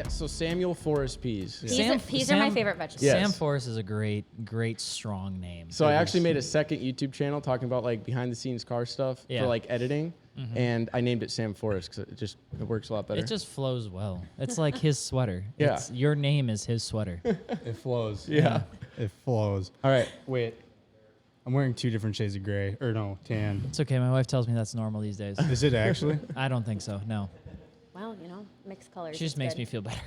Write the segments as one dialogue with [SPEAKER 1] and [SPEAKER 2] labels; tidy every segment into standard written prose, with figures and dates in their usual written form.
[SPEAKER 1] So Samuel Forrest peas.
[SPEAKER 2] Yeah. Peas are my favorite vegetable.
[SPEAKER 1] Yes.
[SPEAKER 3] Sam Forrest is a great, strong name.
[SPEAKER 1] So I actually made a second YouTube channel talking about like behind the scenes car stuff for like editing, and I named it Sam Forrest because it works a lot better.
[SPEAKER 3] It just flows well. It's like his sweater.
[SPEAKER 1] Yeah.
[SPEAKER 3] Your name is his sweater.
[SPEAKER 4] It flows.
[SPEAKER 1] Yeah.
[SPEAKER 4] It flows.
[SPEAKER 1] All right.
[SPEAKER 4] Wait. I'm wearing 2 different shades of gray. Or no, tan.
[SPEAKER 3] It's okay. My wife tells me that's normal these days.
[SPEAKER 4] Is it actually?
[SPEAKER 3] I don't think so. No.
[SPEAKER 2] Well, mixed colors.
[SPEAKER 3] She just makes me feel better.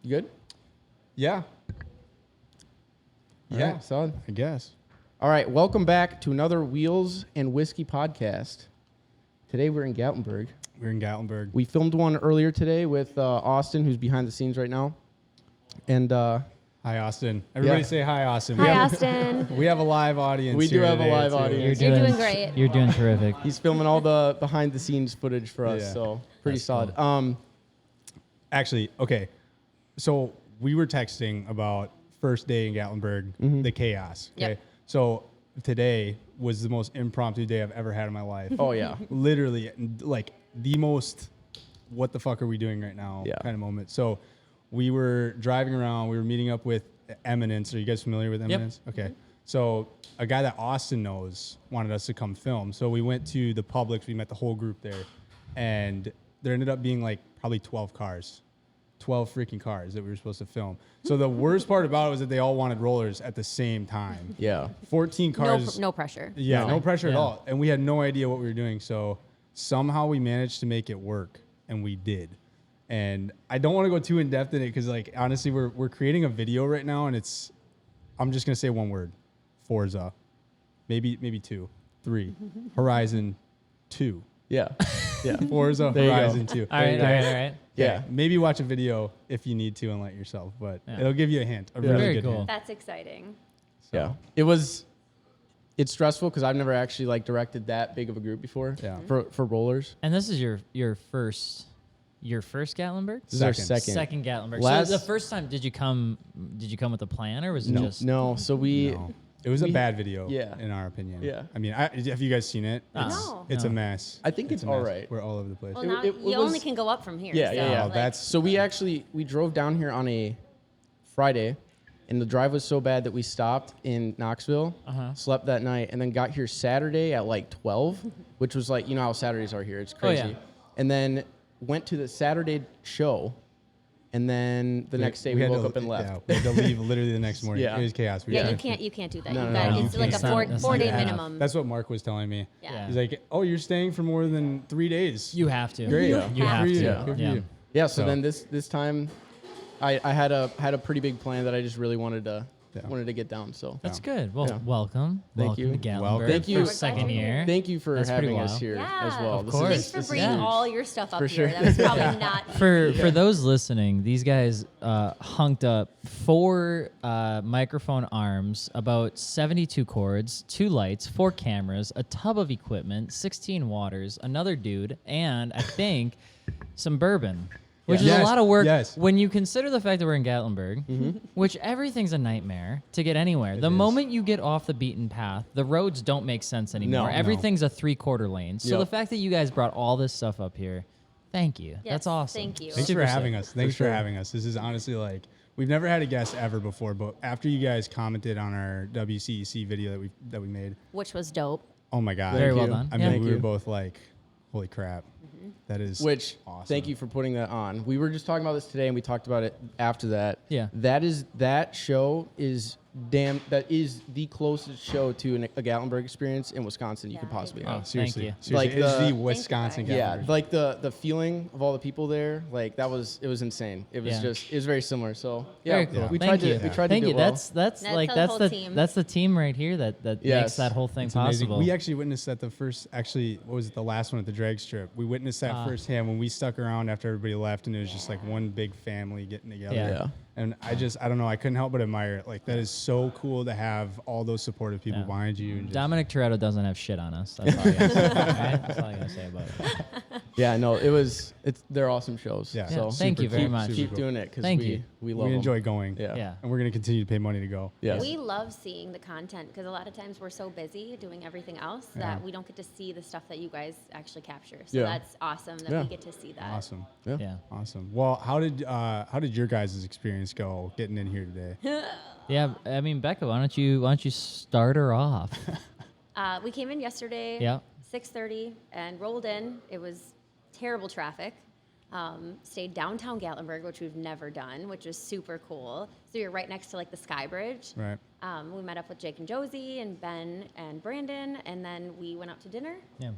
[SPEAKER 1] You good?
[SPEAKER 4] Yeah. Yeah,
[SPEAKER 1] Right, solid.
[SPEAKER 4] I guess.
[SPEAKER 1] All right. Welcome back to another Wheels and Whiskey podcast. Today we're in Gatlinburg.
[SPEAKER 4] We're in Gatlinburg.
[SPEAKER 1] We filmed one earlier today with Austin, who's behind the scenes right now. And
[SPEAKER 4] Hi, Austin. Everybody say hi, Austin.
[SPEAKER 2] Hi, Austin.
[SPEAKER 4] We have a live audience.
[SPEAKER 1] We do
[SPEAKER 4] here
[SPEAKER 1] have a
[SPEAKER 4] today,
[SPEAKER 1] live
[SPEAKER 4] too.
[SPEAKER 1] audience.
[SPEAKER 2] You're doing great.
[SPEAKER 3] You're doing terrific.
[SPEAKER 1] he's filming all the behind the scenes footage for us,
[SPEAKER 4] Yeah.
[SPEAKER 1] so pretty
[SPEAKER 3] That's
[SPEAKER 1] solid.
[SPEAKER 3] cool.
[SPEAKER 4] Actually, okay. So we were texting about first day in Gatlinburg, the chaos. Okay.
[SPEAKER 2] Yep.
[SPEAKER 4] So today was the most impromptu day I've ever had in my life.
[SPEAKER 1] Oh yeah.
[SPEAKER 4] Literally, like the most, what the fuck are we doing right now kind of moment. So we were driving around. We were meeting up with Eminence. Are you guys familiar with Eminence?
[SPEAKER 3] Yep.
[SPEAKER 4] Okay. So a guy that Austin knows wanted us to come film. So we went to the Publix. We met the whole group there. And there ended up being like probably 12 cars. 12 freaking cars that we were supposed to film. So the worst part about it was that they all wanted rollers at the same time.
[SPEAKER 1] Yeah.
[SPEAKER 4] 14 cars.
[SPEAKER 2] No pressure.
[SPEAKER 4] Yeah, no pressure at
[SPEAKER 3] Yeah.
[SPEAKER 4] all. And we had no idea what we were doing. So somehow we managed to make it work, and we did. And I don't want to go too in depth in it because, like, honestly, we're creating a video right now, and I'm just gonna say one word: Forza. Maybe 2, 3, Horizon 2.
[SPEAKER 1] Yeah. Yeah.
[SPEAKER 4] Forza
[SPEAKER 1] There you go.
[SPEAKER 4] Horizon 2.
[SPEAKER 3] All right.
[SPEAKER 1] Yeah.
[SPEAKER 4] Maybe watch a video if you need to and let yourself, but
[SPEAKER 3] Yeah.
[SPEAKER 4] it'll give you a hint. A
[SPEAKER 1] Yeah.
[SPEAKER 4] really
[SPEAKER 3] Very
[SPEAKER 4] good
[SPEAKER 3] cool.
[SPEAKER 4] hint.
[SPEAKER 2] That's exciting.
[SPEAKER 1] Yeah. It's stressful because I've never actually like directed that big of a group before.
[SPEAKER 4] Yeah.
[SPEAKER 1] For rollers.
[SPEAKER 3] And this is your first Gatlinburg?
[SPEAKER 1] This is our
[SPEAKER 4] Second.
[SPEAKER 3] Second Gatlinburg.
[SPEAKER 1] Last-
[SPEAKER 3] So the first time, did you come with a plan, or was it
[SPEAKER 1] No.
[SPEAKER 3] just?
[SPEAKER 1] No. So we.
[SPEAKER 4] No. It was a bad video,
[SPEAKER 1] Yeah.
[SPEAKER 4] in our opinion.
[SPEAKER 1] Yeah.
[SPEAKER 4] I mean, have you guys seen it?
[SPEAKER 2] No.
[SPEAKER 4] It's
[SPEAKER 3] No.
[SPEAKER 4] a mess.
[SPEAKER 1] I think it's
[SPEAKER 4] a
[SPEAKER 1] all
[SPEAKER 4] mess.
[SPEAKER 1] right.
[SPEAKER 4] We're all over the place.
[SPEAKER 2] Well,
[SPEAKER 1] It-
[SPEAKER 2] now
[SPEAKER 1] it
[SPEAKER 2] you
[SPEAKER 1] was-
[SPEAKER 2] only can go up from here.
[SPEAKER 1] Yeah,
[SPEAKER 2] so,
[SPEAKER 1] yeah, yeah.
[SPEAKER 4] Oh,
[SPEAKER 2] like,
[SPEAKER 4] that's
[SPEAKER 1] So we drove down here on a Friday, and the drive was so bad that we stopped in Knoxville, slept that night, and then got here Saturday at like 12, which was like, you know how Saturdays are here. It's crazy.
[SPEAKER 3] Oh, yeah.
[SPEAKER 1] And then went to the Saturday show, and then the next day we
[SPEAKER 4] had
[SPEAKER 1] woke
[SPEAKER 4] to-
[SPEAKER 1] up and left.
[SPEAKER 4] Yeah, we had to leave literally the next morning.
[SPEAKER 1] Yeah.
[SPEAKER 4] It was chaos. We
[SPEAKER 2] Yeah,
[SPEAKER 4] tried
[SPEAKER 2] you
[SPEAKER 4] to-
[SPEAKER 2] can't do that.
[SPEAKER 1] No,
[SPEAKER 2] You've
[SPEAKER 1] no,
[SPEAKER 2] got,
[SPEAKER 1] no.
[SPEAKER 2] it's like a
[SPEAKER 3] That's not- that's
[SPEAKER 2] four
[SPEAKER 3] not
[SPEAKER 2] day
[SPEAKER 3] enough.
[SPEAKER 2] minimum.
[SPEAKER 4] That's what Mark was telling me.
[SPEAKER 2] Yeah.
[SPEAKER 4] He's like, "Oh, you're staying for more than 3 days."
[SPEAKER 3] You have to.
[SPEAKER 4] Great.
[SPEAKER 1] Yeah.
[SPEAKER 3] You have
[SPEAKER 4] Good for
[SPEAKER 3] to.
[SPEAKER 4] you.
[SPEAKER 1] Yeah.
[SPEAKER 4] Good for
[SPEAKER 3] Yeah.
[SPEAKER 4] you.
[SPEAKER 1] Yeah, so
[SPEAKER 4] So-
[SPEAKER 1] then this time, I had a pretty big plan that I just really wanted to get down. So
[SPEAKER 3] That's good. Well,
[SPEAKER 1] Yeah.
[SPEAKER 3] welcome.
[SPEAKER 1] Thank you.
[SPEAKER 3] To Gatlinburg.
[SPEAKER 4] Welcome.
[SPEAKER 1] Thank you.
[SPEAKER 3] For second year.
[SPEAKER 1] thank you for
[SPEAKER 3] That's pretty
[SPEAKER 1] having us
[SPEAKER 3] wild.
[SPEAKER 1] here
[SPEAKER 2] Yeah.
[SPEAKER 1] as well.
[SPEAKER 3] Of
[SPEAKER 1] This
[SPEAKER 3] course.
[SPEAKER 2] Thanks for
[SPEAKER 1] this
[SPEAKER 2] bringing
[SPEAKER 3] huge.
[SPEAKER 2] all your stuff up
[SPEAKER 1] For
[SPEAKER 2] here.
[SPEAKER 1] sure.
[SPEAKER 2] That was probably not easy.
[SPEAKER 3] For those listening, these guys hunked up 4 microphone arms, about 72 cords, 2 lights, 4 cameras, a tub of equipment, 16 waters, another dude, and I think some bourbon, which is
[SPEAKER 4] Yes,
[SPEAKER 3] a lot of work
[SPEAKER 4] yes.
[SPEAKER 3] when you consider the fact that we're in Gatlinburg, which everything's a nightmare to get anywhere. The
[SPEAKER 4] is.
[SPEAKER 3] moment you get off the beaten path, the roads don't make sense anymore.
[SPEAKER 1] No.
[SPEAKER 3] Everything's a 3/4 lane. So
[SPEAKER 1] Yep.
[SPEAKER 3] the fact that you guys brought all this stuff up here, thank you.
[SPEAKER 2] Yes,
[SPEAKER 3] That's awesome.
[SPEAKER 2] thank you.
[SPEAKER 4] Thanks
[SPEAKER 3] Super
[SPEAKER 4] for
[SPEAKER 3] sick.
[SPEAKER 4] having us. Thanks for
[SPEAKER 1] sure.
[SPEAKER 4] having us. This is honestly like we've never had a guest ever before, but after you guys commented on our WCEC video that we made,
[SPEAKER 2] Which was dope.
[SPEAKER 4] oh my god,
[SPEAKER 3] Very
[SPEAKER 1] Thank
[SPEAKER 3] well
[SPEAKER 1] you.
[SPEAKER 3] done.
[SPEAKER 4] I mean,
[SPEAKER 1] Thank
[SPEAKER 4] we were
[SPEAKER 1] you.
[SPEAKER 4] both like, holy crap, that is
[SPEAKER 1] Which,
[SPEAKER 4] awesome.
[SPEAKER 1] thank you for putting that on. We were just talking about this today, and we talked about it after that.
[SPEAKER 3] Yeah.
[SPEAKER 1] That show is that is the closest show to a Gatlinburg experience in Wisconsin you
[SPEAKER 2] Yeah,
[SPEAKER 1] could
[SPEAKER 2] I
[SPEAKER 1] possibly
[SPEAKER 2] agree.
[SPEAKER 1] have.
[SPEAKER 4] Seriously,
[SPEAKER 3] you.
[SPEAKER 4] seriously,
[SPEAKER 1] Like
[SPEAKER 4] it is
[SPEAKER 1] the-
[SPEAKER 4] the Wisconsin
[SPEAKER 1] Yeah,
[SPEAKER 4] Gatlinburg.
[SPEAKER 1] like the feeling of all the people there, like it was insane. It was
[SPEAKER 3] Yeah.
[SPEAKER 1] it was very similar. So yeah,
[SPEAKER 3] Very cool.
[SPEAKER 1] we
[SPEAKER 3] Thank
[SPEAKER 1] tried
[SPEAKER 3] you.
[SPEAKER 1] to we tried
[SPEAKER 3] Thank
[SPEAKER 1] to do
[SPEAKER 3] you.
[SPEAKER 1] it well.
[SPEAKER 3] That's
[SPEAKER 2] That's
[SPEAKER 3] like
[SPEAKER 2] the
[SPEAKER 3] that's
[SPEAKER 2] whole
[SPEAKER 3] the
[SPEAKER 2] team.
[SPEAKER 3] that's the team right here that makes
[SPEAKER 1] Yes.
[SPEAKER 3] that whole thing
[SPEAKER 4] It's amazing.
[SPEAKER 3] possible.
[SPEAKER 4] We actually witnessed that what was it, the last one at the drag strip? We witnessed that firsthand when we stuck around after everybody left, and it was just like one big family getting together.
[SPEAKER 3] Yeah.
[SPEAKER 4] And I don't know, I couldn't help but admire it. Like, that is so cool to have all those supportive people
[SPEAKER 3] Yeah.
[SPEAKER 4] behind you. And just,
[SPEAKER 3] Dominic Toretto doesn't have shit on us. That's all I gotta say. Right? That's all I gotta say about it.
[SPEAKER 1] Yeah, no, they're awesome shows.
[SPEAKER 4] Yeah.
[SPEAKER 1] So
[SPEAKER 3] Thank you very much.
[SPEAKER 1] Keep
[SPEAKER 4] Super
[SPEAKER 1] doing it because
[SPEAKER 3] Thank you.
[SPEAKER 1] we love
[SPEAKER 4] We enjoy
[SPEAKER 1] them.
[SPEAKER 4] going.
[SPEAKER 1] Yeah.
[SPEAKER 3] Yeah.
[SPEAKER 4] And we're going to continue to pay money to go.
[SPEAKER 1] Yes.
[SPEAKER 2] We love seeing the content because a lot of times we're so busy doing everything else that we don't get to see the stuff that you guys actually capture. So
[SPEAKER 1] Yeah.
[SPEAKER 2] that's awesome that
[SPEAKER 1] Yeah.
[SPEAKER 2] we get to see that.
[SPEAKER 4] Awesome.
[SPEAKER 3] Yeah.
[SPEAKER 4] Awesome. Well, how did your guys' experience go getting in here today?
[SPEAKER 3] Yeah. I mean, Becca, why don't you start her off?
[SPEAKER 2] We came in yesterday,
[SPEAKER 3] Yeah.
[SPEAKER 2] 6:30, and rolled in. It was terrible traffic. Stayed downtown Gatlinburg, which we've never done, which was super cool. So you're right next to like the Sky Bridge.
[SPEAKER 4] Right.
[SPEAKER 2] We met up with Jake and Josie and Ben and Brandon, and then we went out to dinner.
[SPEAKER 3] Yeah.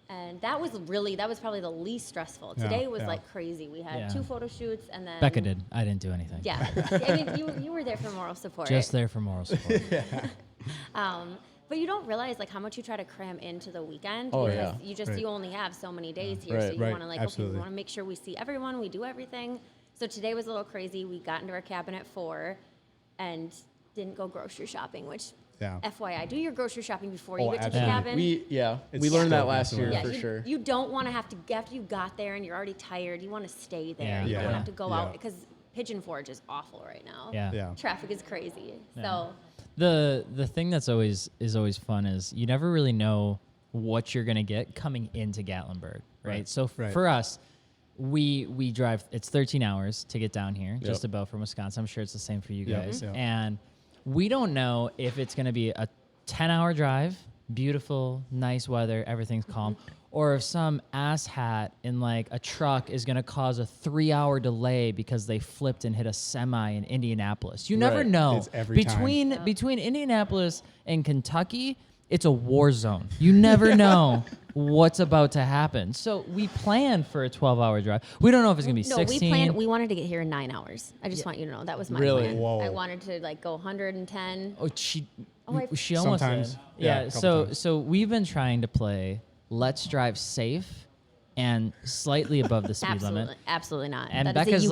[SPEAKER 2] And that was probably the least stressful.
[SPEAKER 4] Yeah,
[SPEAKER 2] Today was
[SPEAKER 4] yeah.
[SPEAKER 2] like crazy. We had
[SPEAKER 3] Yeah.
[SPEAKER 2] 2 photo shoots, and then
[SPEAKER 3] Becca did. I didn't do anything.
[SPEAKER 2] Yeah, I mean you were there for moral support.
[SPEAKER 3] Just there for moral support.
[SPEAKER 2] But you don't realize like how much you try to cram into the weekend
[SPEAKER 1] Oh,
[SPEAKER 2] because
[SPEAKER 1] yeah.
[SPEAKER 2] you only have so many days here,
[SPEAKER 1] Right.
[SPEAKER 2] so you
[SPEAKER 4] Right.
[SPEAKER 2] want to like
[SPEAKER 4] Absolutely.
[SPEAKER 2] we want to make sure we see everyone, we do everything. So today was a little crazy. We got into our cabin at 4 and didn't go grocery shopping, which
[SPEAKER 4] Yeah.
[SPEAKER 2] FYI, do your grocery shopping before
[SPEAKER 4] Oh,
[SPEAKER 2] you get to the
[SPEAKER 4] absolutely.
[SPEAKER 2] cabin.
[SPEAKER 4] It's
[SPEAKER 1] We learned that
[SPEAKER 4] so
[SPEAKER 1] last
[SPEAKER 4] good
[SPEAKER 1] year
[SPEAKER 4] to
[SPEAKER 2] Yeah,
[SPEAKER 1] for
[SPEAKER 2] you,
[SPEAKER 1] sure.
[SPEAKER 2] you don't want to have to after you got there and you're already tired. You want to stay there.
[SPEAKER 3] Yeah.
[SPEAKER 2] You
[SPEAKER 4] Yeah.
[SPEAKER 2] don't have to go
[SPEAKER 4] Yeah.
[SPEAKER 2] out because Pigeon Forge is awful right now.
[SPEAKER 3] Yeah.
[SPEAKER 4] Yeah.
[SPEAKER 2] Traffic is crazy.
[SPEAKER 3] Yeah.
[SPEAKER 2] So
[SPEAKER 3] The thing that's always fun is you never really know what you're gonna get coming into Gatlinburg, right?
[SPEAKER 4] Right.
[SPEAKER 3] So
[SPEAKER 4] Right.
[SPEAKER 3] for us, we drive. It's 13 hours to get down here, just
[SPEAKER 1] Yep.
[SPEAKER 3] about from Wisconsin. I'm sure it's the same for you
[SPEAKER 4] Yep.
[SPEAKER 3] guys.
[SPEAKER 4] Yep.
[SPEAKER 3] And we don't know if it's gonna be a 10-hour drive, beautiful, nice weather, everything's calm, or if some asshat in like a truck is gonna cause a 3-hour delay because they flipped and hit a semi in Indianapolis. You never
[SPEAKER 1] Right.
[SPEAKER 3] know.
[SPEAKER 4] It's every time.
[SPEAKER 3] Between Indianapolis and Kentucky, it's a war zone. You never know what's about to happen. So we planned for a 12-hour drive. We don't know if it's gonna be
[SPEAKER 2] no,
[SPEAKER 3] 16.
[SPEAKER 2] we wanted to get here in 9 hours. I just want you to know that was my
[SPEAKER 1] Really?
[SPEAKER 2] plan.
[SPEAKER 4] Whoa.
[SPEAKER 2] I wanted to like go 110.
[SPEAKER 3] Oh, she
[SPEAKER 2] I-
[SPEAKER 3] almost
[SPEAKER 4] Sometimes.
[SPEAKER 3] did.
[SPEAKER 4] Yeah, a
[SPEAKER 3] Yeah.
[SPEAKER 4] couple
[SPEAKER 3] So
[SPEAKER 4] times.
[SPEAKER 3] so we've been trying to play Let's Drive Safe and slightly above the speed limit.
[SPEAKER 2] Absolutely not.
[SPEAKER 3] And
[SPEAKER 2] That is
[SPEAKER 3] Becca's
[SPEAKER 2] a you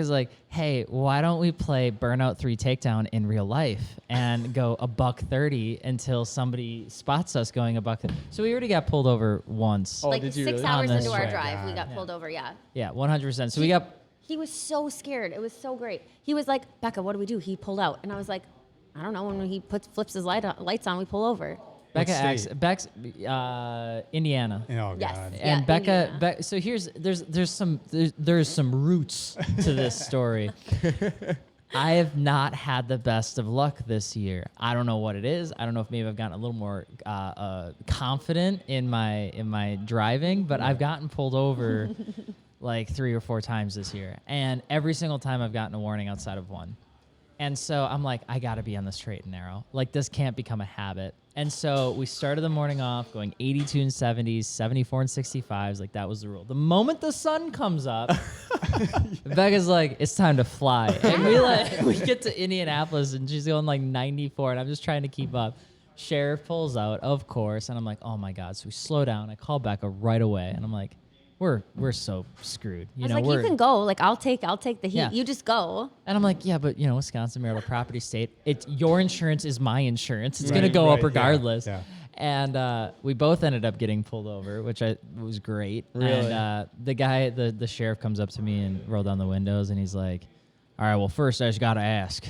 [SPEAKER 3] like,
[SPEAKER 2] game.
[SPEAKER 3] hey, why don't we play Burnout 3 Takedown in real life and go $130 until somebody spots us going $130? So we already got pulled over once.
[SPEAKER 1] Oh,
[SPEAKER 2] Like
[SPEAKER 1] did you
[SPEAKER 2] 6
[SPEAKER 1] really?
[SPEAKER 2] hours
[SPEAKER 3] On
[SPEAKER 2] into
[SPEAKER 3] this
[SPEAKER 2] our
[SPEAKER 3] trip.
[SPEAKER 2] drive, we
[SPEAKER 4] God.
[SPEAKER 2] got pulled over. Yeah.
[SPEAKER 3] Yeah, 100%. So we got.
[SPEAKER 2] He was so scared. It was so great. He was like, Becca, what do we do? He pulled out, and I was like, I don't know. When he flips his lights on, we pull over.
[SPEAKER 3] Becca
[SPEAKER 4] What
[SPEAKER 3] asks,
[SPEAKER 4] state?
[SPEAKER 3] Beck's, Indiana.
[SPEAKER 4] Oh
[SPEAKER 2] Yes.
[SPEAKER 4] God.
[SPEAKER 2] Yeah,
[SPEAKER 3] And Becca,
[SPEAKER 2] Indiana.
[SPEAKER 3] so there's some roots to this story. I have not had the best of luck this year. I don't know what it is. I don't know if maybe I've gotten a little more confident in my driving, but I've gotten pulled over like 3 or 4 times this year, and every single time I've gotten a warning outside of one. And so I'm like, I got to be on the straight and narrow. Like, this can't become a habit. And so we started the morning off going 82 and 70s, 74 and 65s. Like, that was the rule. The moment the sun comes up, Becca's like, it's time to fly. And we get to Indianapolis, and she's going like 94, and I'm just trying to keep up. Sheriff pulls out, of course, and I'm like, oh my God. So we slow down. I call Becca right away, and I'm like, we're so screwed.
[SPEAKER 2] I was like, you can go. Like, I'll take the heat.
[SPEAKER 3] Yeah.
[SPEAKER 2] You just go.
[SPEAKER 3] And I'm like, yeah, but Wisconsin marital property state. It's your insurance is my insurance. It's gonna
[SPEAKER 4] Right,
[SPEAKER 3] go up
[SPEAKER 4] right, yeah,
[SPEAKER 3] regardless.
[SPEAKER 4] yeah.
[SPEAKER 3] And we both ended up getting pulled over, which was great.
[SPEAKER 1] Really?
[SPEAKER 3] And the guy, the sheriff, comes up to me and rolled down the windows, and he's like, "All right, well, first I just gotta ask,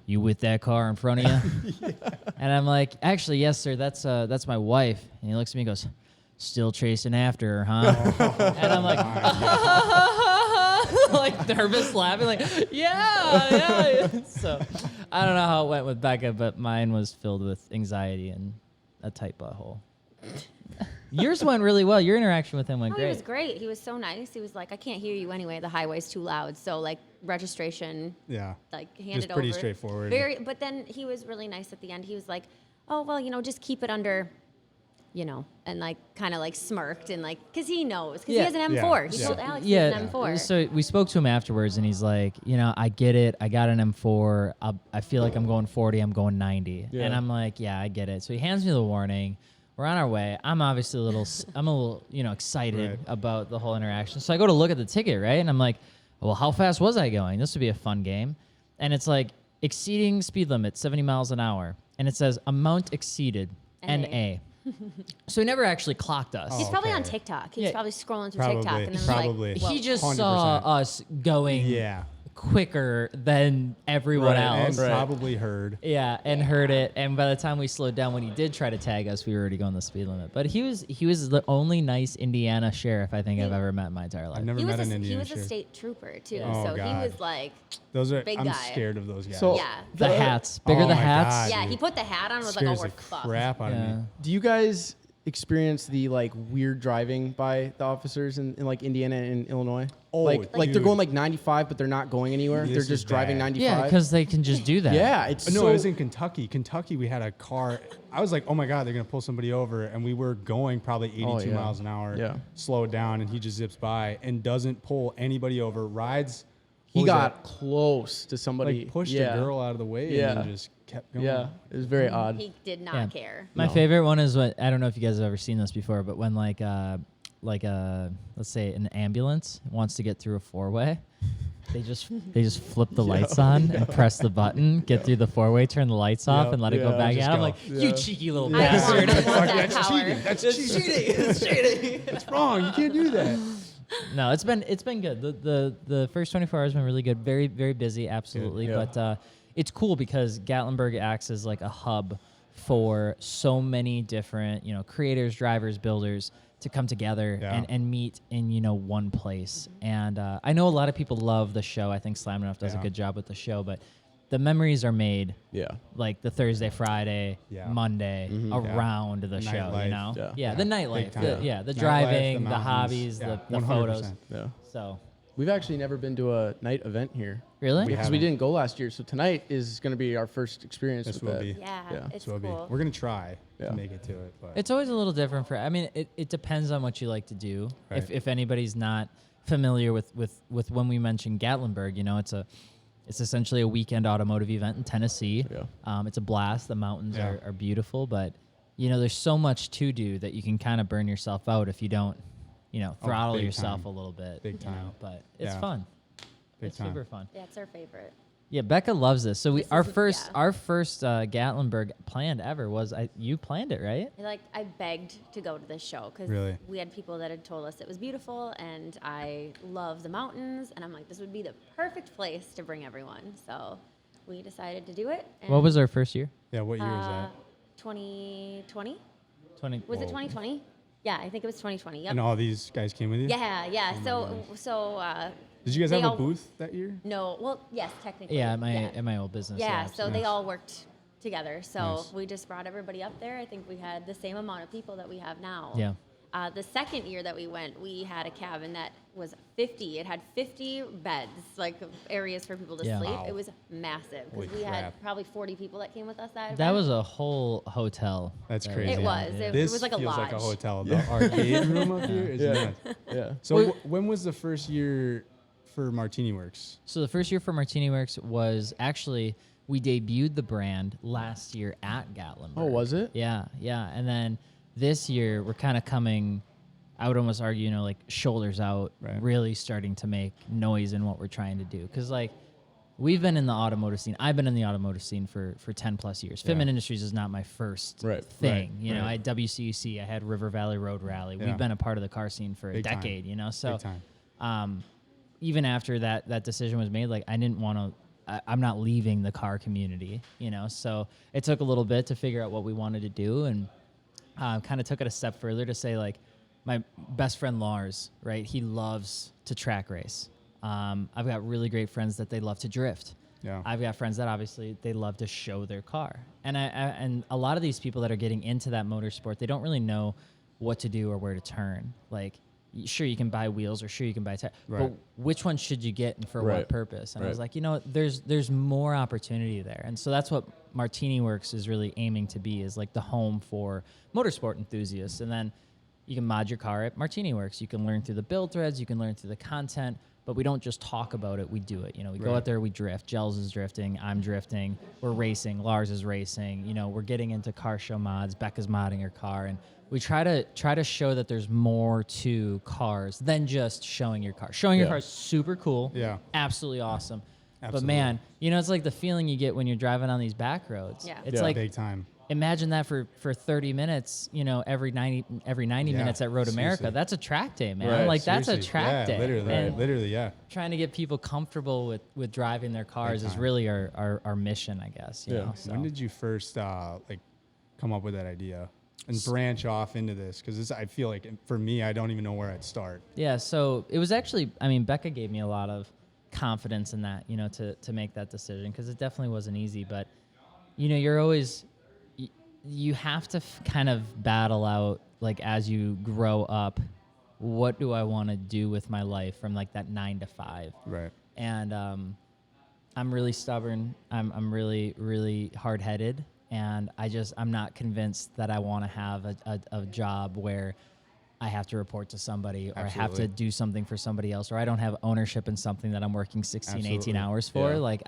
[SPEAKER 3] you with that car in front of you?" And I'm like, "Actually, yes, sir. That's my wife." And he looks at me and goes, "Still chasing after her, huh?" And I'm like, like nervous laughing, like, yeah. So I don't know how it went with Becca, but mine was filled with anxiety and a tight butthole. Yours went really well. Your interaction with him went
[SPEAKER 2] No,
[SPEAKER 3] great.
[SPEAKER 2] he was great. He was so nice. He was like, I can't hear you anyway. The highway's too loud. So like registration,
[SPEAKER 4] Yeah.
[SPEAKER 2] like handed
[SPEAKER 4] Just pretty
[SPEAKER 2] over.
[SPEAKER 4] straightforward.
[SPEAKER 2] But then he was really nice at the end. He was like, oh well, just keep it under, and like kind of like smirked and like, cause he knows, cause he
[SPEAKER 3] Yeah.
[SPEAKER 2] has an
[SPEAKER 4] Yeah.
[SPEAKER 2] M4. He
[SPEAKER 4] Yeah.
[SPEAKER 2] told Alex he has
[SPEAKER 3] Yeah.
[SPEAKER 2] an M4.
[SPEAKER 3] So we spoke to him afterwards, and he's like, I get it. I got an M4. I feel like I'm going 40. I'm going 90.
[SPEAKER 1] Yeah.
[SPEAKER 3] And I'm like, yeah, I get it. So he hands me the warning. We're on our way. I'm obviously a little, excited
[SPEAKER 4] Right.
[SPEAKER 3] about the whole interaction. So I go to look at the ticket, right? And I'm like, well, how fast was I going? This would be a fun game. And it's like exceeding speed limit, 70 miles an hour. And it says amount exceeded,
[SPEAKER 2] NA.
[SPEAKER 3] NA. So he never actually clocked us.
[SPEAKER 2] He's probably on
[SPEAKER 4] okay.
[SPEAKER 2] TikTok. He's
[SPEAKER 3] Yeah.
[SPEAKER 2] probably scrolling through
[SPEAKER 4] Probably.
[SPEAKER 2] TikTok, and then
[SPEAKER 4] Probably.
[SPEAKER 2] like, well,
[SPEAKER 3] He just
[SPEAKER 4] 100%.
[SPEAKER 3] saw us going
[SPEAKER 4] Yeah.
[SPEAKER 3] quicker than everyone else.
[SPEAKER 4] And probably heard.
[SPEAKER 3] Yeah, and heard it. And by the time we slowed down, when he did try to tag us, we were already going the speed limit. But he was the only nice Indiana sheriff I think I've ever met in my entire life.
[SPEAKER 4] I've never
[SPEAKER 2] he
[SPEAKER 4] met
[SPEAKER 2] was
[SPEAKER 4] an
[SPEAKER 2] he
[SPEAKER 4] Indian
[SPEAKER 2] was a
[SPEAKER 4] sheriff.
[SPEAKER 2] state trooper too,
[SPEAKER 4] Oh,
[SPEAKER 2] so
[SPEAKER 4] God.
[SPEAKER 2] he was like,
[SPEAKER 4] Those are.
[SPEAKER 2] big
[SPEAKER 4] I'm
[SPEAKER 2] guy.
[SPEAKER 4] scared of those guys.
[SPEAKER 1] So-
[SPEAKER 2] yeah,
[SPEAKER 3] The hats, bigger
[SPEAKER 4] Oh
[SPEAKER 3] the
[SPEAKER 4] my
[SPEAKER 3] hats.
[SPEAKER 4] God.
[SPEAKER 2] yeah.
[SPEAKER 4] dude.
[SPEAKER 2] He put the hat on, and was like, oh,
[SPEAKER 4] Scares
[SPEAKER 2] we're
[SPEAKER 4] the
[SPEAKER 2] fucked.
[SPEAKER 4] crap out of
[SPEAKER 3] Yeah.
[SPEAKER 4] me.
[SPEAKER 1] Do you guys experience the like weird driving by the officers in like Indiana and Illinois?
[SPEAKER 4] Oh,
[SPEAKER 1] like they're
[SPEAKER 4] dude.
[SPEAKER 1] going like 95, but they're not going anywhere.
[SPEAKER 4] This
[SPEAKER 1] they're
[SPEAKER 4] is
[SPEAKER 1] just driving
[SPEAKER 4] bad.
[SPEAKER 1] 95.
[SPEAKER 3] Yeah, because they can just do that.
[SPEAKER 1] yeah, it's
[SPEAKER 4] No,
[SPEAKER 1] so
[SPEAKER 4] it was in Kentucky. Kentucky, we had a car. I was like, oh my God, they're going to pull somebody over. And we were going probably 82
[SPEAKER 1] Oh, yeah.
[SPEAKER 4] miles an hour.
[SPEAKER 1] Yeah.
[SPEAKER 4] Slowed down, and he just zips by and doesn't pull anybody over. Rides.
[SPEAKER 1] he
[SPEAKER 4] what was
[SPEAKER 1] got
[SPEAKER 4] that?
[SPEAKER 1] close to somebody.
[SPEAKER 4] Like pushed
[SPEAKER 1] yeah.
[SPEAKER 4] a girl out of the way
[SPEAKER 1] Yeah.
[SPEAKER 4] and then just kept going.
[SPEAKER 1] Yeah, it was very odd.
[SPEAKER 2] He did not
[SPEAKER 3] Yeah.
[SPEAKER 2] care.
[SPEAKER 3] My
[SPEAKER 1] No.
[SPEAKER 3] favorite one is what I don't know if you guys have ever seen this before, but when like let's say an ambulance wants to get through a four-way, they just flip the lights on and press the button, get through the four-way, turn the lights off,
[SPEAKER 1] Yeah,
[SPEAKER 3] and let it go
[SPEAKER 1] yeah,
[SPEAKER 3] back
[SPEAKER 4] just
[SPEAKER 3] out. I'm
[SPEAKER 4] go.
[SPEAKER 3] like, you cheeky little
[SPEAKER 2] I
[SPEAKER 3] bastard.
[SPEAKER 2] want that
[SPEAKER 4] That's
[SPEAKER 2] power.
[SPEAKER 4] cheating. That's cheating.
[SPEAKER 3] It's cheating.
[SPEAKER 4] It's wrong. You can't do that.
[SPEAKER 3] No, it's been good. The first 24 hours have been really good. Very, very busy, absolutely.
[SPEAKER 1] Yeah.
[SPEAKER 3] But it's cool because Gatlinburg acts as like a hub for so many different, creators, drivers, builders to come together
[SPEAKER 4] Yeah.
[SPEAKER 3] and meet in, one place. And I know a lot of people love the show. I think Slam Enough does a
[SPEAKER 4] Yeah.
[SPEAKER 3] good job with the show, but the memories are made
[SPEAKER 1] Yeah,
[SPEAKER 3] like the Thursday, Friday,
[SPEAKER 4] Yeah.
[SPEAKER 3] Monday
[SPEAKER 4] Mm-hmm.
[SPEAKER 3] around
[SPEAKER 4] The
[SPEAKER 3] the show,
[SPEAKER 4] nightlife.
[SPEAKER 3] Yeah,
[SPEAKER 1] Yeah.
[SPEAKER 3] the
[SPEAKER 4] Big
[SPEAKER 3] nightlife,
[SPEAKER 4] time.
[SPEAKER 3] the
[SPEAKER 4] Nightlife,
[SPEAKER 3] driving, the
[SPEAKER 4] mountains.
[SPEAKER 3] hobbies,
[SPEAKER 4] Yeah,
[SPEAKER 3] the photos.
[SPEAKER 4] 100%.
[SPEAKER 1] yeah.
[SPEAKER 3] So,
[SPEAKER 1] We've actually never been to a night event here
[SPEAKER 3] really?
[SPEAKER 1] because we didn't go last year. So tonight is going to be our first experience
[SPEAKER 4] This
[SPEAKER 1] with
[SPEAKER 4] will
[SPEAKER 1] that.
[SPEAKER 4] be.
[SPEAKER 2] Yeah,
[SPEAKER 1] Yeah.
[SPEAKER 2] it's
[SPEAKER 4] So it'll be.
[SPEAKER 2] cool.
[SPEAKER 4] We're going to try
[SPEAKER 1] Yeah.
[SPEAKER 4] to make it to it. But
[SPEAKER 3] It's always a little different I mean, it depends on what you like to do.
[SPEAKER 4] Right.
[SPEAKER 3] If anybody's not familiar with when we mention Gatlinburg, it's essentially a weekend automotive event in Tennessee.
[SPEAKER 1] Yeah.
[SPEAKER 3] It's a blast. The mountains
[SPEAKER 4] Yeah.
[SPEAKER 3] are beautiful, but there's so much to do that you can kind of burn yourself out if you don't, throttle
[SPEAKER 4] big
[SPEAKER 3] yourself
[SPEAKER 4] time.
[SPEAKER 3] a little bit.
[SPEAKER 4] Big time.
[SPEAKER 3] But it's
[SPEAKER 4] Yeah.
[SPEAKER 3] fun.
[SPEAKER 4] Big
[SPEAKER 3] It's
[SPEAKER 4] time.
[SPEAKER 3] super fun.
[SPEAKER 2] Yeah, it's our favorite.
[SPEAKER 3] Yeah, Becca loves this. So
[SPEAKER 2] This
[SPEAKER 3] our
[SPEAKER 2] is-
[SPEAKER 3] first
[SPEAKER 2] yeah.
[SPEAKER 3] our first Gatlinburg planned ever was you planned it, right?
[SPEAKER 2] I begged to go to this show because
[SPEAKER 4] Really?
[SPEAKER 2] we had people that had told us it was beautiful, and I love the mountains, and I'm like, this would be the perfect place to bring everyone. So we decided to do it. And,
[SPEAKER 3] What was our first year?
[SPEAKER 4] yeah, what year was that?
[SPEAKER 2] 2020?
[SPEAKER 3] 20.
[SPEAKER 2] Was it
[SPEAKER 4] Whoa.
[SPEAKER 2] 2020? Yeah, I think it was 2020. Yep.
[SPEAKER 4] And all these guys came with you?
[SPEAKER 2] Yeah, yeah.
[SPEAKER 4] Did you guys
[SPEAKER 2] they
[SPEAKER 4] have
[SPEAKER 2] all-
[SPEAKER 4] a booth that year?
[SPEAKER 2] No, well, yes, technically.
[SPEAKER 3] Yeah, at my old business.
[SPEAKER 2] Yeah, so they
[SPEAKER 4] Nice.
[SPEAKER 2] all worked together. So
[SPEAKER 4] Nice.
[SPEAKER 2] we just brought everybody up there. I think we had the same amount of people that we have now.
[SPEAKER 3] Yeah.
[SPEAKER 2] The second year that we went, we had a cabin that was 50. It had 50 beds, like areas for people to
[SPEAKER 3] Yeah.
[SPEAKER 2] sleep.
[SPEAKER 4] Wow.
[SPEAKER 2] It was massive
[SPEAKER 4] Holy
[SPEAKER 2] because we had
[SPEAKER 4] crap.
[SPEAKER 2] probably 40 people that came with us that
[SPEAKER 3] That
[SPEAKER 2] event.
[SPEAKER 3] was a whole hotel.
[SPEAKER 4] That's
[SPEAKER 3] that
[SPEAKER 4] crazy.
[SPEAKER 2] It was.
[SPEAKER 3] Yeah.
[SPEAKER 2] It
[SPEAKER 4] This
[SPEAKER 2] was like a
[SPEAKER 4] feels
[SPEAKER 2] lodge.
[SPEAKER 4] like a hotel. The arcade room up here is
[SPEAKER 1] Yeah.
[SPEAKER 4] nuts.
[SPEAKER 1] Yeah.
[SPEAKER 4] So when was the first year for Martini Works?
[SPEAKER 3] So the first year for Martini Works was actually we debuted the brand last year at Gatlinburg.
[SPEAKER 1] Oh, was it?
[SPEAKER 3] Yeah, yeah. And then this year we're kind of coming, I would almost argue, like shoulders out,
[SPEAKER 4] Right.
[SPEAKER 3] really starting to make noise in what we're trying to do. Because like we've been in the automotive scene. I've been in the automotive scene for 10 plus years.
[SPEAKER 4] Yeah.
[SPEAKER 3] Fitment Industries is not my first
[SPEAKER 1] Right,
[SPEAKER 3] thing.
[SPEAKER 4] right,
[SPEAKER 3] I
[SPEAKER 4] right.
[SPEAKER 3] had WCUC, I had River Valley Road Rally.
[SPEAKER 4] Yeah.
[SPEAKER 3] We've been a part of the car scene for
[SPEAKER 4] Big
[SPEAKER 3] a
[SPEAKER 4] time.
[SPEAKER 3] decade, So
[SPEAKER 4] Big time.
[SPEAKER 3] even after that decision was made, like I didn't want to. I'm not leaving the car community, So it took a little bit to figure out what we wanted to do, and kind of took it a step further to say, like, my best friend Lars, right? He loves to track race. I've got really great friends that they love to drift.
[SPEAKER 4] Yeah.
[SPEAKER 3] I've got friends that obviously they love to show their car, and and a lot of these people that are getting into that motorsport, they don't really know what to do or where to turn. Like, sure, you can buy wheels, or sure, you can buy tires,
[SPEAKER 4] Right.
[SPEAKER 3] but which one should you get and for what
[SPEAKER 1] Right.
[SPEAKER 3] purpose? And I was
[SPEAKER 1] Right.
[SPEAKER 3] like, there's more opportunity there, and so that's what Martini Works is really aiming to be, is like the home for motorsport enthusiasts. And then you can mod your car at Martini Works. You can learn through the build threads, you can learn through the content, but we don't just talk about it, we do it. We go
[SPEAKER 4] Right.
[SPEAKER 3] out there, we drift. Gels is drifting, I'm drifting, we're racing, Lars is racing, we're getting into car show mods, Becca's modding her car, and we try to show that there's more to cars than just showing your car. Showing your
[SPEAKER 1] Yeah.
[SPEAKER 3] car is super cool.
[SPEAKER 4] Yeah.
[SPEAKER 3] Absolutely awesome.
[SPEAKER 4] Absolutely.
[SPEAKER 3] But man, it's like the feeling you get when you're driving on these back roads.
[SPEAKER 2] Yeah.
[SPEAKER 3] It's
[SPEAKER 1] Yeah.
[SPEAKER 3] like
[SPEAKER 4] Big time.
[SPEAKER 3] imagine that for 30 minutes, every 90 minutes at Road America.
[SPEAKER 4] Seriously.
[SPEAKER 3] That's a track day, man.
[SPEAKER 1] Right,
[SPEAKER 3] Like that's a
[SPEAKER 4] Seriously.
[SPEAKER 3] track day.
[SPEAKER 4] Literally, yeah.
[SPEAKER 3] Trying to get people comfortable with driving their cars is
[SPEAKER 4] time.
[SPEAKER 3] really our mission, I guess. You know, so.
[SPEAKER 4] When did you first come up with that idea and branch off into this? Because I feel like for me, I don't even know where I'd start.
[SPEAKER 3] Yeah, so it was actually, Becca gave me a lot of confidence in that, to make that decision, because it definitely wasn't easy. But, you're always, you have to kind of battle out, like, as you grow up, what do I want to do with my life from, like, that 9 to 5?
[SPEAKER 4] Right.
[SPEAKER 3] And I'm really stubborn. I'm really, really hard-headed. And I'm not convinced that I want to have a job where I have to report to somebody, or I have to do something for somebody else, or I don't have ownership in something that I'm working 16, 18 hours for.
[SPEAKER 4] Yeah.
[SPEAKER 3] Like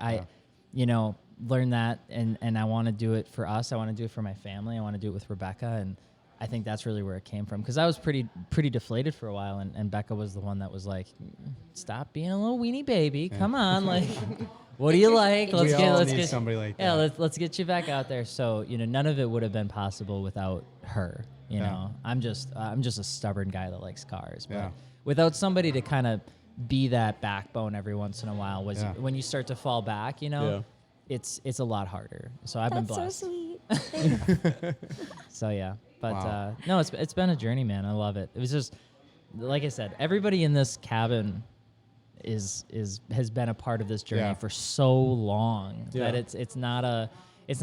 [SPEAKER 3] learn that, and I want to do it for us. I want to do it for my family. I want to do it with Rebekah. And I think that's really where it came from, because I was pretty deflated for a while. And Becca was the one that was like, stop being a little weenie baby. Come on. Like, what do you like?
[SPEAKER 4] Let's get somebody like that.
[SPEAKER 3] Yeah, let's get you back out there. So, none of it would have been possible without her. You know, I'm just a stubborn guy that likes cars. But without somebody to kind of be that backbone every once in a while, when you start to fall back, it's a lot harder. So I've been blessed.
[SPEAKER 2] So sweet.
[SPEAKER 3] So yeah, but
[SPEAKER 4] Wow.
[SPEAKER 3] no, it's been a journey, man. I love it. It was just, like I said, everybody in this cabin has been a part of this journey for so long that it's not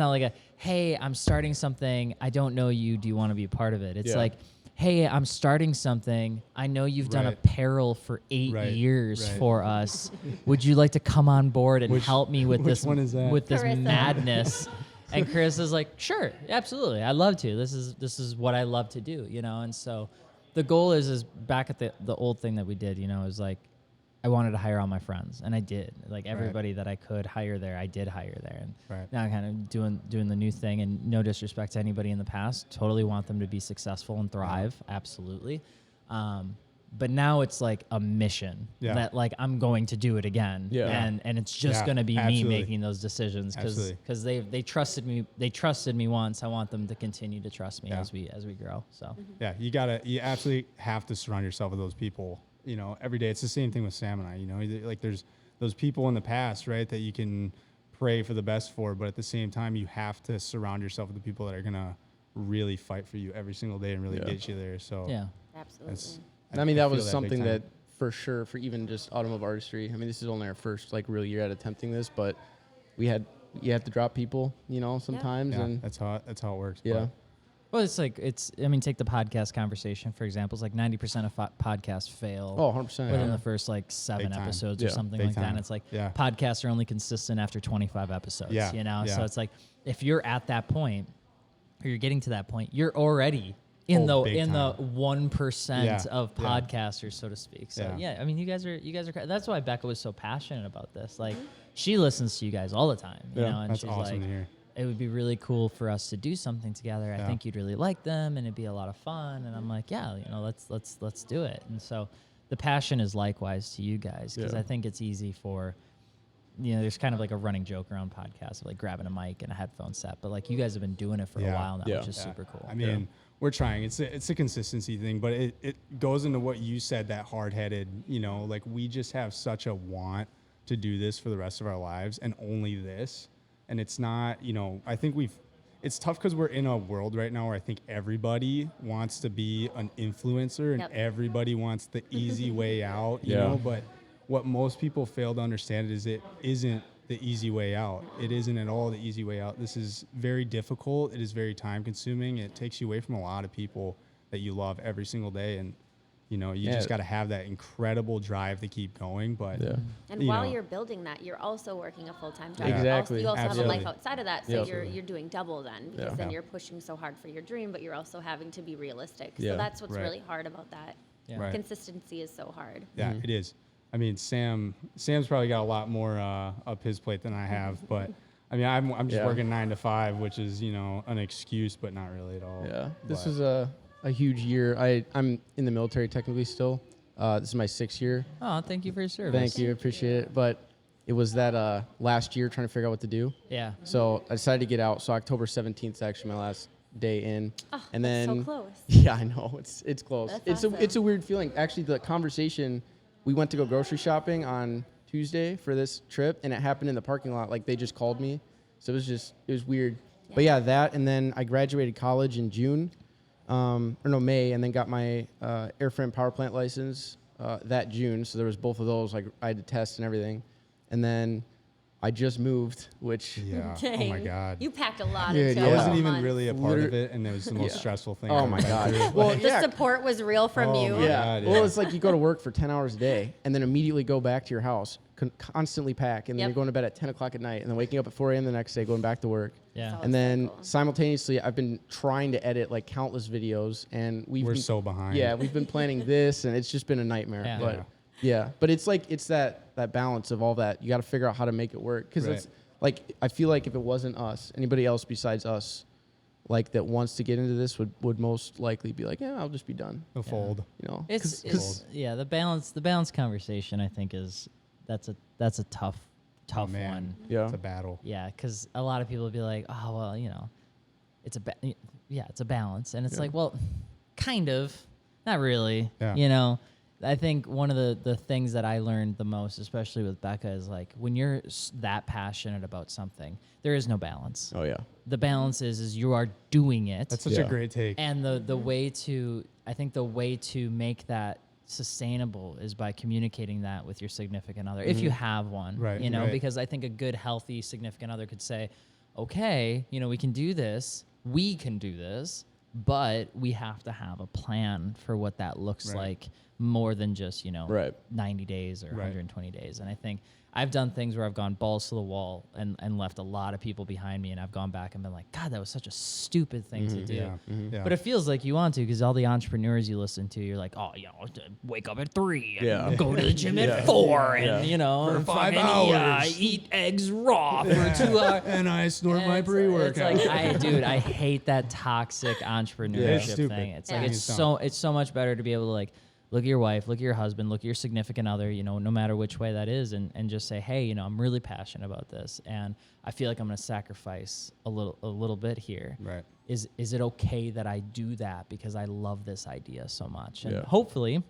[SPEAKER 3] like a, hey, I'm starting something, I don't know you, do you want to be a part of it? It's like, hey, I'm starting something, I know you've done apparel for 8 years for us. Would you like to come on board and help me with this
[SPEAKER 4] one is that?
[SPEAKER 3] with this
[SPEAKER 2] Carissa.
[SPEAKER 3] madness? And Chris is like, sure, absolutely, I'd love to. This is what I love to do, And so the goal is back at the old thing that we did, is like, I wanted to hire all my friends, and I did. Like everybody that I could hire there, I did hire there. And now I'm kind of doing the new thing, and no disrespect to anybody in the past, totally want them to be successful and thrive, absolutely. But now it's like a mission that like I'm going to do it again, and it's just going to be me making those decisions, because they trusted me. They trusted me once. I want them to continue to trust me as we grow. So
[SPEAKER 4] you absolutely have to surround yourself with those people. Every day. It's the same thing with Sam and I. Like there's those people in the past, right, that you can pray for the best for, but at the same time, you have to surround yourself with the people that are gonna really fight for you every single day and really get you there. So
[SPEAKER 2] Absolutely.
[SPEAKER 1] That was something that for sure, for even just automotive artistry. This is only our first like real year at attempting this, but you have to drop people, sometimes, and
[SPEAKER 4] that's how it works.
[SPEAKER 1] Yeah.
[SPEAKER 3] Well, take the podcast conversation, for example. It's like 90% of podcasts fail
[SPEAKER 1] 100%.
[SPEAKER 3] within the first like 7 episodes or something like that. And it's like podcasts are only consistent after 25 episodes, So it's like, if you're at that point, or you're getting to that point, you're already in the 1% of podcasters, so to speak. So you guys are. That's why Becca was so passionate about this. Like, she listens to you guys all the time, and
[SPEAKER 4] that's
[SPEAKER 3] she's
[SPEAKER 4] awesome
[SPEAKER 3] like,
[SPEAKER 4] to hear.
[SPEAKER 3] it would be really cool for us to do something together. I think you'd really like them, and it'd be a lot of fun. And I'm like, let's do it. And so the passion is likewise to you guys, because I think it's easy for, there's kind of like a running joke around podcasts of like grabbing a mic and a headphone set, but like you guys have been doing it for a while now, which is super cool.
[SPEAKER 4] We're trying. It's a consistency thing, but it goes into what you said, that hard-headed, like we just have such a want to do this for the rest of our lives and only this. And it's not, I think it's tough because we're in a world right now where I think everybody wants to be an influencer and everybody wants the easy way out, you know, but what most people fail to understand is it isn't the easy way out. It isn't at all the easy way out. This is very difficult. It is very time consuming. It takes you away from a lot of people that you love every single day. And, you just got to have that incredible drive to keep going. But
[SPEAKER 2] and while you're building that, you're also working a full-time job.
[SPEAKER 1] Exactly.
[SPEAKER 2] You also have a
[SPEAKER 4] Absolutely.
[SPEAKER 2] life outside of that, so you're doing double then, because then you're pushing so hard for your dream, but you're also having to be realistic. So that's what's really hard about that.
[SPEAKER 3] Yeah.
[SPEAKER 2] Consistency is so hard.
[SPEAKER 4] Yeah, it is. Sam's probably got a lot more up his plate than I have, but I'm just working 9 to 5, which is an excuse, but not really at all.
[SPEAKER 1] Yeah, this is a huge year. I'm in the military technically still. This is my 6th year.
[SPEAKER 3] Oh, thank you for your service.
[SPEAKER 1] Thank you, appreciate it. But it was that last year trying to figure out what to do.
[SPEAKER 3] Yeah.
[SPEAKER 1] So I decided to get out. So October 17th is actually my last day in.
[SPEAKER 2] Oh,
[SPEAKER 1] and
[SPEAKER 2] that's
[SPEAKER 1] then
[SPEAKER 2] so close.
[SPEAKER 1] Yeah, I know. It's close.
[SPEAKER 2] That's
[SPEAKER 1] It's
[SPEAKER 2] awesome.
[SPEAKER 1] a weird feeling. Actually, the conversation, we went to go grocery shopping on Tuesday for this trip, and it happened in the parking lot. Like, they just called me. So it was weird. But yeah, that, and then I graduated college in June, May, and then got my airframe power plant license that June. So there was both of those. Like, I had to test and everything. And then I just moved, which
[SPEAKER 4] Yeah.
[SPEAKER 2] Dang.
[SPEAKER 4] Oh my God.
[SPEAKER 2] You packed a lot
[SPEAKER 1] Dude,
[SPEAKER 2] into
[SPEAKER 1] yeah.
[SPEAKER 4] I
[SPEAKER 2] a
[SPEAKER 4] wasn't
[SPEAKER 2] couple
[SPEAKER 4] even
[SPEAKER 2] months.
[SPEAKER 4] really a part of it, and it was the most stressful thing.
[SPEAKER 1] oh
[SPEAKER 4] I've
[SPEAKER 1] my
[SPEAKER 4] ever
[SPEAKER 1] God.
[SPEAKER 4] been through.
[SPEAKER 1] Well,
[SPEAKER 2] The
[SPEAKER 1] yeah.
[SPEAKER 2] support was real from
[SPEAKER 4] Oh
[SPEAKER 2] you.
[SPEAKER 4] my
[SPEAKER 1] Yeah.
[SPEAKER 4] God,
[SPEAKER 1] Well, it's like you go to work for 10 hours a day and then immediately go back to your house, constantly pack, and then
[SPEAKER 2] Yep.
[SPEAKER 1] you're going to bed at 10 o'clock at night and then waking up at 4 a.m. the next day, going back to work.
[SPEAKER 3] Yeah.
[SPEAKER 1] And then
[SPEAKER 2] cycle.
[SPEAKER 1] simultaneously, I've been trying to edit like countless videos, and
[SPEAKER 4] We're so behind.
[SPEAKER 1] Yeah, we've been planning this, and it's just been a nightmare.
[SPEAKER 3] Yeah.
[SPEAKER 1] But yeah, but it's like it's that balance of all that. You got to figure out how to make it work because
[SPEAKER 4] Right.
[SPEAKER 1] it's like I feel like if it wasn't us, anybody else besides us, like that wants to get into this would most likely be like, yeah, I'll just be done.
[SPEAKER 4] The fold.
[SPEAKER 1] You know,
[SPEAKER 3] It's
[SPEAKER 1] 'Cause-
[SPEAKER 3] yeah, the balance conversation I think that's a tough
[SPEAKER 4] Oh, man.
[SPEAKER 3] one.
[SPEAKER 1] yeah.
[SPEAKER 4] It's a battle.
[SPEAKER 3] Yeah, because a lot of people will be like, oh well, it's it's a balance, and it's
[SPEAKER 1] Yeah.
[SPEAKER 3] like, well, kind of, not really.
[SPEAKER 4] Yeah.
[SPEAKER 3] I think one of the things that I learned the most, especially with Becca, is like when you're that passionate about something, there is no balance.
[SPEAKER 1] Oh yeah.
[SPEAKER 3] The balance is you are doing it.
[SPEAKER 4] That's such
[SPEAKER 1] Yeah.
[SPEAKER 4] a great take.
[SPEAKER 3] And the way to, I think the way to make that sustainable is by communicating that with your significant other, if you have one,
[SPEAKER 4] Right,
[SPEAKER 3] you know,
[SPEAKER 4] right.
[SPEAKER 3] because I think a good, healthy significant other could say, okay, we can do this, but we have to have a plan for what that looks
[SPEAKER 4] Right.
[SPEAKER 3] like more than just,
[SPEAKER 1] Right.
[SPEAKER 3] 90 days or
[SPEAKER 4] Right.
[SPEAKER 3] 120 days. And I think I've done things where I've gone balls to the wall and left a lot of people behind me, and I've gone back and been like, God, that was such a stupid thing to do.
[SPEAKER 4] Yeah. Yeah.
[SPEAKER 3] But it feels like you want to, because all the entrepreneurs you listen to, you're like, oh, wake up at 3 and
[SPEAKER 1] Yeah.
[SPEAKER 3] go to the gym
[SPEAKER 1] Yeah.
[SPEAKER 3] at 4
[SPEAKER 1] Yeah.
[SPEAKER 3] and,
[SPEAKER 4] For 5
[SPEAKER 3] fucking,
[SPEAKER 4] hours.
[SPEAKER 3] eat eggs raw for 2 hours.
[SPEAKER 4] and I snort my
[SPEAKER 3] It's
[SPEAKER 4] pre-workout.
[SPEAKER 3] like, I hate that toxic entrepreneurship
[SPEAKER 4] It's stupid.
[SPEAKER 3] thing. It's
[SPEAKER 2] Yeah.
[SPEAKER 3] like
[SPEAKER 4] It's
[SPEAKER 3] it's so much better to be able to like look at your wife, look at your husband, look at your significant other, no matter which way that is, and just say, hey, I'm really passionate about this, and I feel like I'm going to sacrifice a little bit here.
[SPEAKER 4] Right.
[SPEAKER 3] Is it okay that I do that because I love this idea so much? And
[SPEAKER 1] Yeah.
[SPEAKER 3] hopefully,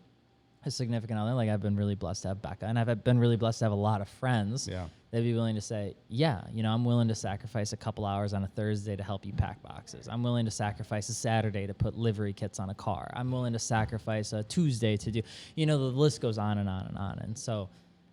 [SPEAKER 3] a significant other, like I've been really blessed to have Becca, and I've been really blessed to have a lot of friends
[SPEAKER 4] Yeah.
[SPEAKER 3] that'd be willing to say, yeah, I'm willing to sacrifice a couple hours on a Thursday to help you pack boxes. I'm willing to sacrifice a Saturday to put livery kits on a car. I'm willing to sacrifice a Tuesday to do, the list goes on and on and on. And so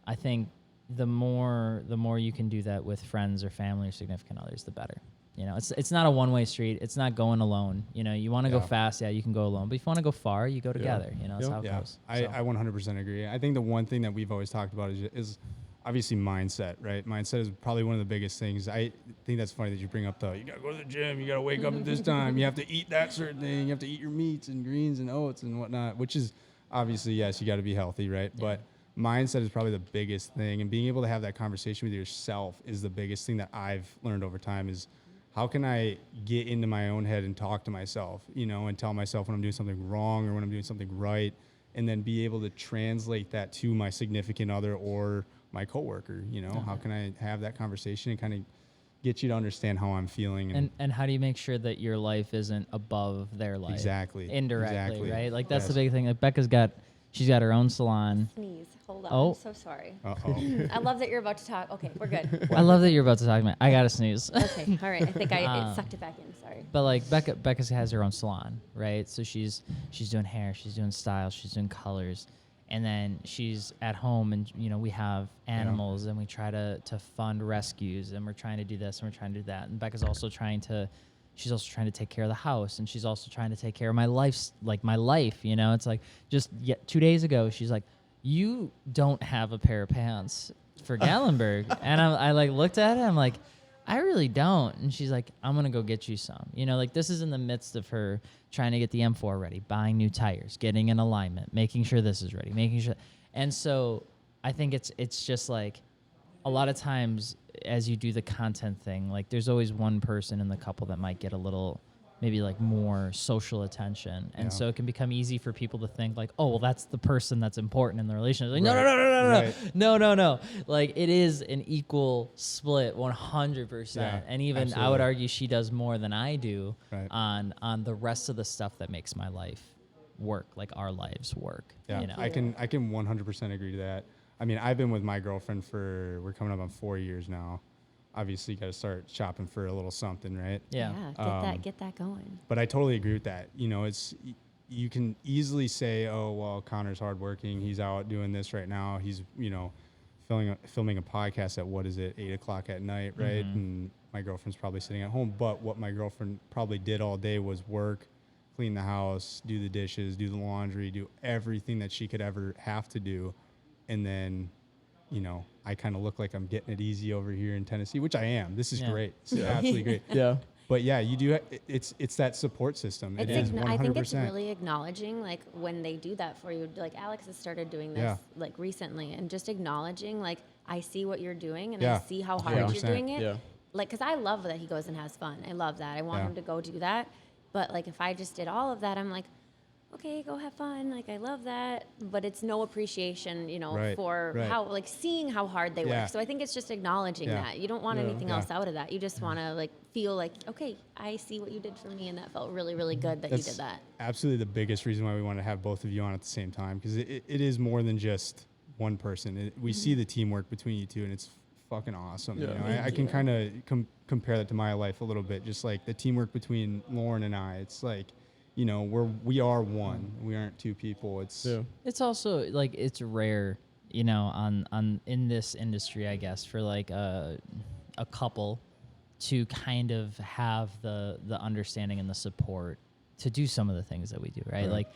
[SPEAKER 3] I think the more you can do that with friends or family or significant others, the better. It's not a one-way street. It's not going alone. You want to go
[SPEAKER 4] Yeah.
[SPEAKER 3] fast, yeah, you can go alone. But if you want to go far, you go together. That's
[SPEAKER 1] Yeah.
[SPEAKER 3] how it
[SPEAKER 4] Yeah,
[SPEAKER 3] goes.
[SPEAKER 4] I 100% agree. I think the one thing that we've always talked about is obviously mindset, right? Mindset is probably one of the biggest things. I think that's funny that you bring up you got to go to the gym, you got to wake up at this time, you have to eat that certain thing, you have to eat your meats and greens and oats and whatnot, which is obviously, yes, you got to be healthy, right?
[SPEAKER 3] Yeah.
[SPEAKER 4] But mindset is probably the biggest thing, and being able to have that conversation with yourself is the biggest thing that I've learned over time is how can I get into my own head and talk to myself, and tell myself when I'm doing something wrong or when I'm doing something right, and then be able to translate that to my significant other or my coworker. How can I have that conversation and kind of get you to understand how I'm feeling?
[SPEAKER 3] And how do you make sure that your life isn't above their life?
[SPEAKER 4] Exactly.
[SPEAKER 3] Indirectly,
[SPEAKER 4] Exactly.
[SPEAKER 3] right? Like that's
[SPEAKER 4] Yes.
[SPEAKER 3] the big thing. Like she's got her own salon.
[SPEAKER 2] Sneeze. Hold on.
[SPEAKER 3] Oh.
[SPEAKER 2] I'm so sorry.
[SPEAKER 4] Uh-oh.
[SPEAKER 2] I love that you're about to talk. Okay, we're good.
[SPEAKER 3] I love that you're about to talk about. I gotta sneeze.
[SPEAKER 2] Okay, all right. I think I sucked it back in. Sorry.
[SPEAKER 3] But like Becca has her own salon, right? So she's doing hair, she's doing style, she's doing colors, and then she's at home, and we have animals, and we try to fund rescues, and we're trying to do this, and we're trying to do that. And Becca's also trying to take care of the house, and she's also trying to take care of my life. It's like just 2 days ago, she's like, you don't have a pair of pants for Gatlinburg. And I like looked at it, I'm like, I really don't. And she's like, I'm going to go get you some. This is in the midst of her trying to get the M4 ready, buying new tires, getting in alignment, making sure this is ready, making sure. And so I think it's just like a lot of times as you do the content thing, like there's always one person in the couple that might get a little maybe like more social attention. And so it can become easy for people to think like, oh, well, that's the person that's important in the relationship. Like, no. Like it is an equal split 100%.
[SPEAKER 4] Yeah,
[SPEAKER 3] and even
[SPEAKER 4] absolutely.
[SPEAKER 3] I would argue she does more than I do
[SPEAKER 4] Right.
[SPEAKER 3] on the rest of the stuff that makes my life work, like our lives work.
[SPEAKER 4] Yeah,
[SPEAKER 3] You know?
[SPEAKER 4] I can 100% agree to that. I mean, I've been with my girlfriend we're coming up on 4 years now. Obviously, got to start shopping for a little something, right?
[SPEAKER 3] Yeah.
[SPEAKER 2] Get that going.
[SPEAKER 4] But I totally agree with that. You know, you can easily say, oh, well, Connor's hardworking. He's out doing this right now. He's, you know, filming a podcast at 8 o'clock at night, right? And my girlfriend's probably sitting at home. But what my girlfriend probably did all day was work, clean the house, do the dishes, do the laundry, do everything that she could ever have to do. And then, you know, I kind of look like I'm getting it easy over here in Tennessee, which I am. This is great. This is absolutely great.
[SPEAKER 1] Yeah.
[SPEAKER 4] But yeah, you do. It's that support system. It is 100%.
[SPEAKER 2] I think it's really acknowledging, like, when they do that for you. Like, Alex has started doing this, like, recently, and just acknowledging, like, I see what you're doing, and I see how hard
[SPEAKER 4] 100%.
[SPEAKER 2] you're doing it.
[SPEAKER 1] Yeah.
[SPEAKER 2] Like, because I love that he goes and has fun. I love that. I want him to go do that. But, like, if I just did all of that, I'm like, okay, go have fun. Like, I love that. But it's no appreciation, you know, for how, like, seeing how hard they work. So I think it's just acknowledging that. You don't want anything else out of that. You just want to, like, feel like, okay, I see what you did for me, and that felt really, really good that you did that.
[SPEAKER 4] Absolutely the biggest reason why we want to have both of you on at the same time, because it is more than just one person. We see the teamwork between you two, and it's fucking awesome.
[SPEAKER 1] Yeah.
[SPEAKER 4] You know, I can kind of compare that to my life a little bit, just like the teamwork between Lauren and I. It's like, you know, we are one. We aren't two people.
[SPEAKER 3] It's also like it's rare, you know, on in this industry, I guess, for like a couple to kind of have the understanding and the support to do some of the things that we do, right? Like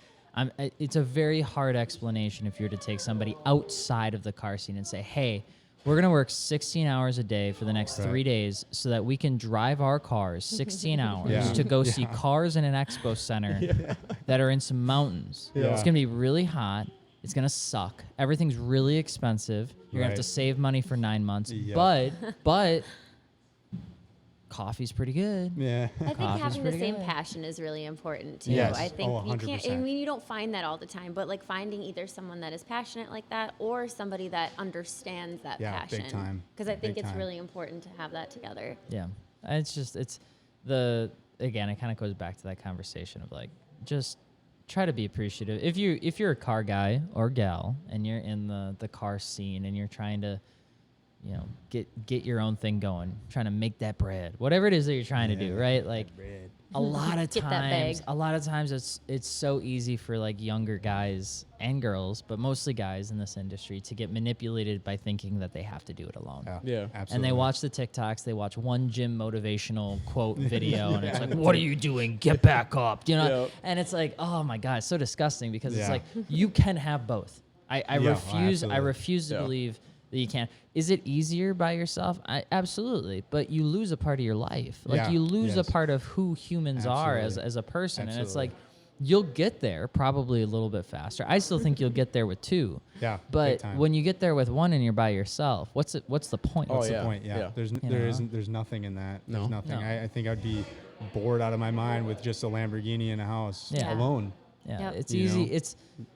[SPEAKER 3] it's a very hard explanation if you're to take somebody outside of the car scene and say, hey, we're going to work 16 hours a day for the next 3 days so that we can drive our cars 16 hours to go see cars in an expo center that are in some mountains.
[SPEAKER 1] Yeah.
[SPEAKER 3] It's going to be really hot. It's going to suck. Everything's really expensive. You're going to have to save money for 9 months.
[SPEAKER 4] Yeah.
[SPEAKER 3] But coffee's pretty good.
[SPEAKER 4] Yeah.
[SPEAKER 2] I think
[SPEAKER 3] Coffee's
[SPEAKER 2] having the
[SPEAKER 3] pretty
[SPEAKER 2] same
[SPEAKER 3] good.
[SPEAKER 2] passion is really important too.
[SPEAKER 4] Yes.
[SPEAKER 2] I think you can't.
[SPEAKER 4] 100%.
[SPEAKER 2] I mean, you don't find that all the time, but like finding either someone that is passionate like that or somebody that understands that
[SPEAKER 4] Yeah,
[SPEAKER 2] passion.
[SPEAKER 4] big time.
[SPEAKER 2] Because I think
[SPEAKER 4] Big
[SPEAKER 2] it's
[SPEAKER 4] time.
[SPEAKER 2] really important to have that together.
[SPEAKER 3] Yeah. Again, it kind of goes back to that conversation of like, just try to be appreciative. If you're a car guy or gal and you're in the car scene and you're trying to, you know, get your own thing going, trying to make that bread, whatever it is that you're trying to do, right? Like a lot of
[SPEAKER 2] Get that bag.
[SPEAKER 3] times it's so easy for like younger guys and girls, but mostly guys in this industry to get manipulated by thinking that they have to do it alone.
[SPEAKER 1] Yeah.
[SPEAKER 4] Absolutely.
[SPEAKER 3] And they watch the TikToks, they watch one gym motivational quote video, and it's like, what are you doing? Get back up, you know?
[SPEAKER 1] Yep.
[SPEAKER 3] And it's like, oh my God, it's so disgusting because it's
[SPEAKER 4] Yeah.
[SPEAKER 3] like, you can have both. I
[SPEAKER 4] Yeah,
[SPEAKER 3] refuse
[SPEAKER 4] absolutely.
[SPEAKER 3] to
[SPEAKER 1] Yeah.
[SPEAKER 3] believe that you can. Is it easier by yourself? Absolutely. But you lose a part of your life. Like
[SPEAKER 4] Yeah,
[SPEAKER 3] you lose
[SPEAKER 4] yes.
[SPEAKER 3] a part of who humans are
[SPEAKER 4] Absolutely.
[SPEAKER 3] as a person. And it's
[SPEAKER 4] Absolutely.
[SPEAKER 3] like, you'll get there probably a little bit faster. I still think you'll get there with two.
[SPEAKER 4] Yeah, big
[SPEAKER 3] But
[SPEAKER 4] time.
[SPEAKER 3] when you get there with one and you're by yourself, what's the point?
[SPEAKER 1] Oh,
[SPEAKER 4] What's
[SPEAKER 1] yeah.
[SPEAKER 4] the point? Yeah.
[SPEAKER 1] Yeah.
[SPEAKER 4] There's nothing in that.
[SPEAKER 1] No.
[SPEAKER 4] There's nothing.
[SPEAKER 3] No.
[SPEAKER 4] I think I'd be bored out of my mind with just a Lamborghini in a house
[SPEAKER 3] Yeah.
[SPEAKER 4] alone.
[SPEAKER 3] Yeah,
[SPEAKER 2] Yep.
[SPEAKER 3] it's
[SPEAKER 4] You
[SPEAKER 3] easy.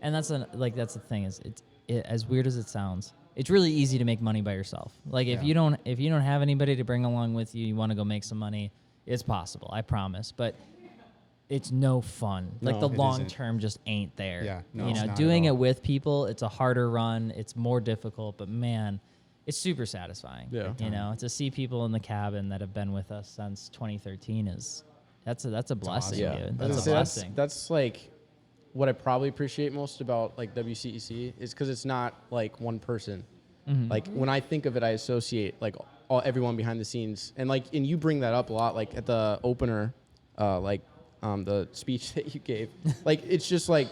[SPEAKER 4] know?
[SPEAKER 3] That's the thing is as weird as it sounds, it's really easy to make money by yourself. Like if you don't have anybody to bring along with you, you want to go make some money, it's possible. I promise. But it's no fun. Like
[SPEAKER 1] No,
[SPEAKER 3] the
[SPEAKER 4] it
[SPEAKER 3] long
[SPEAKER 4] isn't.
[SPEAKER 3] term just ain't there.
[SPEAKER 4] Yeah, no,
[SPEAKER 3] you
[SPEAKER 4] it's
[SPEAKER 3] know,
[SPEAKER 4] not at
[SPEAKER 3] doing it
[SPEAKER 4] all.
[SPEAKER 3] with people, it's a harder run. It's more difficult, but man, it's super satisfying.
[SPEAKER 1] Yeah.
[SPEAKER 3] You know, to see people in the cabin that have been with us since 2013 that's a blessing,
[SPEAKER 1] Yeah.
[SPEAKER 3] dude.
[SPEAKER 1] I was
[SPEAKER 3] That's a
[SPEAKER 1] gonna say,
[SPEAKER 3] blessing.
[SPEAKER 1] That's like what I probably appreciate most about like WCEC is because it's not like one person. Like when I think of it, I associate like everyone behind the scenes, and you bring that up a lot, like at the opener, the speech that you gave. Like it's just like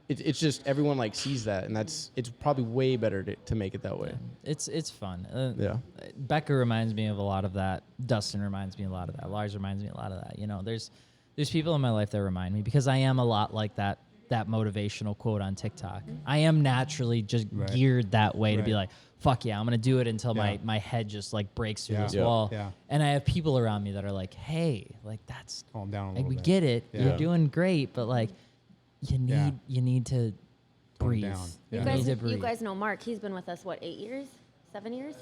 [SPEAKER 1] it's just everyone like sees that, and it's probably way better to make it that way.
[SPEAKER 3] It's fun.
[SPEAKER 1] Yeah.
[SPEAKER 3] Becca reminds me of a lot of that. Dustin reminds me a lot of that. Lars reminds me a lot of that. You know, there's people in my life that remind me because I am a lot like that that motivational quote on TikTok. I am naturally just geared that way to be like, fuck yeah, I'm going to do it until my head just like breaks through this wall. Yeah. And I have people around me that are like, hey, like that's,
[SPEAKER 4] calm down a
[SPEAKER 3] like
[SPEAKER 4] little
[SPEAKER 3] we
[SPEAKER 4] bit.
[SPEAKER 3] get it. You're doing great, but like you need to breathe.
[SPEAKER 4] Down.
[SPEAKER 2] You guys know Mark. He's been with us, what, 8 years? 7 years?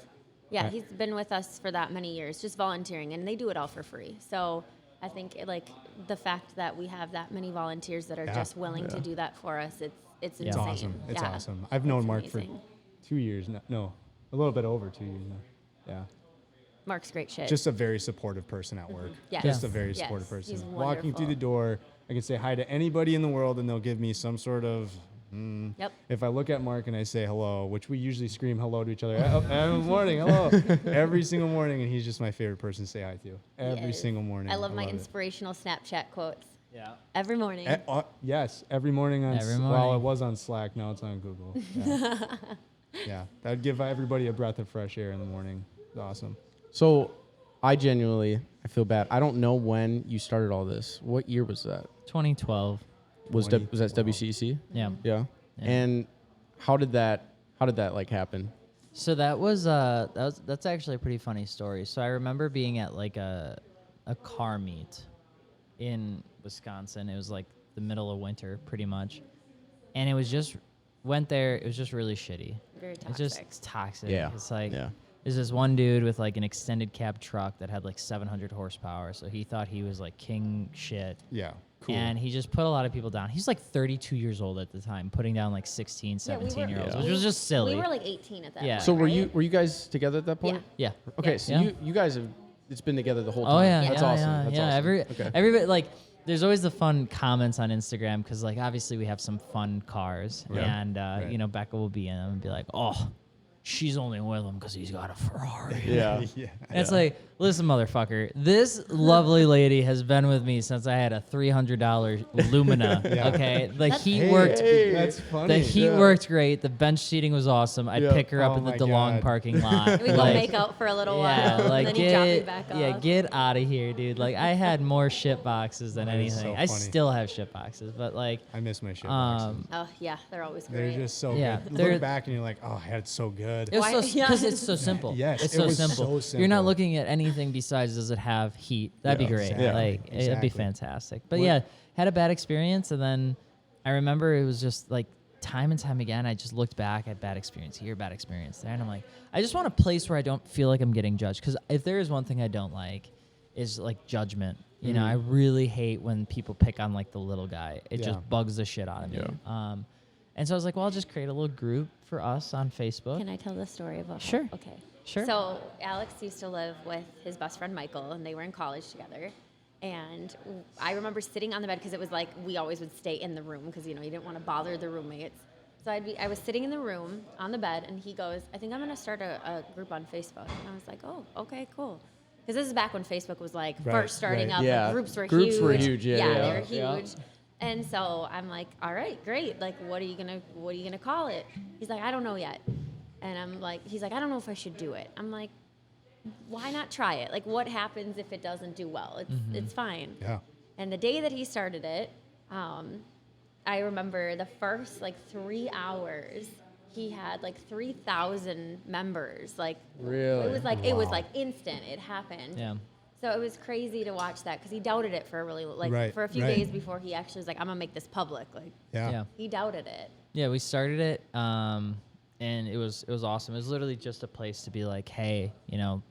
[SPEAKER 2] Yeah, he's been with us for that many years, just volunteering, and they do it all for free. So I think the fact that we have that many volunteers that are just willing to do that for us, it's insane.
[SPEAKER 4] Awesome. It's awesome. I've known Mark
[SPEAKER 2] amazing.
[SPEAKER 4] for 2 years now. No, a little bit over 2 years now. Yeah.
[SPEAKER 2] Mark's great shit.
[SPEAKER 4] Just a very supportive person at work.
[SPEAKER 2] Yes.
[SPEAKER 4] Just a very supportive person.
[SPEAKER 2] He's
[SPEAKER 4] Walking through
[SPEAKER 2] wonderful.
[SPEAKER 4] the door, I can say hi to anybody in the world, and they'll give me some sort of.
[SPEAKER 2] Yep.
[SPEAKER 4] If I look at Mark and I say hello, which we usually scream hello to each other, good morning, hello, every single morning, and he's just my favorite person to say hi to every single morning.
[SPEAKER 2] I love my inspirational Snapchat quotes.
[SPEAKER 3] Yeah.
[SPEAKER 2] Every morning.
[SPEAKER 4] Yes, every morning on.
[SPEAKER 3] Every
[SPEAKER 4] Well,
[SPEAKER 3] morning.
[SPEAKER 4] it was on Slack. Now it's on Google. Yeah. Yeah, that would give everybody a breath of fresh air in the morning. It's awesome.
[SPEAKER 1] So I feel bad. I don't know when you started all this. What year was that?
[SPEAKER 3] 2012.
[SPEAKER 1] Was that WCC?
[SPEAKER 3] Yeah.
[SPEAKER 1] Yeah. And how did that like happen?
[SPEAKER 3] So that's actually a pretty funny story. So I remember being at like a car meet in Wisconsin. It was like the middle of winter, pretty much, and it was just really shitty.
[SPEAKER 2] Very toxic.
[SPEAKER 3] It's just toxic.
[SPEAKER 1] Yeah.
[SPEAKER 3] It's like
[SPEAKER 1] Yeah.
[SPEAKER 3] there's this one dude with like an extended cab truck that had like 700 horsepower. So he thought he was like king shit.
[SPEAKER 4] Yeah, cool.
[SPEAKER 3] And he just put a lot of people down. He's like 32 years old at the time, putting down like 16, 17-year-olds, which was just silly.
[SPEAKER 2] We were like 18 at that
[SPEAKER 3] Yeah.
[SPEAKER 2] point.
[SPEAKER 1] So were
[SPEAKER 2] right?
[SPEAKER 1] you guys together at that point?
[SPEAKER 3] Yeah.
[SPEAKER 1] Okay,
[SPEAKER 2] Yeah.
[SPEAKER 1] so
[SPEAKER 3] Yeah.
[SPEAKER 1] you guys have it's been together the whole time.
[SPEAKER 3] Oh yeah,
[SPEAKER 1] That's
[SPEAKER 3] yeah,
[SPEAKER 1] awesome.
[SPEAKER 3] yeah,
[SPEAKER 1] That's
[SPEAKER 3] yeah.
[SPEAKER 1] awesome.
[SPEAKER 3] Everybody like there's always the fun comments on Instagram because like obviously we have some fun cars and you know Becca will be in them and be like, oh, she's only with him because he's got a Ferrari.
[SPEAKER 1] Yeah.
[SPEAKER 3] And it's like, listen, motherfucker, this lovely lady has been with me since I had a $300 Lumina. Okay, like he worked.
[SPEAKER 4] That's funny.
[SPEAKER 3] The heat worked great. The bench seating was awesome. I'd pick her up
[SPEAKER 4] Oh
[SPEAKER 3] in the
[SPEAKER 4] my
[SPEAKER 3] DeLong
[SPEAKER 4] God.
[SPEAKER 3] parking lot.
[SPEAKER 2] We go make out for a little
[SPEAKER 3] Yeah,
[SPEAKER 2] while,
[SPEAKER 3] like
[SPEAKER 2] and then you drop me back off.
[SPEAKER 3] yeah, get out of here, dude. Like I had more shit boxes than
[SPEAKER 4] That is
[SPEAKER 3] anything.
[SPEAKER 4] so
[SPEAKER 3] I
[SPEAKER 4] funny.
[SPEAKER 3] still have shit boxes, but like,
[SPEAKER 4] I miss my shit boxes.
[SPEAKER 2] Oh yeah, they're always
[SPEAKER 4] They're
[SPEAKER 2] great.
[SPEAKER 4] just so
[SPEAKER 3] Yeah,
[SPEAKER 4] good.
[SPEAKER 3] they're-
[SPEAKER 4] Look back and you're like, oh, I had it so good.
[SPEAKER 3] it was
[SPEAKER 2] Why-
[SPEAKER 3] because it's so simple.
[SPEAKER 4] Yes,
[SPEAKER 3] it's
[SPEAKER 4] it
[SPEAKER 3] so
[SPEAKER 4] was
[SPEAKER 3] simple.
[SPEAKER 4] so
[SPEAKER 3] You're not
[SPEAKER 4] simple.
[SPEAKER 3] looking at anything besides does it have heat. That'd be great.
[SPEAKER 4] exactly.
[SPEAKER 3] Like it'd be
[SPEAKER 4] Exactly.
[SPEAKER 3] fantastic. But yeah, had a bad experience, and then I remember it was just like time and time again. I just looked back at bad experience here, bad experience there, and I'm like, I just want a place where I don't feel like I'm getting judged. Because if there is one thing I don't like, is like judgment. You know, I really hate when people pick on like the little guy. It just bugs the shit out of me. And so I was like, well, I'll just create a little group for us on Facebook.
[SPEAKER 2] Can I tell the story about?
[SPEAKER 3] Sure.
[SPEAKER 2] Okay.
[SPEAKER 3] Sure.
[SPEAKER 2] So Alex used to live with his best friend Michael, and they were in college together. And I remember sitting on the bed because it was like we always would stay in the room because you didn't want to bother the roommates. So I was sitting in the room on the bed, and he goes, "I think I'm gonna start a group on Facebook." And I was like, "Oh, okay, cool." Because this is back when Facebook was like first starting up.
[SPEAKER 1] Yeah.
[SPEAKER 2] Like, groups were huge.
[SPEAKER 1] Yeah.
[SPEAKER 2] They were huge. And so I'm like, all right, great. Like, what are you gonna call it? He's like, I don't know yet. And I'm like, he's like, I don't know if I should do it. I'm like, why not try it? Like, what happens if it doesn't do well? It's fine.
[SPEAKER 4] Yeah.
[SPEAKER 2] And the day that he started it, I remember the first like 3 hours, he had like 3,000 members. Like,
[SPEAKER 1] Really?
[SPEAKER 2] it was like instant. It happened.
[SPEAKER 3] Yeah.
[SPEAKER 2] So it was crazy to watch that because he doubted it for a really for a few days before he actually was like, I'm gonna make this public. Like,
[SPEAKER 3] Yeah.
[SPEAKER 2] he doubted it.
[SPEAKER 3] Yeah, we started it, and it was awesome. It was literally just a place to be like, hey,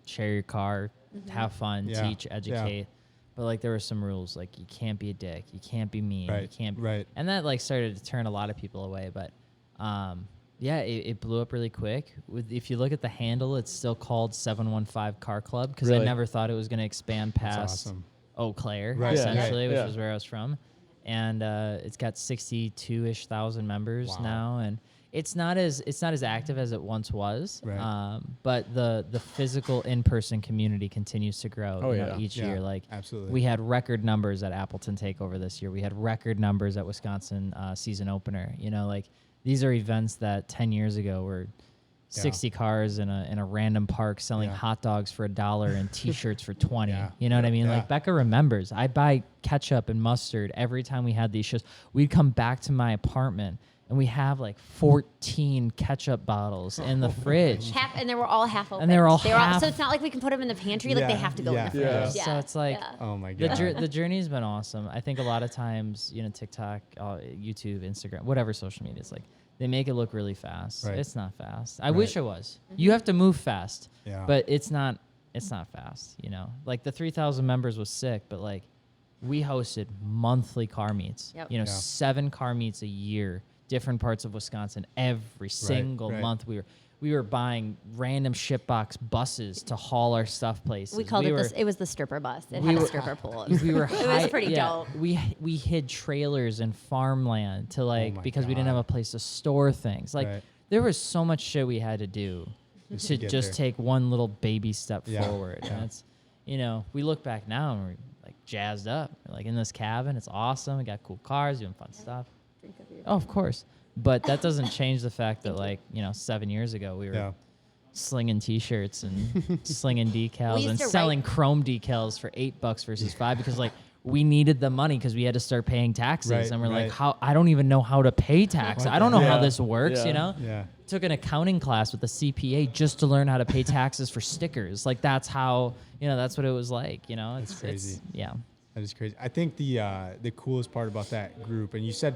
[SPEAKER 3] share your car, have fun,
[SPEAKER 4] Yeah.
[SPEAKER 3] teach, educate. But like there were some rules, like you can't be a dick, you can't be mean, you can't. And that like started to turn a lot of people away. But yeah, it blew up really quick. If you look at the handle, it's still called 715 Car Club because I never thought it was going to expand past Eau Claire, essentially, which is where I was from. And it's got 62-ish thousand members now, and it's not as active as it once was. But the physical in-person community continues to grow each year. Like
[SPEAKER 4] absolutely.
[SPEAKER 3] We had record numbers at Appleton Takeover this year. We had record numbers at Wisconsin season opener. Like these are events that 10 years ago were 60 cars in a random park selling hot dogs for $1 and T-shirts for 20.
[SPEAKER 4] Yeah.
[SPEAKER 3] You know what I mean?
[SPEAKER 4] Yeah.
[SPEAKER 3] Like Becca remembers. I buy ketchup and mustard every time we had these shows. We'd come back to my apartment and we have like 14 ketchup bottles in the fridge.
[SPEAKER 2] And they were all half open.
[SPEAKER 3] And they were all
[SPEAKER 2] so it's not like we can put them in the pantry. Like they have to go in the fridge.
[SPEAKER 1] Yeah.
[SPEAKER 2] Yeah.
[SPEAKER 3] So it's like
[SPEAKER 4] Oh my god.
[SPEAKER 3] the journey's been awesome. I think a lot of times, TikTok, YouTube, Instagram, whatever social media is like, they make it look really fast.
[SPEAKER 4] Right.
[SPEAKER 3] It's not fast. I wish it was. You have to move fast,
[SPEAKER 4] Yeah.
[SPEAKER 3] but it's not fast. Like the 3,000 members was sick, but like we hosted monthly car meets.
[SPEAKER 2] Yep.
[SPEAKER 3] 7 car meets a year, different parts of Wisconsin. Every single month we were buying random shipbox buses to haul our stuff places.
[SPEAKER 2] We called it was the stripper bus. It had a stripper pool.
[SPEAKER 3] We were
[SPEAKER 2] It was pretty dope.
[SPEAKER 3] We hid trailers in farmland to because we didn't
[SPEAKER 4] God.
[SPEAKER 3] have a place to store things. Like there was so much shit we had to do to
[SPEAKER 4] get
[SPEAKER 3] just
[SPEAKER 4] there.
[SPEAKER 3] take one little baby step forward.
[SPEAKER 4] Yeah.
[SPEAKER 3] And it's we look back now and we're like jazzed up. We're like in this cabin, it's awesome. We got cool cars, doing fun stuff. Oh, of course. But that doesn't change the fact that 7 years ago we were slinging T-shirts and slinging decals
[SPEAKER 2] used
[SPEAKER 3] and
[SPEAKER 2] to
[SPEAKER 3] selling chrome decals for $8 versus $5 because we needed the money because we had to start paying taxes.
[SPEAKER 4] Right,
[SPEAKER 3] And we're
[SPEAKER 4] right.
[SPEAKER 3] like, how? I don't even know how to pay taxes. I don't know how this works.
[SPEAKER 1] Yeah.
[SPEAKER 4] Yeah.
[SPEAKER 3] Took an accounting class with the CPA just to learn how to pay taxes for stickers. Like that's how that's what it was like. It's
[SPEAKER 4] crazy.
[SPEAKER 3] yeah.
[SPEAKER 4] That is crazy. I think the coolest part about that group, and you said,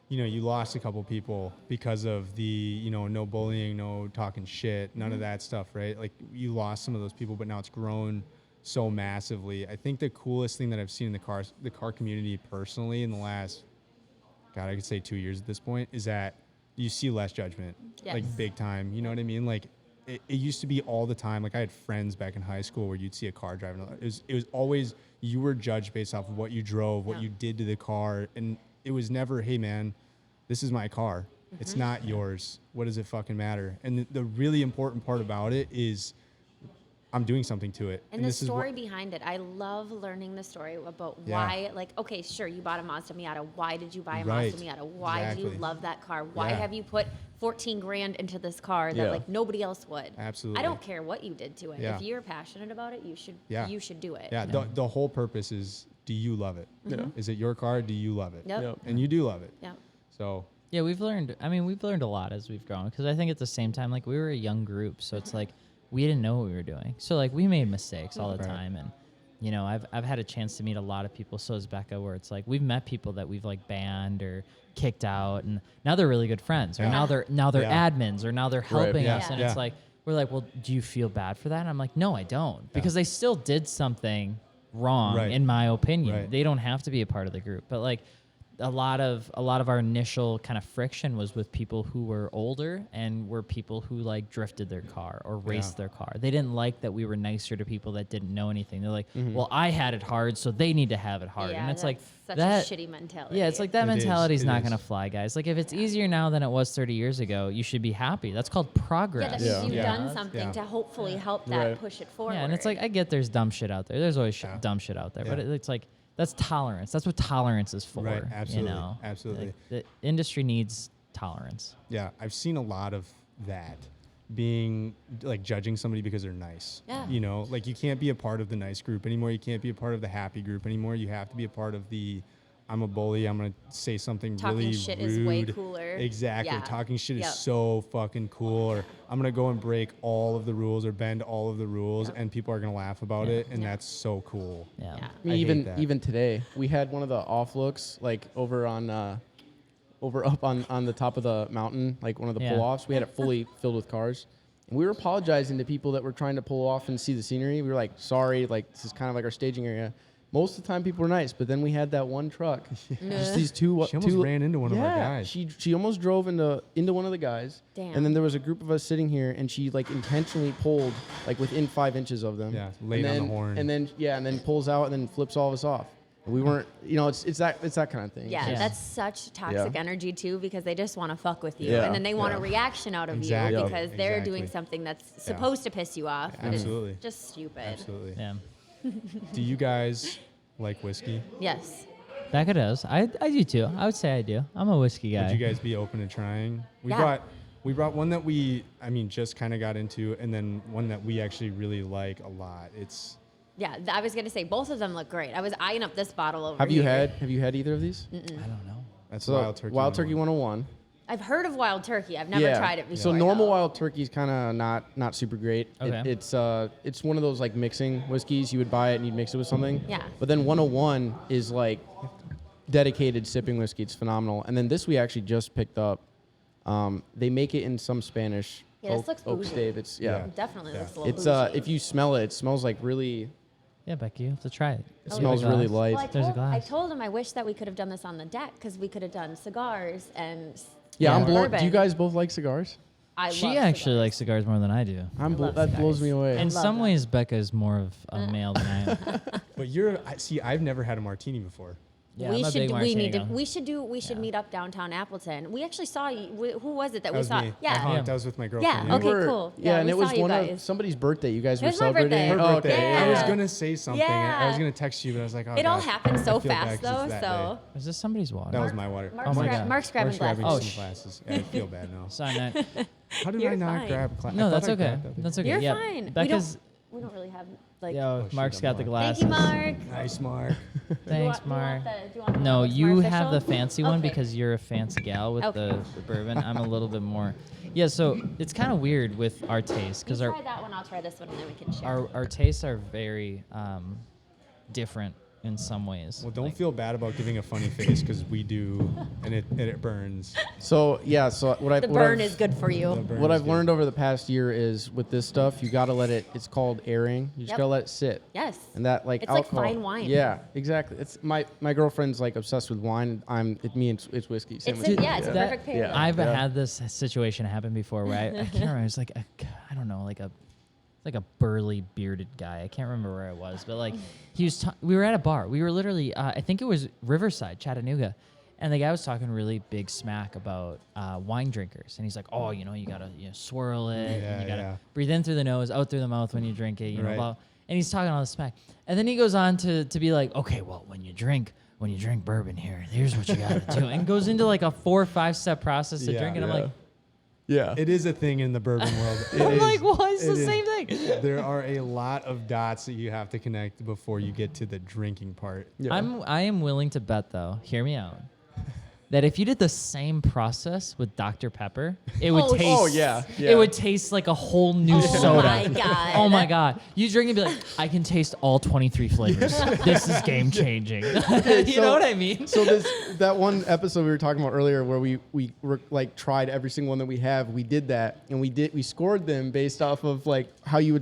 [SPEAKER 4] you lost a couple people because of the, no bullying, no talking shit, none of that stuff, right? Like you lost some of those people, but now it's grown so massively. I think the coolest thing that I've seen in the car community personally in the last, God, I could say 2 years at this point, is that you see less judgment, like big time. You know what I mean? Like it used to be all the time. Like I had friends back in high school where you'd see a car driving. It was always, you were judged based off of what you drove, what you did to the car. And it was never, hey man, this is my car. It's not yours. What does it fucking matter? And the really important part about it is I'm doing something to it.
[SPEAKER 2] And the story behind it. I love learning the story about why, okay, sure, you bought a Mazda Miata. Why did you buy a Mazda Miata? Why do you love that car? Why have you put 14 grand into this car that nobody else would?
[SPEAKER 4] Absolutely.
[SPEAKER 2] I don't care what you did to it.
[SPEAKER 4] Yeah.
[SPEAKER 2] If you're passionate about it, you should do it.
[SPEAKER 4] Yeah, the whole purpose is, do you love it? Is it your car? Do you love it?
[SPEAKER 2] Yep.
[SPEAKER 4] And you do love it.
[SPEAKER 2] Yep.
[SPEAKER 4] So
[SPEAKER 3] Yeah, we've learned a lot as we've grown because I think at the same time, like we were a young group, so it's like we didn't know what we were doing. So like we made mistakes all the time, and I've had a chance to meet a lot of people. So has Becca, where it's like we've met people that we've like banned or kicked out, and now they're really good friends, or now they're admins, or now they're helping us, and it's like we're like, well, do you feel bad for that? And I'm like, no, I don't, because they still did something wrong in my opinion. They don't have to be a part of the group, but like. A lot of our initial kind of friction was with people who were older and were people who like drifted their car or raced their car. They didn't like that we were nicer to people that didn't know anything. They're like, well, I had it hard, so they need to have it hard.
[SPEAKER 2] Yeah,
[SPEAKER 3] and it's like
[SPEAKER 2] such
[SPEAKER 3] that,
[SPEAKER 2] a shitty mentality.
[SPEAKER 3] Yeah, it's like that mentality is
[SPEAKER 4] It
[SPEAKER 3] not
[SPEAKER 4] is.
[SPEAKER 3] going to fly, guys. Like if it's easier now than it was 30 years ago, you should be happy. That's called progress.
[SPEAKER 2] Yeah, that means you've
[SPEAKER 4] Yeah.
[SPEAKER 2] done something to hopefully help that push it forward.
[SPEAKER 3] Yeah, and it's like I get there's dumb shit out there. There's always dumb shit out there, but it's like that's tolerance. That's what tolerance is for.
[SPEAKER 4] Right, absolutely,
[SPEAKER 3] You know?
[SPEAKER 4] absolutely.
[SPEAKER 3] Like, the industry needs tolerance.
[SPEAKER 4] yeah, I've seen a lot of that, being like judging somebody because they're nice.
[SPEAKER 2] Yeah.
[SPEAKER 4] Like you can't be a part of the nice group anymore. You can't be a part of the happy group anymore. You have to be a part of the I'm a bully. I'm going to say something
[SPEAKER 2] Talking
[SPEAKER 4] really
[SPEAKER 2] shit
[SPEAKER 4] rude.
[SPEAKER 2] is way cooler.
[SPEAKER 4] Exactly.
[SPEAKER 2] Yeah.
[SPEAKER 4] Talking shit is
[SPEAKER 2] Yep.
[SPEAKER 4] so fucking cool. Or I'm going to go and break all of the rules or bend all of the rules, and people are going to laugh about it. And that's so cool.
[SPEAKER 3] Yeah.
[SPEAKER 2] Yeah.
[SPEAKER 1] I mean,
[SPEAKER 4] I hate that.
[SPEAKER 1] even today, we had one of the off looks like over up on the top of the mountain, like one of the
[SPEAKER 3] Yeah.
[SPEAKER 1] pull offs. We had it fully filled with cars, and we were apologizing to people that were trying to pull off and see the scenery. We were like, sorry, like this is kind of like our staging area. Most of the time, people were nice, but then we had that one truck, just these two.
[SPEAKER 4] She almost ran into one of our guys.
[SPEAKER 1] She almost drove into one of the guys.
[SPEAKER 2] Damn.
[SPEAKER 1] And then there was a group of us sitting here, and she like intentionally pulled like within 5 inches of them.
[SPEAKER 4] Yeah, laid on the horn.
[SPEAKER 1] And then pulls out and then flips all of us off. And we weren't, it's that kind of thing.
[SPEAKER 2] Yeah,
[SPEAKER 3] Yeah.
[SPEAKER 2] that's such toxic
[SPEAKER 1] Yeah.
[SPEAKER 2] energy too, because they just want to fuck with you,
[SPEAKER 1] Yeah.
[SPEAKER 2] and then they want a
[SPEAKER 1] Yeah.
[SPEAKER 2] reaction out of
[SPEAKER 4] Exactly.
[SPEAKER 2] you because they're
[SPEAKER 4] Exactly.
[SPEAKER 2] doing something that's supposed to piss you off. but it's
[SPEAKER 4] Absolutely.
[SPEAKER 2] just stupid.
[SPEAKER 4] Absolutely.
[SPEAKER 3] Yeah.
[SPEAKER 4] Do you guys like whiskey?
[SPEAKER 2] Yes.
[SPEAKER 3] Becca does. I do too. I would say I do. I'm a whiskey guy.
[SPEAKER 4] Would you guys be open to trying? We
[SPEAKER 2] Yeah.
[SPEAKER 4] brought We brought one that we just kind of got into, and then one that we actually really like a lot. It's
[SPEAKER 2] Yeah, I was gonna say both of them look great. I was eyeing up this bottle over
[SPEAKER 1] Have
[SPEAKER 2] here.
[SPEAKER 1] you had either of these?
[SPEAKER 3] I don't know.
[SPEAKER 4] that's
[SPEAKER 1] So
[SPEAKER 4] Wild Turkey.
[SPEAKER 1] Wild Turkey 101.
[SPEAKER 2] I've heard of Wild Turkey. I've never tried it before.
[SPEAKER 1] So normal
[SPEAKER 2] though.
[SPEAKER 1] Wild Turkey is kind of not super great.
[SPEAKER 3] Okay.
[SPEAKER 1] It's one of those like mixing whiskeys. You would buy it and you'd mix it with something.
[SPEAKER 2] Yeah.
[SPEAKER 1] But then 101 is like dedicated sipping whiskey. It's phenomenal. And then this we actually just picked up. They make it in some Spanish
[SPEAKER 2] Yeah, this looks
[SPEAKER 1] oak
[SPEAKER 2] bougie.
[SPEAKER 1] stave. It's
[SPEAKER 2] It definitely looks a little
[SPEAKER 1] It's
[SPEAKER 2] bougie.
[SPEAKER 1] if you smell it, it smells like really.
[SPEAKER 3] Yeah, Becky, you have to try it.
[SPEAKER 1] It smells really light.
[SPEAKER 2] Well,
[SPEAKER 3] There's a
[SPEAKER 2] I
[SPEAKER 3] glass.
[SPEAKER 2] told him I wish that we could have done this on the deck because we could have done cigars and
[SPEAKER 1] Yeah, I'm
[SPEAKER 2] and
[SPEAKER 1] blown. Do
[SPEAKER 2] bourbon.
[SPEAKER 1] you guys both like cigars?
[SPEAKER 2] I
[SPEAKER 3] She
[SPEAKER 2] love
[SPEAKER 3] actually
[SPEAKER 2] cigars.
[SPEAKER 3] likes cigars more than I do.
[SPEAKER 2] love
[SPEAKER 1] That blows
[SPEAKER 2] cigars.
[SPEAKER 1] me away.
[SPEAKER 3] In
[SPEAKER 2] love
[SPEAKER 3] some
[SPEAKER 2] them.
[SPEAKER 3] ways, Becca is more of a male than I am.
[SPEAKER 4] But I've never had a martini before.
[SPEAKER 3] Yeah,
[SPEAKER 2] we
[SPEAKER 3] I'm a big
[SPEAKER 2] should
[SPEAKER 3] martini guy.
[SPEAKER 2] we should meet up downtown Appleton. We actually saw you. Who was it that
[SPEAKER 4] That
[SPEAKER 2] we
[SPEAKER 4] was
[SPEAKER 2] saw?
[SPEAKER 4] me. I
[SPEAKER 2] Yeah.
[SPEAKER 4] honked. I was with my girlfriend.
[SPEAKER 2] Yeah, okay,
[SPEAKER 1] We were-
[SPEAKER 2] cool.
[SPEAKER 1] Yeah,
[SPEAKER 2] Yeah,
[SPEAKER 1] and
[SPEAKER 2] we
[SPEAKER 1] it was
[SPEAKER 2] saw you
[SPEAKER 1] one
[SPEAKER 2] guys.
[SPEAKER 1] of somebody's birthday. You guys
[SPEAKER 2] It
[SPEAKER 1] were
[SPEAKER 2] was my
[SPEAKER 1] celebrating.
[SPEAKER 2] birthday.
[SPEAKER 4] Her
[SPEAKER 1] Oh,
[SPEAKER 4] birthday.
[SPEAKER 1] okay.
[SPEAKER 4] I was
[SPEAKER 2] Yeah.
[SPEAKER 4] gonna say something. I was
[SPEAKER 2] Yeah.
[SPEAKER 4] gonna text you, but I was like, oh,
[SPEAKER 2] It all
[SPEAKER 4] gosh,
[SPEAKER 2] happened
[SPEAKER 4] I
[SPEAKER 2] so
[SPEAKER 4] feel bad
[SPEAKER 2] fast
[SPEAKER 4] 'cause
[SPEAKER 2] though.
[SPEAKER 4] it's that
[SPEAKER 2] So
[SPEAKER 4] day.
[SPEAKER 3] Is this somebody's water?
[SPEAKER 4] That was my water.
[SPEAKER 2] Mark's,
[SPEAKER 3] Oh my God.
[SPEAKER 2] Mark's grabbing
[SPEAKER 4] grabbing
[SPEAKER 2] glasses.
[SPEAKER 4] some glasses. Yeah, I feel bad now.
[SPEAKER 3] Sorry, Matt.
[SPEAKER 4] How did
[SPEAKER 2] You're
[SPEAKER 4] I not
[SPEAKER 2] fine.
[SPEAKER 4] grab glasses?
[SPEAKER 3] No, that's okay. That's okay.
[SPEAKER 2] You're
[SPEAKER 3] yeah.
[SPEAKER 2] fine.
[SPEAKER 3] Becca's.
[SPEAKER 2] We don't really have like.
[SPEAKER 3] Yo,
[SPEAKER 4] shoot,
[SPEAKER 3] Mark's
[SPEAKER 4] I'm
[SPEAKER 3] got the
[SPEAKER 4] blind.
[SPEAKER 3] glasses.
[SPEAKER 2] Thank you, Mark.
[SPEAKER 4] Nice, Mark.
[SPEAKER 3] Thanks,
[SPEAKER 2] Do
[SPEAKER 3] Mark.
[SPEAKER 2] you want the
[SPEAKER 3] No,
[SPEAKER 2] one that's
[SPEAKER 3] you
[SPEAKER 2] more
[SPEAKER 3] have the
[SPEAKER 2] official?
[SPEAKER 3] fancy one
[SPEAKER 2] Okay.
[SPEAKER 3] because you're a fancy gal with
[SPEAKER 2] Okay.
[SPEAKER 3] the bourbon. I'm a little bit more. Yeah, so it's kind of weird with our taste
[SPEAKER 2] You
[SPEAKER 3] because
[SPEAKER 2] try that one. I'll try this one, and then we can share.
[SPEAKER 3] our tastes are very different in some ways.
[SPEAKER 4] Well, don't
[SPEAKER 3] Like,
[SPEAKER 4] feel bad about giving a funny face because we do, and it burns.
[SPEAKER 1] So yeah, so
[SPEAKER 2] the burn is good for you.
[SPEAKER 4] The burn
[SPEAKER 1] what
[SPEAKER 4] is
[SPEAKER 1] I've
[SPEAKER 4] good.
[SPEAKER 1] learned over the past year is with this stuff, you gotta let it. It's called airing. You just
[SPEAKER 2] Yep.
[SPEAKER 1] gotta let it sit.
[SPEAKER 2] Yes.
[SPEAKER 1] And that like
[SPEAKER 2] It's like
[SPEAKER 1] alcohol.
[SPEAKER 2] fine wine.
[SPEAKER 1] Yeah, exactly. It's my girlfriend's like obsessed with wine. It's whiskey. Same
[SPEAKER 2] It's
[SPEAKER 1] with
[SPEAKER 2] a,
[SPEAKER 1] you.
[SPEAKER 2] yeah, it's a
[SPEAKER 3] That-
[SPEAKER 2] perfect pairing.
[SPEAKER 1] yeah.
[SPEAKER 3] I've had this situation happen before where I can't remember. It was like I don't know, like a burly bearded guy. I can't remember where I was, but like he was. We were at a bar. We were literally. I think it was Riverside, Chattanooga, and the guy was talking really big smack about wine drinkers, and he's like, "Oh, you gotta swirl it, and
[SPEAKER 4] Yeah,
[SPEAKER 3] you gotta
[SPEAKER 4] yeah.
[SPEAKER 3] breathe in through the nose, out through the mouth when you drink it, you know."
[SPEAKER 4] Right.
[SPEAKER 3] Blah. And he's talking all this smack, and then he goes on to be like, "Okay, well, when you drink bourbon here's what you gotta do," and goes into like a 4 or 5 step process to
[SPEAKER 4] Yeah.
[SPEAKER 3] drink, and I'm
[SPEAKER 1] Yeah.
[SPEAKER 3] like.
[SPEAKER 1] Yeah.
[SPEAKER 4] It is a thing in the bourbon world. It
[SPEAKER 3] I'm
[SPEAKER 4] is-
[SPEAKER 3] like, well, it's the
[SPEAKER 4] it is-
[SPEAKER 3] same thing.
[SPEAKER 4] There are a lot of dots that you have to connect before you get to the drinking part.
[SPEAKER 1] Yeah.
[SPEAKER 3] I am willing to bet though, hear me out, that if you did the same process with Dr. Pepper, it would
[SPEAKER 2] Oh,
[SPEAKER 3] taste.
[SPEAKER 1] Oh, yeah, yeah.
[SPEAKER 3] It would taste like a whole new
[SPEAKER 2] Oh
[SPEAKER 3] soda.
[SPEAKER 2] my God.
[SPEAKER 3] Oh my God! You drink and be like, I can taste all 23 flavors. This is game changing. You
[SPEAKER 1] so-
[SPEAKER 3] know what I mean?
[SPEAKER 1] So that one episode we were talking about earlier, where we were like tried every single one that we have, we did that, and we scored them based off of like how you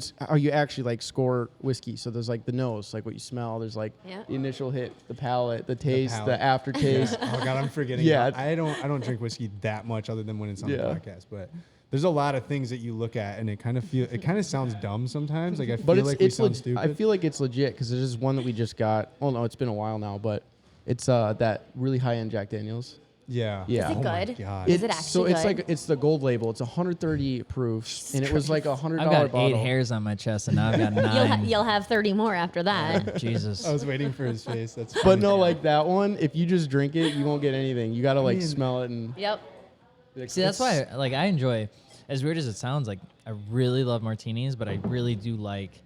[SPEAKER 1] actually like score whiskey. So there's like the nose, like what you smell. There's like
[SPEAKER 2] Yeah.
[SPEAKER 1] the initial hit, the palate, the taste, the
[SPEAKER 4] palate.
[SPEAKER 1] aftertaste.
[SPEAKER 4] Oh God, I'm forgetting.
[SPEAKER 1] Yeah.
[SPEAKER 4] I don't drink whiskey that much other than when it's on the
[SPEAKER 1] Yeah.
[SPEAKER 4] podcast. But there's a lot of things that you look at, and it kind of sounds dumb sometimes. Like I feel
[SPEAKER 1] But
[SPEAKER 4] like we sound
[SPEAKER 1] leg-
[SPEAKER 4] stupid.
[SPEAKER 1] I feel like it's legit because there's this one that we just got. Oh no, it's been a while now, but it's that really high end Jack Daniels.
[SPEAKER 4] yeah.
[SPEAKER 1] Yeah.
[SPEAKER 2] Is it
[SPEAKER 4] Oh my
[SPEAKER 2] good?
[SPEAKER 4] God.
[SPEAKER 2] Is it
[SPEAKER 1] So
[SPEAKER 2] actually
[SPEAKER 1] it's
[SPEAKER 2] good?
[SPEAKER 1] like it's the gold label. It's 130 proof, and it was like $100
[SPEAKER 3] I've got
[SPEAKER 1] bottle.
[SPEAKER 3] 8 hairs on my chest, and now I've got 9.
[SPEAKER 2] You'll have 30 more after that.
[SPEAKER 3] Jesus.
[SPEAKER 4] I was waiting for his face. That's
[SPEAKER 1] But
[SPEAKER 4] funny.
[SPEAKER 1] no, like that one, if you just drink it, you won't get anything. You gotta like
[SPEAKER 4] mean-
[SPEAKER 1] smell it and.
[SPEAKER 2] Yep.
[SPEAKER 3] See, that's why, like, I enjoy, as weird as it sounds, like, I really love martinis, but I really do like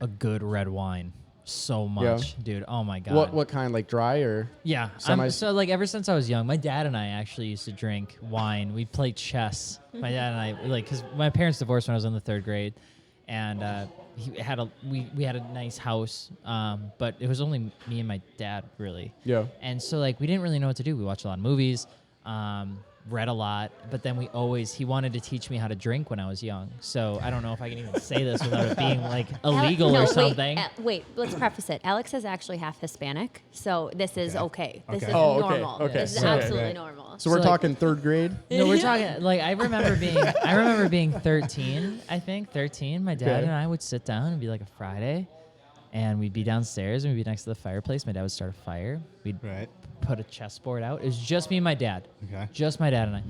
[SPEAKER 3] a good red wine so much, dude. Oh my God.
[SPEAKER 1] What kind? Like dry or?
[SPEAKER 3] Yeah. So, like, ever since I was young, my dad and I actually used to drink wine. We'd play chess. My dad and I, like, because my parents divorced when I was in the 3rd grade, and we had a nice house, but it was only me and my dad, really.
[SPEAKER 1] Yeah.
[SPEAKER 3] And so, like, we didn't really know what to do. We watched a lot of movies, read a lot, but then he wanted to teach me how to drink when I was young. So I don't know if I can even say this without it being, like, illegal or something.
[SPEAKER 2] Wait, let's preface it. Alex is actually half Hispanic, so this is okay. This
[SPEAKER 4] Okay.
[SPEAKER 2] is
[SPEAKER 1] Oh, okay,
[SPEAKER 2] normal.
[SPEAKER 1] okay.
[SPEAKER 2] This is
[SPEAKER 1] So-
[SPEAKER 2] absolutely
[SPEAKER 4] Right.
[SPEAKER 2] normal.
[SPEAKER 1] So we're
[SPEAKER 3] like-
[SPEAKER 1] talking 3rd grade.
[SPEAKER 3] No, we're talking, like, I remember being 13, I think, 13. My dad
[SPEAKER 1] Okay.
[SPEAKER 3] and I would sit down, and be like a Friday, and we'd be downstairs, and we'd be next to the fireplace. My dad would start a fire. We'd
[SPEAKER 4] Right.
[SPEAKER 3] put a chessboard out. It was just me and my dad.
[SPEAKER 4] Okay.
[SPEAKER 3] Just my dad and I.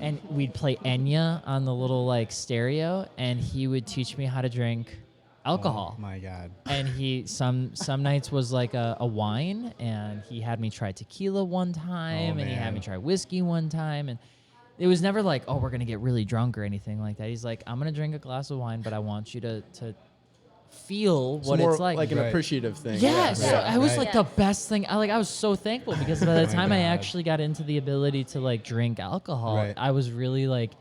[SPEAKER 3] And we'd play Enya on the little, like, stereo, and he would teach me how to drink alcohol.
[SPEAKER 4] Oh my God.
[SPEAKER 3] And he some nights was like a wine, and he had me try tequila one time, and he had
[SPEAKER 4] man.
[SPEAKER 3] me try whiskey one time, and it was never like, oh, we're gonna get really drunk or anything like that. He's like, I'm gonna drink a glass of wine, but I want you to feel what
[SPEAKER 1] more
[SPEAKER 3] it's like.
[SPEAKER 1] an appreciative thing.
[SPEAKER 3] Yeah, so
[SPEAKER 4] right,
[SPEAKER 3] I was
[SPEAKER 4] right.
[SPEAKER 3] like the best thing. I was so thankful because by the time I
[SPEAKER 4] God.
[SPEAKER 3] actually got into the ability to like drink alcohol,
[SPEAKER 4] Right.
[SPEAKER 3] I was really like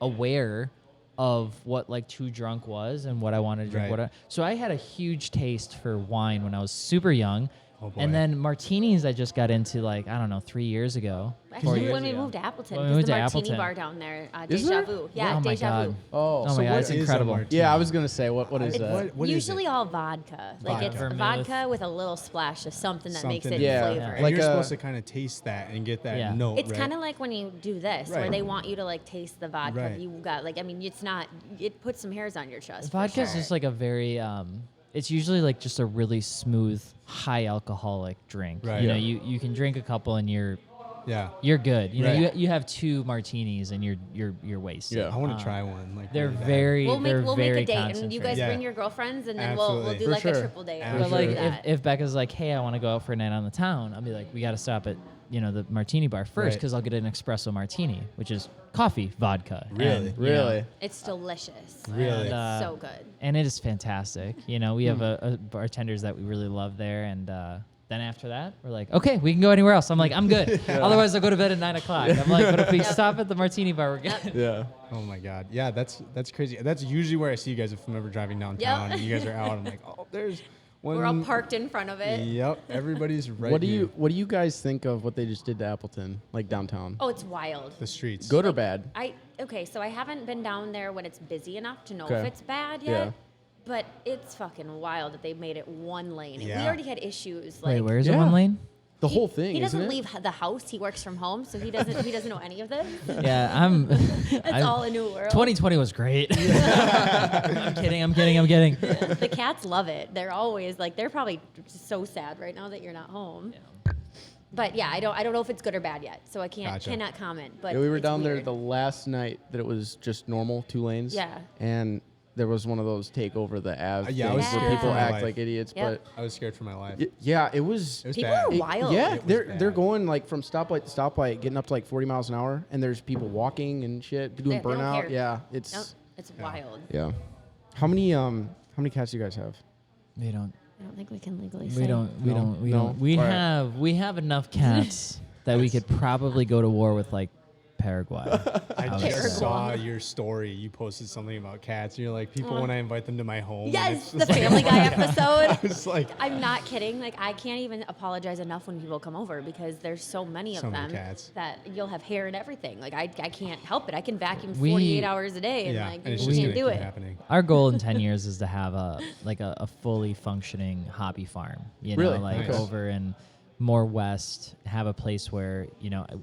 [SPEAKER 3] aware of what like too drunk was and what I wanted to drink.
[SPEAKER 4] Right.
[SPEAKER 3] So I had a huge taste for wine when I was super young.
[SPEAKER 4] Oh, boy.
[SPEAKER 3] And then martinis I just got into like, I don't know, 3 years ago. 4
[SPEAKER 2] Actually,
[SPEAKER 3] years
[SPEAKER 2] when we
[SPEAKER 3] ago.
[SPEAKER 2] moved to Appleton,
[SPEAKER 3] When we
[SPEAKER 2] because
[SPEAKER 3] moved
[SPEAKER 2] the
[SPEAKER 3] to
[SPEAKER 2] martini
[SPEAKER 3] Appleton.
[SPEAKER 2] bar down there,
[SPEAKER 1] Is
[SPEAKER 2] Deja
[SPEAKER 1] there?
[SPEAKER 2] Vu. Yeah,
[SPEAKER 3] Oh my
[SPEAKER 2] Deja
[SPEAKER 3] God.
[SPEAKER 2] Vu.
[SPEAKER 1] Oh,
[SPEAKER 3] Oh my God, it's
[SPEAKER 4] is a
[SPEAKER 3] incredible.
[SPEAKER 4] martini?
[SPEAKER 1] yeah. I was gonna say, what is that?
[SPEAKER 4] What is
[SPEAKER 2] Usually
[SPEAKER 4] it?
[SPEAKER 2] all vodka. Like it's
[SPEAKER 3] Vermouth.
[SPEAKER 2] vodka with a little splash of something that makes it
[SPEAKER 4] Something.
[SPEAKER 1] Yeah.
[SPEAKER 2] flavor.
[SPEAKER 4] And
[SPEAKER 1] Like
[SPEAKER 4] you're
[SPEAKER 1] a-
[SPEAKER 4] supposed to kind of taste that and get that
[SPEAKER 3] Yeah.
[SPEAKER 4] note.
[SPEAKER 2] It's
[SPEAKER 4] right?
[SPEAKER 2] kind of like when you do this, where
[SPEAKER 4] Right.
[SPEAKER 2] they want you to like taste the vodka.
[SPEAKER 4] Right.
[SPEAKER 2] You got like, I mean, it's not. It puts some hairs on your chest. for
[SPEAKER 3] Vodka is
[SPEAKER 2] sure.
[SPEAKER 3] just like a very it's usually like just a really smooth, high alcoholic drink.
[SPEAKER 4] Right.
[SPEAKER 3] You know,
[SPEAKER 4] Yeah.
[SPEAKER 3] you can drink a couple and you're good. You know,
[SPEAKER 4] Right.
[SPEAKER 3] you have 2 martinis and you're wasted.
[SPEAKER 1] Yeah.
[SPEAKER 4] I want to try one. Like
[SPEAKER 3] They're
[SPEAKER 4] really bad.
[SPEAKER 3] very
[SPEAKER 2] We'll make
[SPEAKER 3] they're very
[SPEAKER 2] a date, and you
[SPEAKER 3] concentrated.
[SPEAKER 2] guys
[SPEAKER 4] Yeah.
[SPEAKER 2] bring your girlfriends, and then we'll
[SPEAKER 4] Absolutely.
[SPEAKER 2] do
[SPEAKER 1] For
[SPEAKER 2] like
[SPEAKER 1] sure.
[SPEAKER 2] a triple date.
[SPEAKER 4] For
[SPEAKER 3] But
[SPEAKER 2] We'll
[SPEAKER 3] like
[SPEAKER 2] do
[SPEAKER 4] sure.
[SPEAKER 3] if,
[SPEAKER 2] that.
[SPEAKER 3] if Becca's like, hey, I want to go out for a night on the town, I'll be like, we got to stop at the martini bar first
[SPEAKER 4] Right.
[SPEAKER 3] because I'll get an espresso martini, which is coffee, vodka.
[SPEAKER 4] Really?
[SPEAKER 3] And, you know,
[SPEAKER 1] Really?
[SPEAKER 2] It's delicious.
[SPEAKER 4] Really?
[SPEAKER 3] And,
[SPEAKER 2] So good.
[SPEAKER 3] and it is fantastic. You know, we have a bartenders that we really love there, and then after that, we're like, okay, we can go anywhere else. I'm like, I'm good. Otherwise, I'll go to bed at 9 o'clock. I'm like, but if we stop at the martini bar, we're good.
[SPEAKER 1] Yeah.
[SPEAKER 4] Oh my God. Yeah, that's crazy. That's usually where I see you guys if I'm ever driving downtown and you guys are out. I'm like, oh, there's one.
[SPEAKER 2] We're all parked in front of it.
[SPEAKER 4] Yep. Everybody's right.
[SPEAKER 1] What do
[SPEAKER 4] here.
[SPEAKER 1] you guys think of what they just did to Appleton, like downtown?
[SPEAKER 2] Oh, it's wild.
[SPEAKER 4] The streets.
[SPEAKER 1] Good or bad?
[SPEAKER 2] Okay, so I haven't been down there when it's busy enough to know
[SPEAKER 1] Okay.
[SPEAKER 2] if it's bad yet.
[SPEAKER 1] Yeah.
[SPEAKER 2] But it's fucking wild that they made it one lane.
[SPEAKER 4] Yeah.
[SPEAKER 2] We already had issues. Like
[SPEAKER 3] Wait, where's the
[SPEAKER 1] Yeah.
[SPEAKER 3] one lane?
[SPEAKER 1] The whole thing.
[SPEAKER 2] He doesn't
[SPEAKER 1] isn't it?
[SPEAKER 2] leave the house. He works from home, so he doesn't know any of this.
[SPEAKER 3] Yeah, I'm.
[SPEAKER 2] It's all a new world.
[SPEAKER 3] 2020 was great. I'm kidding.
[SPEAKER 2] The cats love it. They're always like, they're probably so sad right now that you're not home. But yeah, I don't know if it's good or bad yet, so I cannot comment. But
[SPEAKER 1] Yeah, we were
[SPEAKER 2] it's
[SPEAKER 1] down there
[SPEAKER 2] weird.
[SPEAKER 1] the last night that it was just normal 2 lanes.
[SPEAKER 2] Yeah.
[SPEAKER 1] And there was one of those take over the Ave
[SPEAKER 4] Yeah, I
[SPEAKER 1] things
[SPEAKER 4] was
[SPEAKER 2] Yeah.
[SPEAKER 1] where
[SPEAKER 4] scared
[SPEAKER 1] people
[SPEAKER 4] for my
[SPEAKER 1] act
[SPEAKER 4] life.
[SPEAKER 1] like idiots.
[SPEAKER 2] Yep.
[SPEAKER 4] I was scared for my life.
[SPEAKER 1] But yeah, it was.
[SPEAKER 4] It was
[SPEAKER 2] People
[SPEAKER 4] bad.
[SPEAKER 2] are wild.
[SPEAKER 1] Yeah,
[SPEAKER 4] It was
[SPEAKER 1] they're
[SPEAKER 4] bad.
[SPEAKER 1] going like from stoplight to stoplight, getting up to like 40 miles an hour, and there's people walking and shit, doing
[SPEAKER 2] They don't
[SPEAKER 1] burnout.
[SPEAKER 2] care.
[SPEAKER 1] Yeah,
[SPEAKER 2] Nope,
[SPEAKER 1] it's
[SPEAKER 2] it's wild.
[SPEAKER 1] yeah. How many cats do you guys have?
[SPEAKER 3] We don't.
[SPEAKER 2] I don't think we can legally
[SPEAKER 3] We
[SPEAKER 2] say.
[SPEAKER 3] don't.
[SPEAKER 1] No? No?
[SPEAKER 3] We
[SPEAKER 1] All right.
[SPEAKER 3] have enough cats that we could probably go to war with like Paraguay.
[SPEAKER 4] I
[SPEAKER 3] would
[SPEAKER 4] just
[SPEAKER 3] say.
[SPEAKER 4] saw your story. You posted something about cats. And you're like, people when I invite them to my home. and
[SPEAKER 2] Yes,
[SPEAKER 4] it's
[SPEAKER 2] the
[SPEAKER 4] just like,
[SPEAKER 2] Family Guy episode.
[SPEAKER 4] it's like
[SPEAKER 2] I'm not kidding. Like, I can't even apologize enough when people come over because there's so many of
[SPEAKER 4] So many
[SPEAKER 2] them
[SPEAKER 4] cats.
[SPEAKER 2] that you'll have hair and everything. Like, I can't help it. I can vacuum
[SPEAKER 3] We-
[SPEAKER 2] 48 hours a day and
[SPEAKER 4] yeah,
[SPEAKER 2] like
[SPEAKER 4] and it's
[SPEAKER 2] you
[SPEAKER 4] just
[SPEAKER 2] can't
[SPEAKER 4] gonna
[SPEAKER 2] do
[SPEAKER 4] keep
[SPEAKER 2] it.
[SPEAKER 4] happening.
[SPEAKER 3] Our goal in 10 years is to have a fully functioning hobby farm. You know,
[SPEAKER 1] Really?
[SPEAKER 3] like
[SPEAKER 4] Nice.
[SPEAKER 3] over in more west, have a place where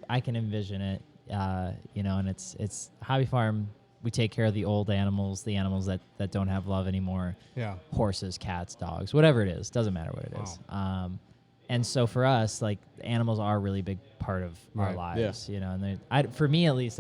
[SPEAKER 3] I can envision it. And it's hobby farm. We take care of the old animals, the animals that don't have love anymore.
[SPEAKER 4] Yeah.
[SPEAKER 3] Horses, cats, dogs, whatever it is, doesn't matter what it is. And so for us, like animals are a really big part of our
[SPEAKER 4] Right.
[SPEAKER 3] lives, and for me at least,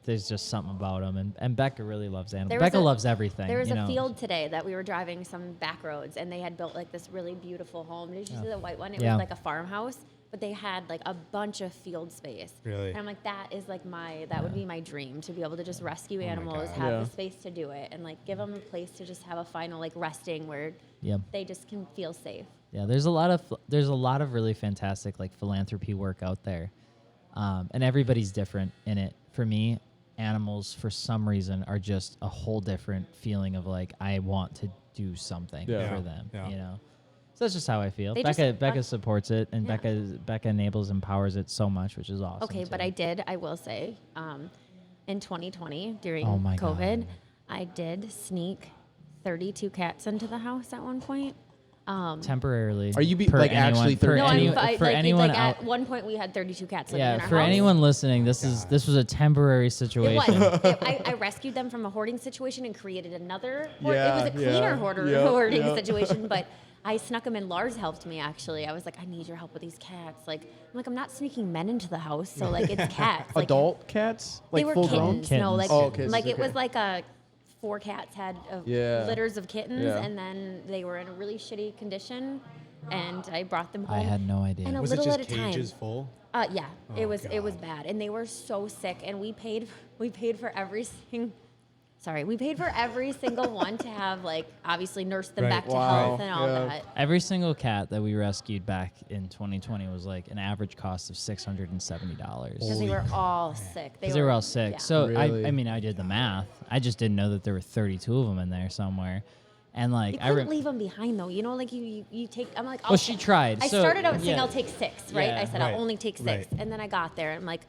[SPEAKER 3] there's just something about them. And Becca really loves animals.
[SPEAKER 2] There was
[SPEAKER 3] Becca
[SPEAKER 2] a-
[SPEAKER 3] loves everything.
[SPEAKER 2] There was
[SPEAKER 3] you
[SPEAKER 2] a
[SPEAKER 3] know.
[SPEAKER 2] field today that we were driving some back roads and they had built like this really beautiful home. Did you see the white one? It
[SPEAKER 3] Yeah.
[SPEAKER 2] was like a farmhouse, but they had like a bunch of field space.
[SPEAKER 4] Really?
[SPEAKER 2] And I'm like, that is like that would be my dream, to be able to just rescue animals,
[SPEAKER 4] God.
[SPEAKER 2] have
[SPEAKER 1] Yeah.
[SPEAKER 2] the space to do it, and like give them a place to just have a final like resting where
[SPEAKER 3] Yeah.
[SPEAKER 2] they just can feel safe.
[SPEAKER 3] Yeah, there's a lot of really fantastic like philanthropy work out there, and everybody's different in it. For me, animals for some reason are just a whole different feeling of like I want to do something
[SPEAKER 1] Yeah.
[SPEAKER 3] for them.
[SPEAKER 4] Yeah.
[SPEAKER 3] So that's just how I feel.
[SPEAKER 2] They just
[SPEAKER 3] Becca supports it, and
[SPEAKER 2] Yeah.
[SPEAKER 3] Becca enables, empowers it so much, which is awesome.
[SPEAKER 2] Okay, but
[SPEAKER 3] too.
[SPEAKER 2] I will say, in 2020 during
[SPEAKER 3] Oh my
[SPEAKER 2] COVID,
[SPEAKER 3] God.
[SPEAKER 2] I did sneak 32 cats into the house at one point.
[SPEAKER 3] temporarily.
[SPEAKER 1] Are you
[SPEAKER 3] per
[SPEAKER 1] like, actually
[SPEAKER 3] per
[SPEAKER 1] 30?
[SPEAKER 2] No,
[SPEAKER 3] any-
[SPEAKER 2] I'm
[SPEAKER 3] for
[SPEAKER 2] like,
[SPEAKER 3] anyone
[SPEAKER 2] like
[SPEAKER 3] out,
[SPEAKER 2] at one point we had 32 cats living in
[SPEAKER 3] yeah,
[SPEAKER 2] our
[SPEAKER 3] for
[SPEAKER 2] house.
[SPEAKER 3] anyone listening, this was a temporary
[SPEAKER 2] It
[SPEAKER 3] situation.
[SPEAKER 2] was. I rescued them from a hoarding situation and created another. It was a
[SPEAKER 1] Yeah,
[SPEAKER 2] cleaner
[SPEAKER 1] yeah,
[SPEAKER 2] hoarding
[SPEAKER 1] yeah.
[SPEAKER 2] situation, but I snuck them in. Lars helped me actually. I was like, I need your help with these cats. I'm not sneaking men into the house, so like it's cats. Like,
[SPEAKER 1] Adult cats, like
[SPEAKER 2] they were
[SPEAKER 1] full
[SPEAKER 2] kittens.
[SPEAKER 1] grown.
[SPEAKER 2] No, like
[SPEAKER 3] Kittens.
[SPEAKER 1] Oh, kittens,
[SPEAKER 2] like it
[SPEAKER 1] okay.
[SPEAKER 2] was like 4 cats had
[SPEAKER 1] Yeah.
[SPEAKER 2] litters of kittens,
[SPEAKER 1] Yeah.
[SPEAKER 2] and then they were in a really shitty condition, and I brought them home.
[SPEAKER 3] I had no idea.
[SPEAKER 2] And a
[SPEAKER 4] Was it
[SPEAKER 2] little
[SPEAKER 4] just
[SPEAKER 2] at a time.
[SPEAKER 4] cages full?
[SPEAKER 2] Yeah, it was bad, and they were so sick, and we paid for every single one to have, like, obviously nurse them back to health and all that.
[SPEAKER 3] Every single cat that we rescued back in 2020 was like an average cost of $670.
[SPEAKER 2] Because they were all sick.
[SPEAKER 3] Because they were all sick.
[SPEAKER 2] Yeah.
[SPEAKER 3] So
[SPEAKER 1] Really?
[SPEAKER 3] I mean, I did the math. I just didn't know that there were 32 of them in there somewhere. And like,
[SPEAKER 2] You couldn't leave them behind, though. You know, like you take. I'm like,
[SPEAKER 3] Well, she tried.
[SPEAKER 2] I
[SPEAKER 3] So,
[SPEAKER 2] started out saying
[SPEAKER 3] yeah.
[SPEAKER 2] I'll take 6, right?
[SPEAKER 3] Yeah.
[SPEAKER 2] I said
[SPEAKER 4] Right.
[SPEAKER 2] I'll only take 6,
[SPEAKER 4] Right.
[SPEAKER 2] and then I got there, and I'm like,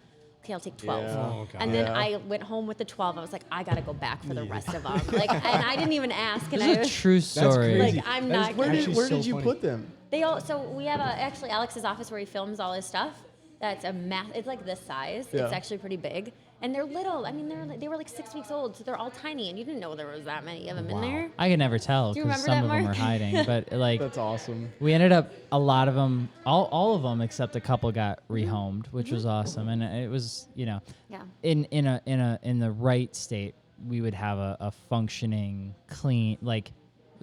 [SPEAKER 2] okay, I'll take 12.
[SPEAKER 1] Yeah.
[SPEAKER 4] Oh, God.
[SPEAKER 2] And then
[SPEAKER 1] Yeah.
[SPEAKER 2] I went home with the 12. I was like, I gotta go back for the rest of them. Like, and I didn't even ask. And
[SPEAKER 3] This is
[SPEAKER 2] I
[SPEAKER 3] a
[SPEAKER 2] was
[SPEAKER 3] true story.
[SPEAKER 4] crazy.
[SPEAKER 2] like, I'm
[SPEAKER 4] That is
[SPEAKER 2] not.
[SPEAKER 1] Where
[SPEAKER 2] gonna-
[SPEAKER 1] did
[SPEAKER 4] Actually,
[SPEAKER 1] you
[SPEAKER 4] funny.
[SPEAKER 1] put them?
[SPEAKER 2] They all. So we have actually Alex's office where he films all his stuff. That's a It's like this size.
[SPEAKER 1] Yeah.
[SPEAKER 2] It's actually pretty big, and they're little. I mean, they were like 6 weeks old, so they're all tiny, and you didn't know there was that many of them in there.
[SPEAKER 3] I could never tell
[SPEAKER 2] Do you
[SPEAKER 3] because
[SPEAKER 2] remember
[SPEAKER 3] some
[SPEAKER 2] that,
[SPEAKER 3] of them
[SPEAKER 2] Mark?
[SPEAKER 3] are hiding. But like,
[SPEAKER 1] That's awesome.
[SPEAKER 3] we ended up a lot of them, all of them except a couple got rehomed, which was awesome. And it was, you know,
[SPEAKER 2] Yeah.
[SPEAKER 3] in the right state, we would have a functioning, clean, like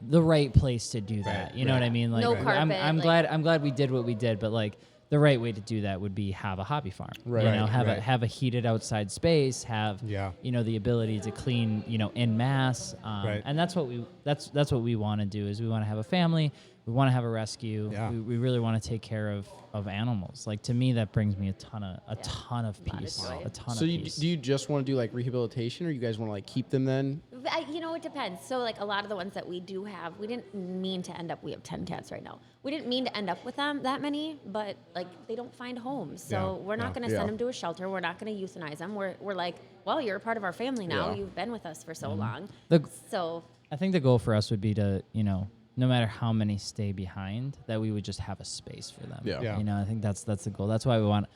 [SPEAKER 3] the right place to do that. You know what I mean? Like,
[SPEAKER 2] No
[SPEAKER 3] I'm
[SPEAKER 2] carpet,
[SPEAKER 3] I'm glad we did what we did, but like the right way to do that would be have a hobby farm.
[SPEAKER 1] Right.
[SPEAKER 3] You know,
[SPEAKER 1] Right,
[SPEAKER 3] have
[SPEAKER 4] right.
[SPEAKER 3] a heated outside space, have
[SPEAKER 4] Yeah.
[SPEAKER 3] you know, the ability to clean, you know, en masse.
[SPEAKER 4] Right.
[SPEAKER 3] And that's what we want to do is we want to have a family. We want to have a rescue.
[SPEAKER 4] Yeah.
[SPEAKER 3] We really want to take care of animals. Like, to me, that brings me a ton of
[SPEAKER 2] lot of
[SPEAKER 3] peace.
[SPEAKER 2] joy.
[SPEAKER 3] A ton
[SPEAKER 1] So
[SPEAKER 3] of
[SPEAKER 1] you,
[SPEAKER 3] peace.
[SPEAKER 1] do you just want to do like rehabilitation, or you guys want to like keep them then?
[SPEAKER 2] You know, it depends. So, like, a lot of the ones that we do have, we didn't mean to end up. We have 10 cats right now. We didn't mean to end up with them that many, but like they don't find homes. So
[SPEAKER 4] Yeah,
[SPEAKER 2] we're not
[SPEAKER 4] yeah.
[SPEAKER 2] going to send them to a shelter. We're not going to euthanize them. We're like, well, you're a part of our family now.
[SPEAKER 1] Yeah.
[SPEAKER 2] You've been with us for so long.
[SPEAKER 3] The-
[SPEAKER 2] So
[SPEAKER 3] I think the goal for us would be to, you know, no matter how many stay behind, that we would just have a space for them.
[SPEAKER 1] Yeah.
[SPEAKER 4] Yeah.
[SPEAKER 3] You know, I think that's the goal. That's why we want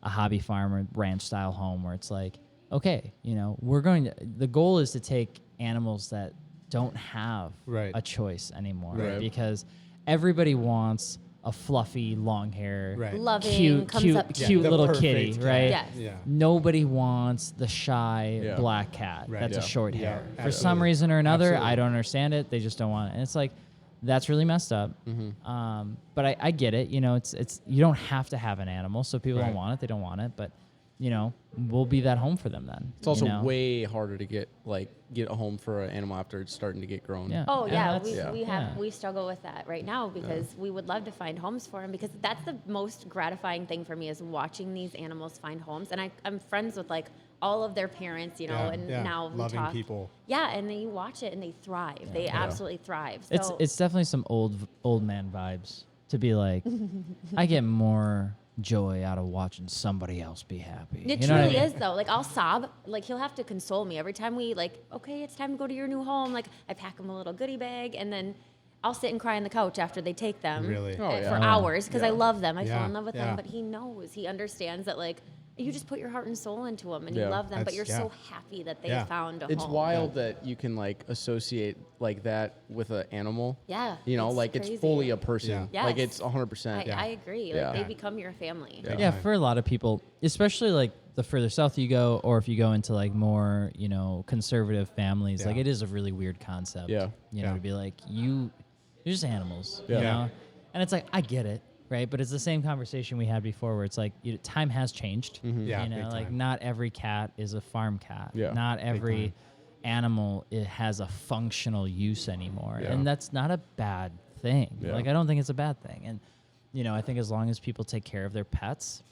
[SPEAKER 3] a hobby farm or ranch style home where it's like, okay, you know, the goal is to take animals that don't have
[SPEAKER 4] Right.
[SPEAKER 3] a choice anymore.
[SPEAKER 1] Right.
[SPEAKER 3] Because everybody wants a fluffy, long hair,
[SPEAKER 4] Right.
[SPEAKER 2] loving, comes up to
[SPEAKER 3] cute
[SPEAKER 4] The
[SPEAKER 3] little
[SPEAKER 4] perfect
[SPEAKER 3] kitty,
[SPEAKER 4] cat.
[SPEAKER 3] right?
[SPEAKER 2] Yes.
[SPEAKER 4] Yeah.
[SPEAKER 3] Nobody wants the shy
[SPEAKER 1] Yeah.
[SPEAKER 3] black cat
[SPEAKER 4] Right.
[SPEAKER 3] that's
[SPEAKER 1] Yeah.
[SPEAKER 3] a short
[SPEAKER 4] Yeah,
[SPEAKER 3] hair. For some
[SPEAKER 4] absolutely.
[SPEAKER 3] reason or another,
[SPEAKER 4] Absolutely.
[SPEAKER 3] I don't understand it. They just don't want it. And it's like, that's really messed up. But I get it. You know, it's you don't have to have an animal. So people
[SPEAKER 4] Right.
[SPEAKER 3] don't want it, they don't want it. But, you know, we'll be that home for them then.
[SPEAKER 1] It's also
[SPEAKER 3] you know?
[SPEAKER 1] way harder to get a home for an animal after it's starting to get grown.
[SPEAKER 3] Yeah.
[SPEAKER 2] Oh
[SPEAKER 3] And
[SPEAKER 2] yeah,
[SPEAKER 3] that's-
[SPEAKER 1] Yeah.
[SPEAKER 2] we struggle with that right now because we would love to find homes for them because that's the most gratifying thing for me is watching these animals find homes. And I'm friends with like all of their parents, you know,
[SPEAKER 4] Yeah,
[SPEAKER 2] and
[SPEAKER 4] yeah.
[SPEAKER 2] now we
[SPEAKER 4] Loving
[SPEAKER 2] talk.
[SPEAKER 4] people.
[SPEAKER 2] Yeah, and then you watch it and they thrive. They absolutely thrive. So
[SPEAKER 3] It's definitely some old man vibes to be like, I get more joy out of watching somebody else be happy.
[SPEAKER 2] it
[SPEAKER 3] You know what I
[SPEAKER 2] truly
[SPEAKER 3] mean?
[SPEAKER 2] is though. Like I'll sob. Like he'll have to console me every time we like. Okay, it's time to go to your new home. Like I pack him a little goodie bag, and then I'll sit and cry on the couch after they take them.
[SPEAKER 4] Really?
[SPEAKER 1] Oh, yeah.
[SPEAKER 2] For hours because I love them. I
[SPEAKER 4] Yeah,
[SPEAKER 2] fall in love with
[SPEAKER 4] yeah.
[SPEAKER 2] them. But he knows. He understands that like you just put your heart and soul into them, and
[SPEAKER 1] Yeah.
[SPEAKER 2] you love them. But
[SPEAKER 4] That's-
[SPEAKER 2] you're
[SPEAKER 4] yeah.
[SPEAKER 2] so happy that they
[SPEAKER 4] Yeah.
[SPEAKER 2] found a
[SPEAKER 1] It's
[SPEAKER 2] home.
[SPEAKER 1] wild that you can like associate like that with an animal.
[SPEAKER 2] Yeah,
[SPEAKER 1] You know,
[SPEAKER 2] it's
[SPEAKER 1] like
[SPEAKER 2] crazy.
[SPEAKER 1] it's fully a person.
[SPEAKER 4] Yeah.
[SPEAKER 1] Like
[SPEAKER 2] Yes.
[SPEAKER 1] it's 100%.
[SPEAKER 2] I agree. Like
[SPEAKER 1] Yeah.
[SPEAKER 2] they become your family.
[SPEAKER 1] Yeah.
[SPEAKER 3] Yeah, for a lot of people, especially like the further south you go, or if you go into like more, you know, conservative families, like
[SPEAKER 4] Yeah.
[SPEAKER 3] it is a really weird concept.
[SPEAKER 1] Yeah.
[SPEAKER 3] You know,
[SPEAKER 4] Yeah.
[SPEAKER 3] to be like, you're just animals.
[SPEAKER 1] Yeah.
[SPEAKER 3] You
[SPEAKER 4] Yeah.
[SPEAKER 3] know? And it's like, I get it, right? But it's the same conversation we had before where it's like, time has changed.
[SPEAKER 4] Yeah,
[SPEAKER 3] You know,
[SPEAKER 4] big
[SPEAKER 3] like
[SPEAKER 4] time.
[SPEAKER 3] not every cat is a farm cat.
[SPEAKER 1] Yeah.
[SPEAKER 3] Not every animal it has a functional use anymore.
[SPEAKER 1] Yeah.
[SPEAKER 3] And that's not a bad thing.
[SPEAKER 1] Yeah.
[SPEAKER 3] Like, I don't think it's a bad thing. And, you know, I think as long as people take care of their pets,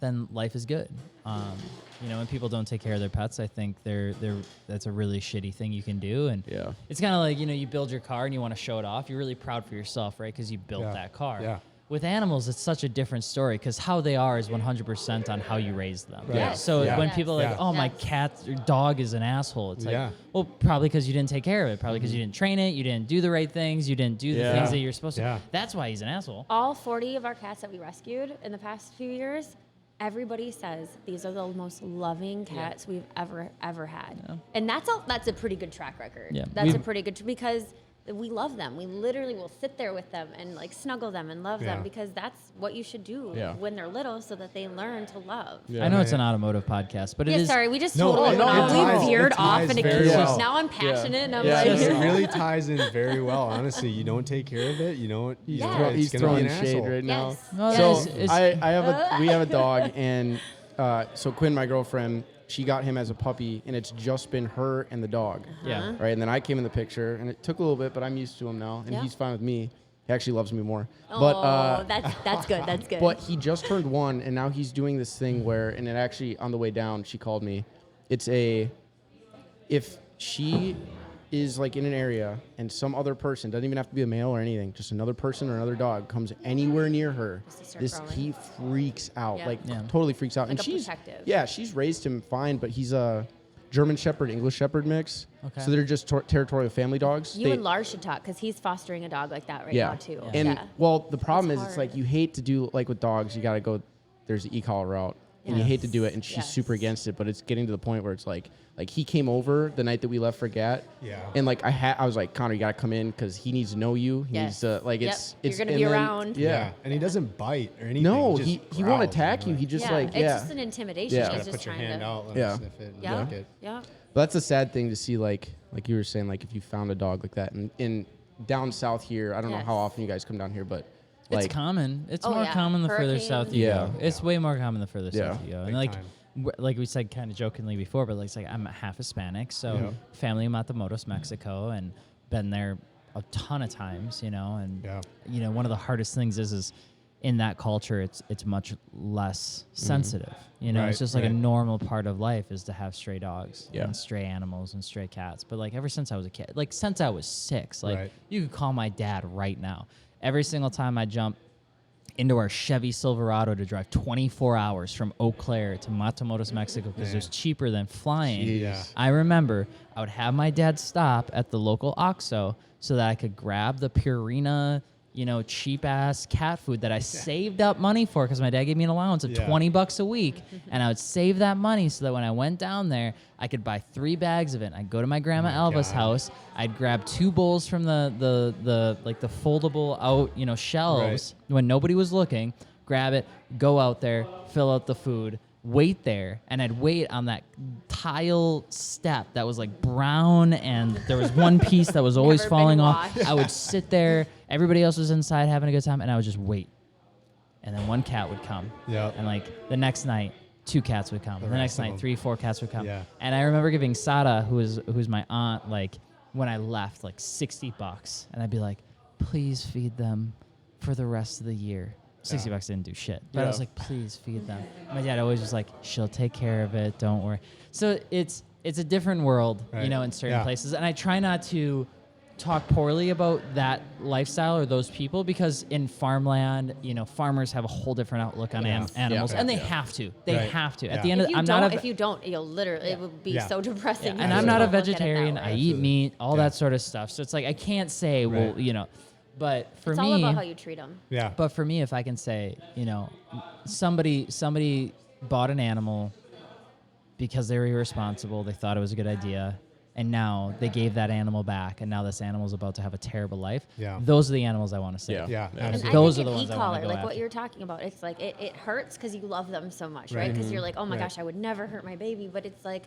[SPEAKER 3] then life is good. You know, when people don't take care of their pets, I think that's a really shitty thing you can do. And
[SPEAKER 1] Yeah.
[SPEAKER 3] it's kind of like, you know, you build your car and you want to show it off. You're really proud for yourself, right? Because you built
[SPEAKER 4] Yeah.
[SPEAKER 3] that car.
[SPEAKER 4] Yeah.
[SPEAKER 3] With animals, it's such a different story because how they are is 100% on how you raise them.
[SPEAKER 4] Right.
[SPEAKER 2] Yes.
[SPEAKER 3] So
[SPEAKER 4] Yeah.
[SPEAKER 3] when
[SPEAKER 2] Yes.
[SPEAKER 3] people are like,
[SPEAKER 4] Yeah.
[SPEAKER 3] oh, my
[SPEAKER 2] Yes.
[SPEAKER 3] cat or dog is an asshole, it's like,
[SPEAKER 4] Yeah.
[SPEAKER 3] well, probably because you didn't take care of it. Probably because you didn't train it. You didn't do the right things. You didn't do the
[SPEAKER 1] Yeah.
[SPEAKER 3] things that you're supposed to.
[SPEAKER 4] Yeah.
[SPEAKER 3] That's why he's an asshole.
[SPEAKER 2] All 40 of our cats that we rescued in the past few years, everybody says these are the most loving cats we've ever had.
[SPEAKER 3] Yeah.
[SPEAKER 2] And that's a pretty good track record.
[SPEAKER 3] Yeah.
[SPEAKER 2] That's a
[SPEAKER 3] We've-
[SPEAKER 2] pretty good because we love them. We literally will sit there with them and like snuggle them and love
[SPEAKER 4] Yeah.
[SPEAKER 2] them because that's what you should do when they're little so that they learn to love.
[SPEAKER 3] I know it's an automotive podcast, but it is.
[SPEAKER 2] Sorry, we just
[SPEAKER 4] No,
[SPEAKER 2] totally
[SPEAKER 4] no,
[SPEAKER 2] went
[SPEAKER 4] it
[SPEAKER 2] off.
[SPEAKER 4] ties-
[SPEAKER 2] We veered
[SPEAKER 4] it
[SPEAKER 2] off
[SPEAKER 4] ties
[SPEAKER 2] and
[SPEAKER 4] very well.
[SPEAKER 2] now I'm passionate and I'm
[SPEAKER 1] Yeah.
[SPEAKER 2] like,
[SPEAKER 4] It really ties in very well. Honestly, you don't take care of it. You don't. You know, it's
[SPEAKER 1] He's
[SPEAKER 4] gonna be
[SPEAKER 1] throwing
[SPEAKER 4] an
[SPEAKER 1] shade
[SPEAKER 4] asshole.
[SPEAKER 1] right now.
[SPEAKER 2] Yes.
[SPEAKER 3] No,
[SPEAKER 1] So
[SPEAKER 3] it's-
[SPEAKER 1] we have a dog, and so Quinn, my girlfriend, she got him as a puppy, and it's just been her and the dog.
[SPEAKER 3] Yeah.
[SPEAKER 1] Right, and then I came in the picture, and it took a little bit, but I'm used to him now, and
[SPEAKER 2] Yeah.
[SPEAKER 1] he's fine with me. He actually loves me more.
[SPEAKER 2] oh, that's good. That's good.
[SPEAKER 1] But he just turned 1, and now he's doing this thing where, and it actually on the way down, she called me. It's if she is like in an area and some other person, doesn't even have to be a male or anything, just another person or another dog comes anywhere near her,
[SPEAKER 2] Just to start growling.
[SPEAKER 1] he freaks out,
[SPEAKER 2] Yeah.
[SPEAKER 1] like
[SPEAKER 3] Yeah.
[SPEAKER 1] totally freaks out.
[SPEAKER 2] Like
[SPEAKER 1] and
[SPEAKER 2] a
[SPEAKER 1] she's
[SPEAKER 2] protective.
[SPEAKER 1] yeah, she's raised him fine, but he's a German Shepherd, English Shepherd mix.
[SPEAKER 3] Okay.
[SPEAKER 1] So they're just territorial family dogs.
[SPEAKER 2] you and Lars should talk because he's fostering a dog like that right now too.
[SPEAKER 1] And
[SPEAKER 2] yeah.
[SPEAKER 1] well, the problem
[SPEAKER 2] It's
[SPEAKER 1] is, it's
[SPEAKER 2] hard.
[SPEAKER 1] like you hate to do like with dogs. You got to go. There's the e-collar route, and you hate to do it. And she's
[SPEAKER 2] Yes.
[SPEAKER 1] super against it. But it's getting to the point where it's like he came over the night that we left for Gat.
[SPEAKER 4] Yeah.
[SPEAKER 1] And like I was like, Connor, you got to come in because he needs to know you. He needs
[SPEAKER 2] Yes.
[SPEAKER 1] to like
[SPEAKER 2] Yep.
[SPEAKER 1] it's
[SPEAKER 2] You're
[SPEAKER 1] it's
[SPEAKER 2] gonna
[SPEAKER 1] and
[SPEAKER 2] be
[SPEAKER 1] then-
[SPEAKER 2] around.
[SPEAKER 1] Yeah.
[SPEAKER 4] And he doesn't bite or anything.
[SPEAKER 1] No,
[SPEAKER 4] just
[SPEAKER 1] he won't
[SPEAKER 4] growls,
[SPEAKER 1] attack you.
[SPEAKER 4] know,
[SPEAKER 1] He just
[SPEAKER 2] yeah,
[SPEAKER 1] like
[SPEAKER 2] it's
[SPEAKER 1] yeah.
[SPEAKER 2] just an intimidation.
[SPEAKER 1] Yeah.
[SPEAKER 2] He's
[SPEAKER 1] Gotta
[SPEAKER 2] just
[SPEAKER 4] put your
[SPEAKER 2] trying
[SPEAKER 4] hand
[SPEAKER 2] to.
[SPEAKER 4] out, let
[SPEAKER 1] Yeah.
[SPEAKER 4] him sniff it, and
[SPEAKER 2] Yeah.
[SPEAKER 4] lick it.
[SPEAKER 2] Yeah.
[SPEAKER 1] But that's a sad thing to see. Like you were saying, like if you found a dog like that, and in down south here, I don't know
[SPEAKER 2] Yes.
[SPEAKER 1] how often you guys come down here, but
[SPEAKER 3] It's
[SPEAKER 1] like
[SPEAKER 3] common. It's
[SPEAKER 2] Oh,
[SPEAKER 3] more
[SPEAKER 2] yeah.
[SPEAKER 3] common the further south you
[SPEAKER 1] Yeah.
[SPEAKER 3] go. It's way more common the further
[SPEAKER 1] Yeah.
[SPEAKER 3] south you go. And
[SPEAKER 4] Big
[SPEAKER 3] like,
[SPEAKER 4] time.
[SPEAKER 3] like we said kind of jokingly before, but like, it's like I'm half Hispanic, so
[SPEAKER 4] Yeah.
[SPEAKER 3] family in Matamoros, Mexico, and been there a ton of times, you know. And
[SPEAKER 4] Yeah.
[SPEAKER 3] you know, one of the hardest things is in that culture, it's much less sensitive. You know,
[SPEAKER 4] Right,
[SPEAKER 3] it's just like a
[SPEAKER 4] right.
[SPEAKER 3] normal part of life is to have stray dogs
[SPEAKER 1] Yeah.
[SPEAKER 3] and stray animals and stray cats. But like ever since I was a kid, like since I was 6, like
[SPEAKER 4] Right.
[SPEAKER 3] you could call my dad right now. Every single time I jump into our Chevy Silverado to drive 24 hours from Eau Claire to Matamoros, Mexico, because it was cheaper than flying.
[SPEAKER 1] Jeez.
[SPEAKER 4] Yeah.
[SPEAKER 3] I remember I would have my dad stop at the local OXXO so that I could grab the Purina, you know, cheap ass cat food that I saved up money for because my dad gave me an allowance of
[SPEAKER 4] Yeah.
[SPEAKER 3] $20 a week, and I would save that money so that when I went down there, I could buy 3 bags of it. I'd go to my grandma Alva's
[SPEAKER 4] God.
[SPEAKER 3] house. I'd grab 2 bowls from the like the foldable out, you know, shelves when nobody was looking. Grab it, go out there, fill out the food, wait there, and I'd wait on that tile step that was like brown, and there was one piece that was always
[SPEAKER 2] Never been
[SPEAKER 3] falling off.
[SPEAKER 2] washed.
[SPEAKER 3] I would sit there, everybody else was inside having a good time, and I would just wait. And then one cat would come.
[SPEAKER 4] Yep.
[SPEAKER 3] And like the next night, 2 cats would come. The next
[SPEAKER 4] rest of
[SPEAKER 3] night,
[SPEAKER 4] them.
[SPEAKER 3] 3, 4 cats would come.
[SPEAKER 4] Yeah.
[SPEAKER 3] And I remember giving Sada, who's my aunt, like when I left, like $60, and I'd be like, please feed them for the rest of the year. $60 didn't do shit, but I was
[SPEAKER 1] Yeah.
[SPEAKER 3] like, please feed them. My dad always was like, she'll take care of it, don't worry. So it's a different world, you
[SPEAKER 4] Right.
[SPEAKER 3] know, in certain
[SPEAKER 4] Yeah.
[SPEAKER 3] places, and I try not to talk poorly about that lifestyle or those people because in farmland, you know, farmers have a whole different outlook on
[SPEAKER 4] Yeah.
[SPEAKER 3] animals,
[SPEAKER 1] Yeah.
[SPEAKER 3] and they
[SPEAKER 1] Yeah.
[SPEAKER 3] have to. They
[SPEAKER 4] Right.
[SPEAKER 3] have to. At
[SPEAKER 4] Yeah.
[SPEAKER 3] the end of
[SPEAKER 2] If you
[SPEAKER 3] I'm
[SPEAKER 2] don't,
[SPEAKER 3] not a
[SPEAKER 2] if you don't, you'll literally, it would be
[SPEAKER 4] Yeah.
[SPEAKER 2] so depressing.
[SPEAKER 3] and
[SPEAKER 2] if
[SPEAKER 3] I'm
[SPEAKER 2] you
[SPEAKER 3] not a
[SPEAKER 2] don't look at it that
[SPEAKER 3] vegetarian.
[SPEAKER 2] way.
[SPEAKER 3] I eat meat, all
[SPEAKER 4] Yeah.
[SPEAKER 3] that sort of stuff. So it's like I can't say, well,
[SPEAKER 4] Right.
[SPEAKER 3] you know, but for
[SPEAKER 2] It's
[SPEAKER 3] me,
[SPEAKER 2] all about how you treat them.
[SPEAKER 4] Yeah.
[SPEAKER 3] but for me, if I can say, you know, somebody bought an animal because they were irresponsible, they thought it was a good idea, and now they gave that animal back, and now this animal's about to have a terrible life.
[SPEAKER 4] Yeah.
[SPEAKER 3] Those are the animals I want to save.
[SPEAKER 4] Yeah.
[SPEAKER 2] And
[SPEAKER 4] absolutely.
[SPEAKER 2] I
[SPEAKER 3] Those
[SPEAKER 2] think
[SPEAKER 3] are the
[SPEAKER 2] an
[SPEAKER 3] ones I wanna
[SPEAKER 2] e-collar,
[SPEAKER 3] go
[SPEAKER 2] like
[SPEAKER 3] after.
[SPEAKER 2] what you're talking about, it's like it hurts because you love them so much, right?
[SPEAKER 3] Right.
[SPEAKER 2] Because you're like, oh my
[SPEAKER 4] Right.
[SPEAKER 2] gosh, I would never hurt my baby, but it's like,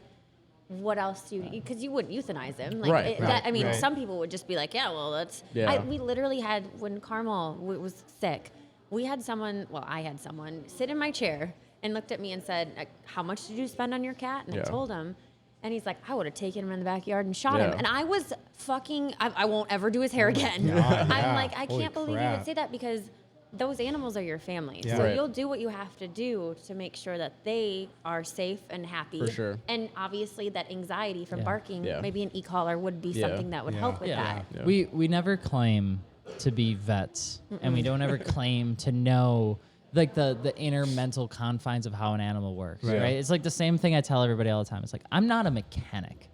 [SPEAKER 2] what else do you? Because you wouldn't euthanize him, like
[SPEAKER 1] Right, right,
[SPEAKER 2] that. I mean,
[SPEAKER 4] right.
[SPEAKER 2] some people would just be like, yeah, well, that's.
[SPEAKER 1] Yeah.
[SPEAKER 2] We literally had when Carmel was sick, we had someone. Well, I had someone sit in my chair and looked at me and said, like, "How much did you spend on your cat?" And I
[SPEAKER 1] Yeah.
[SPEAKER 2] told him. And he's like, I would have taken him in the backyard and shot him.
[SPEAKER 1] Yeah.
[SPEAKER 2] And I was fucking, I won't ever do his hair again.
[SPEAKER 4] God,
[SPEAKER 2] I'm
[SPEAKER 4] yeah.
[SPEAKER 2] like, I
[SPEAKER 4] Holy
[SPEAKER 2] can't believe you
[SPEAKER 4] crap.
[SPEAKER 2] would say that because those animals are your family.
[SPEAKER 4] Yeah.
[SPEAKER 2] So
[SPEAKER 1] Right.
[SPEAKER 2] you'll do what you have to do to make sure that they are safe and happy.
[SPEAKER 1] For sure.
[SPEAKER 2] And obviously that anxiety from
[SPEAKER 3] Yeah.
[SPEAKER 2] barking,
[SPEAKER 1] Yeah.
[SPEAKER 2] maybe an e-collar would be
[SPEAKER 1] Yeah.
[SPEAKER 2] something that would
[SPEAKER 4] Yeah.
[SPEAKER 2] help with
[SPEAKER 3] Yeah.
[SPEAKER 2] that.
[SPEAKER 1] Yeah.
[SPEAKER 3] We never claim to be vets, and we don't ever claim to know like the inner mental confines of how an animal works,
[SPEAKER 4] Right.
[SPEAKER 3] right? It's like the same thing I tell everybody all the time. It's like I'm not a mechanic.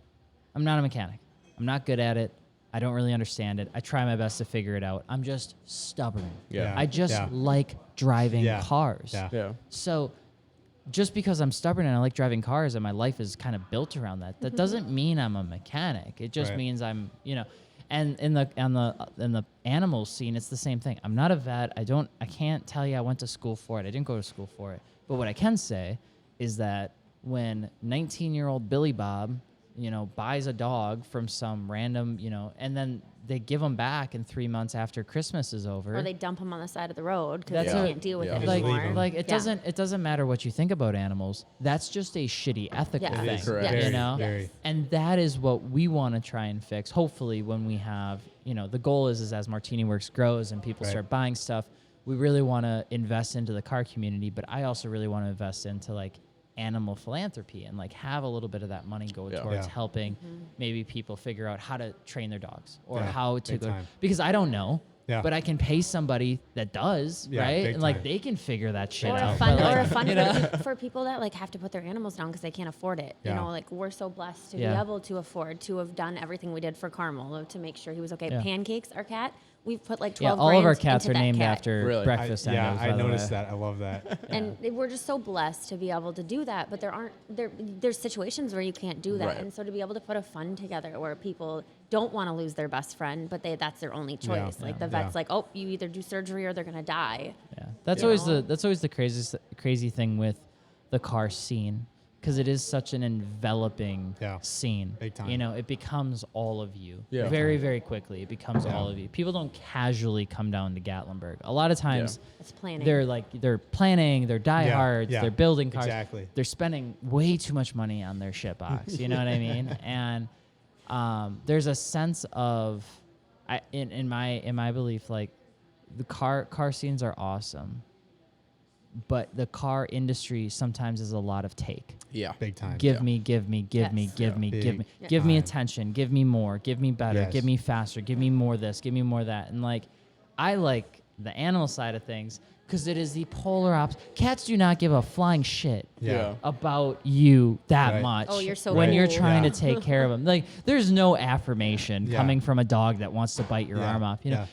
[SPEAKER 3] I'm not good at it. I don't really understand it. I try my best to figure it out. I'm just stubborn.
[SPEAKER 1] Yeah.
[SPEAKER 3] I just
[SPEAKER 4] Yeah.
[SPEAKER 3] like driving
[SPEAKER 4] Yeah.
[SPEAKER 3] cars.
[SPEAKER 4] Yeah.
[SPEAKER 1] Yeah.
[SPEAKER 3] So just because I'm stubborn and I like driving cars and my life is kind of built around that, that doesn't mean I'm a mechanic. It just
[SPEAKER 4] Right.
[SPEAKER 3] means I'm, you know, And in the animal scene, it's the same thing. I'm not a vet. I can't tell you I went to school for it. I didn't go to school for it. But what I can say is that when 19-year-old Billy Bob, buys a dog from some random, and then they give them back in 3 months after Christmas is over.
[SPEAKER 2] Or they dump them on the side of the road because they
[SPEAKER 1] Yeah.
[SPEAKER 2] can't deal with
[SPEAKER 1] Yeah.
[SPEAKER 2] it
[SPEAKER 4] Just leave
[SPEAKER 2] anymore.
[SPEAKER 4] 'em.
[SPEAKER 3] Like it doesn't matter what you think about animals. That's just a shitty ethical
[SPEAKER 2] Yeah.
[SPEAKER 4] It
[SPEAKER 3] thing.
[SPEAKER 4] is.
[SPEAKER 1] Correct.
[SPEAKER 4] Very,
[SPEAKER 3] You know?
[SPEAKER 4] very.
[SPEAKER 3] And that is what we want to try and fix. Hopefully, when we have, the goal is as Martini Works grows and people
[SPEAKER 4] Right.
[SPEAKER 3] start buying stuff, we really want to invest into the car community. But I also really want to invest into like animal philanthropy and like have a little bit of that money go
[SPEAKER 1] Yeah.
[SPEAKER 3] towards
[SPEAKER 4] Yeah.
[SPEAKER 3] helping maybe people figure out how to train their dogs or
[SPEAKER 4] Yeah,
[SPEAKER 3] how to
[SPEAKER 4] big
[SPEAKER 3] go,
[SPEAKER 4] time.
[SPEAKER 3] because I don't know.
[SPEAKER 4] Yeah.
[SPEAKER 3] But I can pay somebody that does,
[SPEAKER 4] Yeah,
[SPEAKER 3] right?
[SPEAKER 4] big
[SPEAKER 3] And like
[SPEAKER 4] time.
[SPEAKER 3] they can figure that shit
[SPEAKER 2] Or
[SPEAKER 3] out.
[SPEAKER 2] a fund,
[SPEAKER 3] But, like,
[SPEAKER 2] or a fund
[SPEAKER 3] you know?
[SPEAKER 2] for people that like have to put their animals down because they can't afford it.
[SPEAKER 4] Yeah.
[SPEAKER 2] Like we're so blessed to
[SPEAKER 3] Yeah.
[SPEAKER 2] be able to afford to have done everything we did for Carmel to make sure he was okay.
[SPEAKER 3] Yeah.
[SPEAKER 2] Pancakes, our cat, we've put like
[SPEAKER 3] Yeah,
[SPEAKER 2] 12
[SPEAKER 3] all of our
[SPEAKER 2] grand
[SPEAKER 3] cats
[SPEAKER 2] into
[SPEAKER 3] are
[SPEAKER 2] that
[SPEAKER 3] named
[SPEAKER 2] cat.
[SPEAKER 3] after
[SPEAKER 1] Really?
[SPEAKER 3] breakfast
[SPEAKER 4] Yeah,
[SPEAKER 3] items,
[SPEAKER 4] I
[SPEAKER 3] by the
[SPEAKER 4] noticed
[SPEAKER 3] way.
[SPEAKER 4] that. I love that.
[SPEAKER 2] And we're just so blessed to be able to do that. But there's situations where you can't do that.
[SPEAKER 1] Right.
[SPEAKER 2] And so to be able to put a fund together where people don't want to lose their best friend, but that's their only
[SPEAKER 4] Yeah.
[SPEAKER 2] choice. Like
[SPEAKER 4] Yeah.
[SPEAKER 2] the vet's
[SPEAKER 4] Yeah.
[SPEAKER 2] like, oh, you either do surgery or they're gonna die.
[SPEAKER 3] Yeah, that's
[SPEAKER 1] Yeah.
[SPEAKER 3] always the crazy thing with the car scene, because it is such an enveloping
[SPEAKER 4] Yeah.
[SPEAKER 3] scene.
[SPEAKER 4] Big time.
[SPEAKER 3] It becomes all of you.
[SPEAKER 1] Yeah.
[SPEAKER 3] Very, very quickly. It becomes
[SPEAKER 4] Yeah.
[SPEAKER 3] all of you. People don't casually come down to Gatlinburg. A lot of times
[SPEAKER 2] It's planning.
[SPEAKER 3] they're planning, they're diehards,
[SPEAKER 4] yeah.
[SPEAKER 3] they're building cars.
[SPEAKER 4] Exactly.
[SPEAKER 3] They're spending way too much money on their shit box. You know what I mean? And there's a sense of, in my belief, like the car scenes are awesome, but the car industry sometimes is a lot of take.
[SPEAKER 1] Yeah.
[SPEAKER 4] Big time.
[SPEAKER 3] Give me, give me, give me,
[SPEAKER 2] Yes.
[SPEAKER 3] give
[SPEAKER 4] Yeah.
[SPEAKER 3] me, give me,
[SPEAKER 4] Big
[SPEAKER 3] give me
[SPEAKER 4] time.
[SPEAKER 3] attention, give me more, give me better,
[SPEAKER 4] Yes.
[SPEAKER 3] give me faster, give me more this, give me more that. And like, I like the animal side of things because it is the polar opposite. Cats do not give a flying shit
[SPEAKER 4] Yeah.
[SPEAKER 3] about you that
[SPEAKER 4] Right.
[SPEAKER 3] much.
[SPEAKER 2] Oh, you're so
[SPEAKER 3] when you're
[SPEAKER 2] cool.
[SPEAKER 3] trying
[SPEAKER 4] Yeah.
[SPEAKER 3] to take care of them. Like, there's no affirmation
[SPEAKER 4] Yeah.
[SPEAKER 3] coming from a dog that wants to bite your
[SPEAKER 4] Yeah.
[SPEAKER 3] arm off. You know,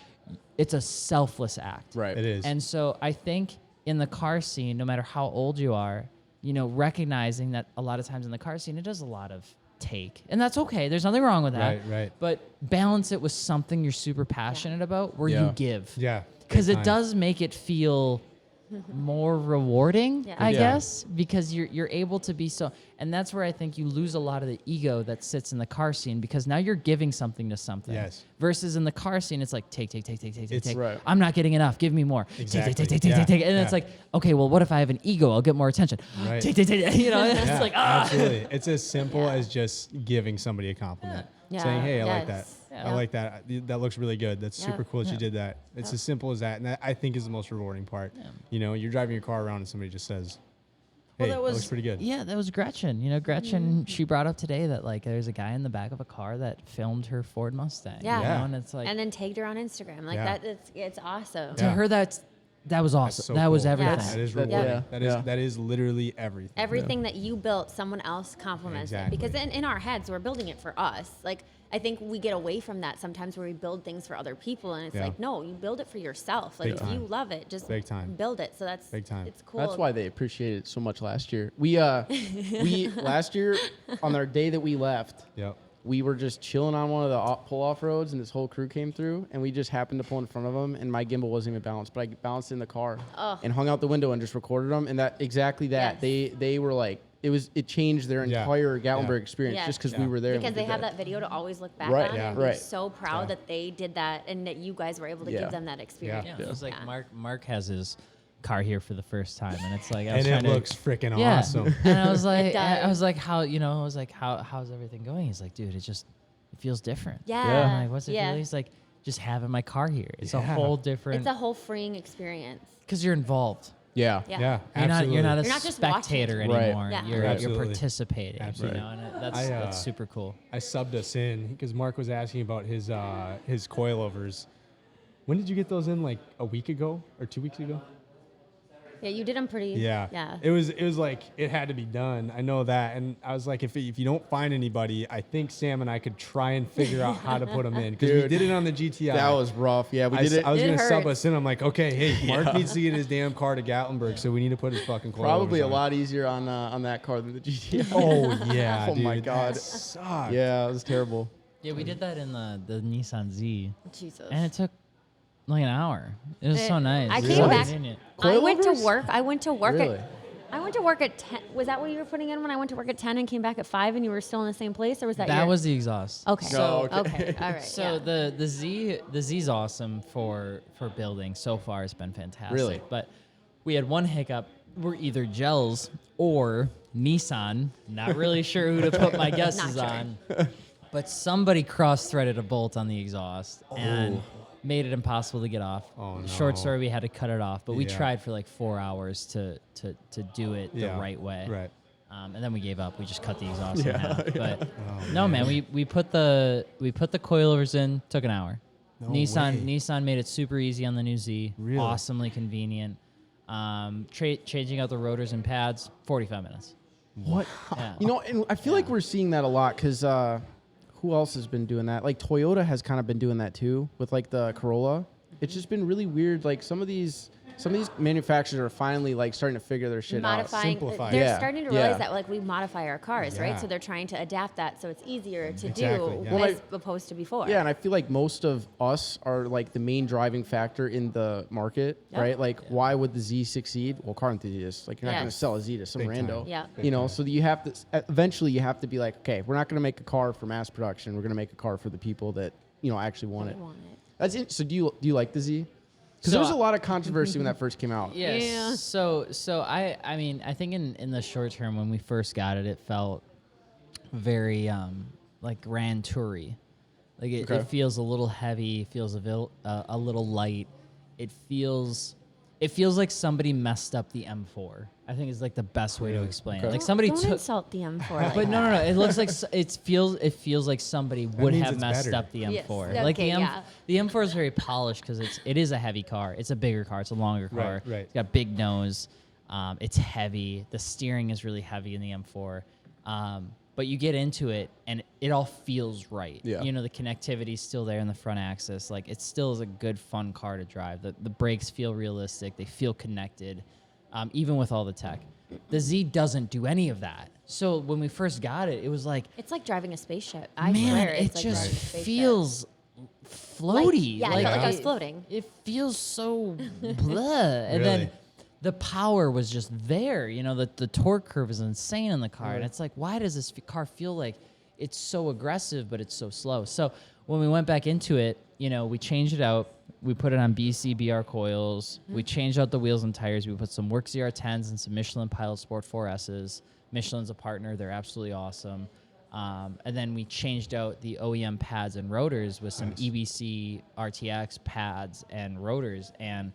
[SPEAKER 3] it's a selfless act.
[SPEAKER 1] Right.
[SPEAKER 4] It is.
[SPEAKER 3] And so I think in the car scene, no matter how old you are, recognizing that a lot of times in the car scene, it does a lot of take. And that's okay. There's nothing wrong with that.
[SPEAKER 4] Right.
[SPEAKER 3] But balance it with something you're super passionate about where
[SPEAKER 1] Yeah.
[SPEAKER 3] you give.
[SPEAKER 4] Yeah.
[SPEAKER 3] Because
[SPEAKER 4] big
[SPEAKER 3] it
[SPEAKER 4] time.
[SPEAKER 3] does make it feel more rewarding,
[SPEAKER 2] Yeah.
[SPEAKER 3] I
[SPEAKER 1] Yeah.
[SPEAKER 3] guess, because you're able to be so, and that's where I think you lose a lot of the ego that sits in the car scene, because now you're giving something to something.
[SPEAKER 4] Yes.
[SPEAKER 3] Versus in the car scene, it's like take.
[SPEAKER 4] It's-
[SPEAKER 1] Right.
[SPEAKER 3] I'm not getting enough. Give me more.
[SPEAKER 4] Exactly.
[SPEAKER 3] Take.
[SPEAKER 4] Yeah.
[SPEAKER 3] And then it's
[SPEAKER 4] Yeah.
[SPEAKER 3] like, okay, well, what if I have an ego? I'll get more attention.
[SPEAKER 4] Right.
[SPEAKER 3] Take. You know, it's
[SPEAKER 4] Yeah,
[SPEAKER 3] like
[SPEAKER 4] absolutely. It's as simple
[SPEAKER 2] Yeah.
[SPEAKER 4] as just giving somebody a compliment.
[SPEAKER 2] Yeah.
[SPEAKER 4] Saying, hey, I like that.
[SPEAKER 2] Yes.
[SPEAKER 3] Yeah.
[SPEAKER 4] I like that. That looks really good. That's
[SPEAKER 2] Yeah.
[SPEAKER 4] super cool that you
[SPEAKER 3] Yeah.
[SPEAKER 4] did that. It's
[SPEAKER 2] Yeah.
[SPEAKER 4] as simple as that. And that, I think, is the most rewarding part. You're driving your car around and somebody just says, hey, that looks pretty good.
[SPEAKER 3] Yeah, that was Gretchen. Gretchen, she brought up today that like there's a guy in the back of a car that filmed her Ford Mustang.
[SPEAKER 2] Yeah.
[SPEAKER 3] You know, and it's like
[SPEAKER 2] and then tagged her on Instagram. Like
[SPEAKER 4] Yeah.
[SPEAKER 2] it's awesome.
[SPEAKER 3] to
[SPEAKER 4] Yeah.
[SPEAKER 3] her that was awesome.
[SPEAKER 4] so
[SPEAKER 3] that was
[SPEAKER 4] cool.
[SPEAKER 3] everything.
[SPEAKER 4] That is
[SPEAKER 2] Yeah.
[SPEAKER 4] rewarding.
[SPEAKER 1] Yeah.
[SPEAKER 4] That is
[SPEAKER 1] Yeah.
[SPEAKER 4] that is literally everything.
[SPEAKER 2] Everything that you built, someone else compliments
[SPEAKER 4] Exactly.
[SPEAKER 2] it. Because in our heads, we're building it for us. Like, I think we get away from that sometimes where we build things for other people. And it's
[SPEAKER 4] Yeah.
[SPEAKER 2] like, no, you build it for yourself. Like,
[SPEAKER 4] Big
[SPEAKER 2] if you
[SPEAKER 4] time.
[SPEAKER 2] love it, just
[SPEAKER 4] Big time.
[SPEAKER 2] build it. So that's
[SPEAKER 4] Big time.
[SPEAKER 2] It's cool.
[SPEAKER 1] That's why they appreciated it so much last year. We last year on our day that we left,
[SPEAKER 4] Yep.
[SPEAKER 1] we were just chilling on one of the pull-off roads, and this whole crew came through, and we just happened to pull in front of them, and my gimbal wasn't even balanced, but I balanced in the car and hung out the window and just recorded them, and that.
[SPEAKER 2] Yes.
[SPEAKER 1] They were like, it changed their
[SPEAKER 4] Yeah.
[SPEAKER 1] entire Gatlinburg
[SPEAKER 4] Yeah.
[SPEAKER 1] experience
[SPEAKER 2] Yes.
[SPEAKER 1] just because
[SPEAKER 4] Yeah.
[SPEAKER 1] we were there. and
[SPEAKER 2] Because
[SPEAKER 1] we
[SPEAKER 2] they
[SPEAKER 1] did
[SPEAKER 2] have that video to always look back
[SPEAKER 1] Right,
[SPEAKER 2] on.
[SPEAKER 1] yeah.
[SPEAKER 2] And we're
[SPEAKER 1] Right.
[SPEAKER 2] so proud
[SPEAKER 4] Yeah.
[SPEAKER 2] that they did that and that you guys were able to
[SPEAKER 1] Yeah.
[SPEAKER 2] give them that experience.
[SPEAKER 3] Yeah, it was like
[SPEAKER 2] Yeah.
[SPEAKER 3] Mark has his car here for the first time, and it's like I was
[SPEAKER 4] And it
[SPEAKER 3] trying to-
[SPEAKER 4] looks freaking
[SPEAKER 3] yeah.
[SPEAKER 4] awesome.
[SPEAKER 3] And I was like,
[SPEAKER 2] does.
[SPEAKER 3] I was like, how's everything going? He's like, dude, it feels different.
[SPEAKER 2] Yeah.
[SPEAKER 3] I'm like, what's it
[SPEAKER 2] Yeah.
[SPEAKER 3] feel? He's like, just having my car here. It's a
[SPEAKER 4] Yeah.
[SPEAKER 3] whole different,
[SPEAKER 2] It's a whole freeing experience.
[SPEAKER 3] because you're involved.
[SPEAKER 1] Yeah.
[SPEAKER 2] Yeah.
[SPEAKER 4] Yeah.
[SPEAKER 3] You're not
[SPEAKER 4] absolutely.
[SPEAKER 3] a
[SPEAKER 2] You're not just watching.
[SPEAKER 3] spectator
[SPEAKER 1] Right.
[SPEAKER 3] anymore.
[SPEAKER 2] Yeah.
[SPEAKER 3] You're
[SPEAKER 4] Absolutely.
[SPEAKER 3] participating.
[SPEAKER 4] Absolutely.
[SPEAKER 3] You know, and
[SPEAKER 4] I,
[SPEAKER 3] that's super cool.
[SPEAKER 4] I subbed us in because Mark was asking about his coilovers. When did you get those in? Like a week ago or 2 weeks ago?
[SPEAKER 2] Yeah, you did them pretty.
[SPEAKER 4] Yeah.
[SPEAKER 2] Yeah.
[SPEAKER 4] It was like it had to be done. I know that, and I was like, if you don't find anybody, I think Sam and I could try and figure out how to put them in because we
[SPEAKER 1] Dude,
[SPEAKER 4] did it on the GTI.
[SPEAKER 1] That was rough. Yeah, we did it.
[SPEAKER 4] I was
[SPEAKER 2] It
[SPEAKER 4] gonna sub
[SPEAKER 2] hurts.
[SPEAKER 4] us in. I'm like, okay, hey, Mark needs to get his damn car to Gatlinburg, so we need to put his fucking coilovers
[SPEAKER 1] Probably a
[SPEAKER 4] on.
[SPEAKER 1] lot easier on that car than the GTI.
[SPEAKER 4] Oh yeah.
[SPEAKER 1] Oh, my
[SPEAKER 4] dude,
[SPEAKER 1] God.
[SPEAKER 4] that sucked.
[SPEAKER 1] Yeah, it was terrible.
[SPEAKER 3] Yeah, we did that in the Nissan Z,
[SPEAKER 2] Jesus.
[SPEAKER 3] and it took like an hour. It was so nice.
[SPEAKER 2] I
[SPEAKER 3] It was
[SPEAKER 2] came
[SPEAKER 3] so
[SPEAKER 2] back.
[SPEAKER 3] convenient.
[SPEAKER 2] I went to
[SPEAKER 1] Coilovers?
[SPEAKER 2] work. I went to work
[SPEAKER 1] Really?
[SPEAKER 2] I went to work at 10. Was that what you were putting in when I went to work at 10 and came back at 5 and you were still in the same place, or was that
[SPEAKER 3] That
[SPEAKER 2] your...
[SPEAKER 3] was the exhaust.
[SPEAKER 2] Okay.
[SPEAKER 1] So-
[SPEAKER 2] Okay. All right.
[SPEAKER 3] So
[SPEAKER 2] yeah.
[SPEAKER 3] the Z's awesome for building. So far, it's been fantastic.
[SPEAKER 1] Really?
[SPEAKER 3] But we had one hiccup. We're either Gels or Nissan. Not really sure who to put my guesses
[SPEAKER 2] Not
[SPEAKER 3] on. But somebody cross-threaded a bolt on the exhaust and made it impossible to get off.
[SPEAKER 4] Oh, no.
[SPEAKER 3] Short story, we had to cut it off. But we
[SPEAKER 4] Yeah.
[SPEAKER 3] tried for like 4 hours to do it the
[SPEAKER 4] Yeah.
[SPEAKER 3] right way.
[SPEAKER 4] Right.
[SPEAKER 3] And then we gave up. We just cut the exhaust in
[SPEAKER 1] Yeah,
[SPEAKER 3] half.
[SPEAKER 1] yeah.
[SPEAKER 3] But no, man, we put the coilovers in. Took an hour.
[SPEAKER 4] No
[SPEAKER 3] Nissan
[SPEAKER 4] way.
[SPEAKER 3] Nissan made it super easy on the new Z.
[SPEAKER 4] Really?
[SPEAKER 3] Awesomely convenient. Changing out the rotors and pads, 45 minutes.
[SPEAKER 1] What?
[SPEAKER 3] Yeah.
[SPEAKER 1] You know, and I feel like we're seeing that a lot because who else has been doing that? Like Toyota has kind of been doing that too with like the Corolla. It's just been really weird. Like some of these manufacturers are finally like starting to figure their shit out.
[SPEAKER 2] Modifying.
[SPEAKER 4] Simplify.
[SPEAKER 2] They're
[SPEAKER 1] Yeah,
[SPEAKER 2] starting to
[SPEAKER 1] yeah.
[SPEAKER 2] realize that like we modify our cars, right?
[SPEAKER 4] Yeah.
[SPEAKER 2] So they're trying to adapt that so it's easier to
[SPEAKER 4] Exactly,
[SPEAKER 2] do
[SPEAKER 4] yeah. Well,
[SPEAKER 2] as opposed to before.
[SPEAKER 1] Yeah, and I feel like most of us are like the main driving factor in the market,
[SPEAKER 2] Yep.
[SPEAKER 1] right? Like, why would the Z succeed? Well, car enthusiasts, like, you're not going to
[SPEAKER 2] Yes.
[SPEAKER 1] sell a Z to some
[SPEAKER 4] Big time.
[SPEAKER 1] rando.
[SPEAKER 2] Yeah.
[SPEAKER 1] You know, so you have to, eventually you have to be like, okay, we're not going to make a car for mass production. We're going to make a car for the people that, you know, actually want
[SPEAKER 2] They
[SPEAKER 1] it.
[SPEAKER 2] want it.
[SPEAKER 1] That's it. So do you like the Z? Because
[SPEAKER 3] So
[SPEAKER 1] there was a lot of controversy when that first came out.
[SPEAKER 3] Yes.
[SPEAKER 2] Yeah.
[SPEAKER 3] So I mean, I think in the short term when we first got it, it felt very like Grand Toury. Like it
[SPEAKER 1] Okay.
[SPEAKER 3] feels a little heavy, feels a little light. It feels like somebody messed up the M4. I think is like the best way to explain
[SPEAKER 1] Okay.
[SPEAKER 3] it. Like somebody
[SPEAKER 2] Don't
[SPEAKER 3] took
[SPEAKER 2] insult the M4 like
[SPEAKER 3] but no,
[SPEAKER 2] that.
[SPEAKER 3] it looks like it feels like somebody would
[SPEAKER 4] means
[SPEAKER 3] have
[SPEAKER 4] it's
[SPEAKER 3] messed
[SPEAKER 4] better.
[SPEAKER 3] up the M4.
[SPEAKER 2] Yes,
[SPEAKER 3] Like
[SPEAKER 2] okay, yeah.
[SPEAKER 3] the M4 is very polished because it is a heavy car. It's a bigger car. It's a longer car.
[SPEAKER 4] Right.
[SPEAKER 3] It's got a big nose. It's heavy. The steering is really heavy in the M4. But you get into it and it all feels right.
[SPEAKER 1] Yeah.
[SPEAKER 3] You know, the connectivity's still there in the front axis. Like it still is a good, fun car to drive. The brakes feel realistic. They feel connected, even with all the tech. The Z doesn't do any of that. So when we first got it, it was like,
[SPEAKER 2] It's like driving a spaceship. I
[SPEAKER 3] man,
[SPEAKER 2] swear
[SPEAKER 3] it
[SPEAKER 2] it's like
[SPEAKER 3] just
[SPEAKER 2] driving a spaceship.
[SPEAKER 3] feels
[SPEAKER 2] Like,
[SPEAKER 3] floaty.
[SPEAKER 2] yeah, I felt like I was floating.
[SPEAKER 3] It feels so blah. And then
[SPEAKER 4] Really?
[SPEAKER 3] the power was just there. You know, the torque curve is insane in the car. And it's like, why does this car feel like it's so aggressive, but it's so slow? So when we went back into it, you know, we changed it out. We put it on BR coils. We changed out the wheels and tires. We put some Work ZR10s and some Michelin Pilot Sport 4Ss. Michelin's a partner. They're absolutely awesome. And then we changed out the OEM pads and rotors with some EBC RTX pads and rotors and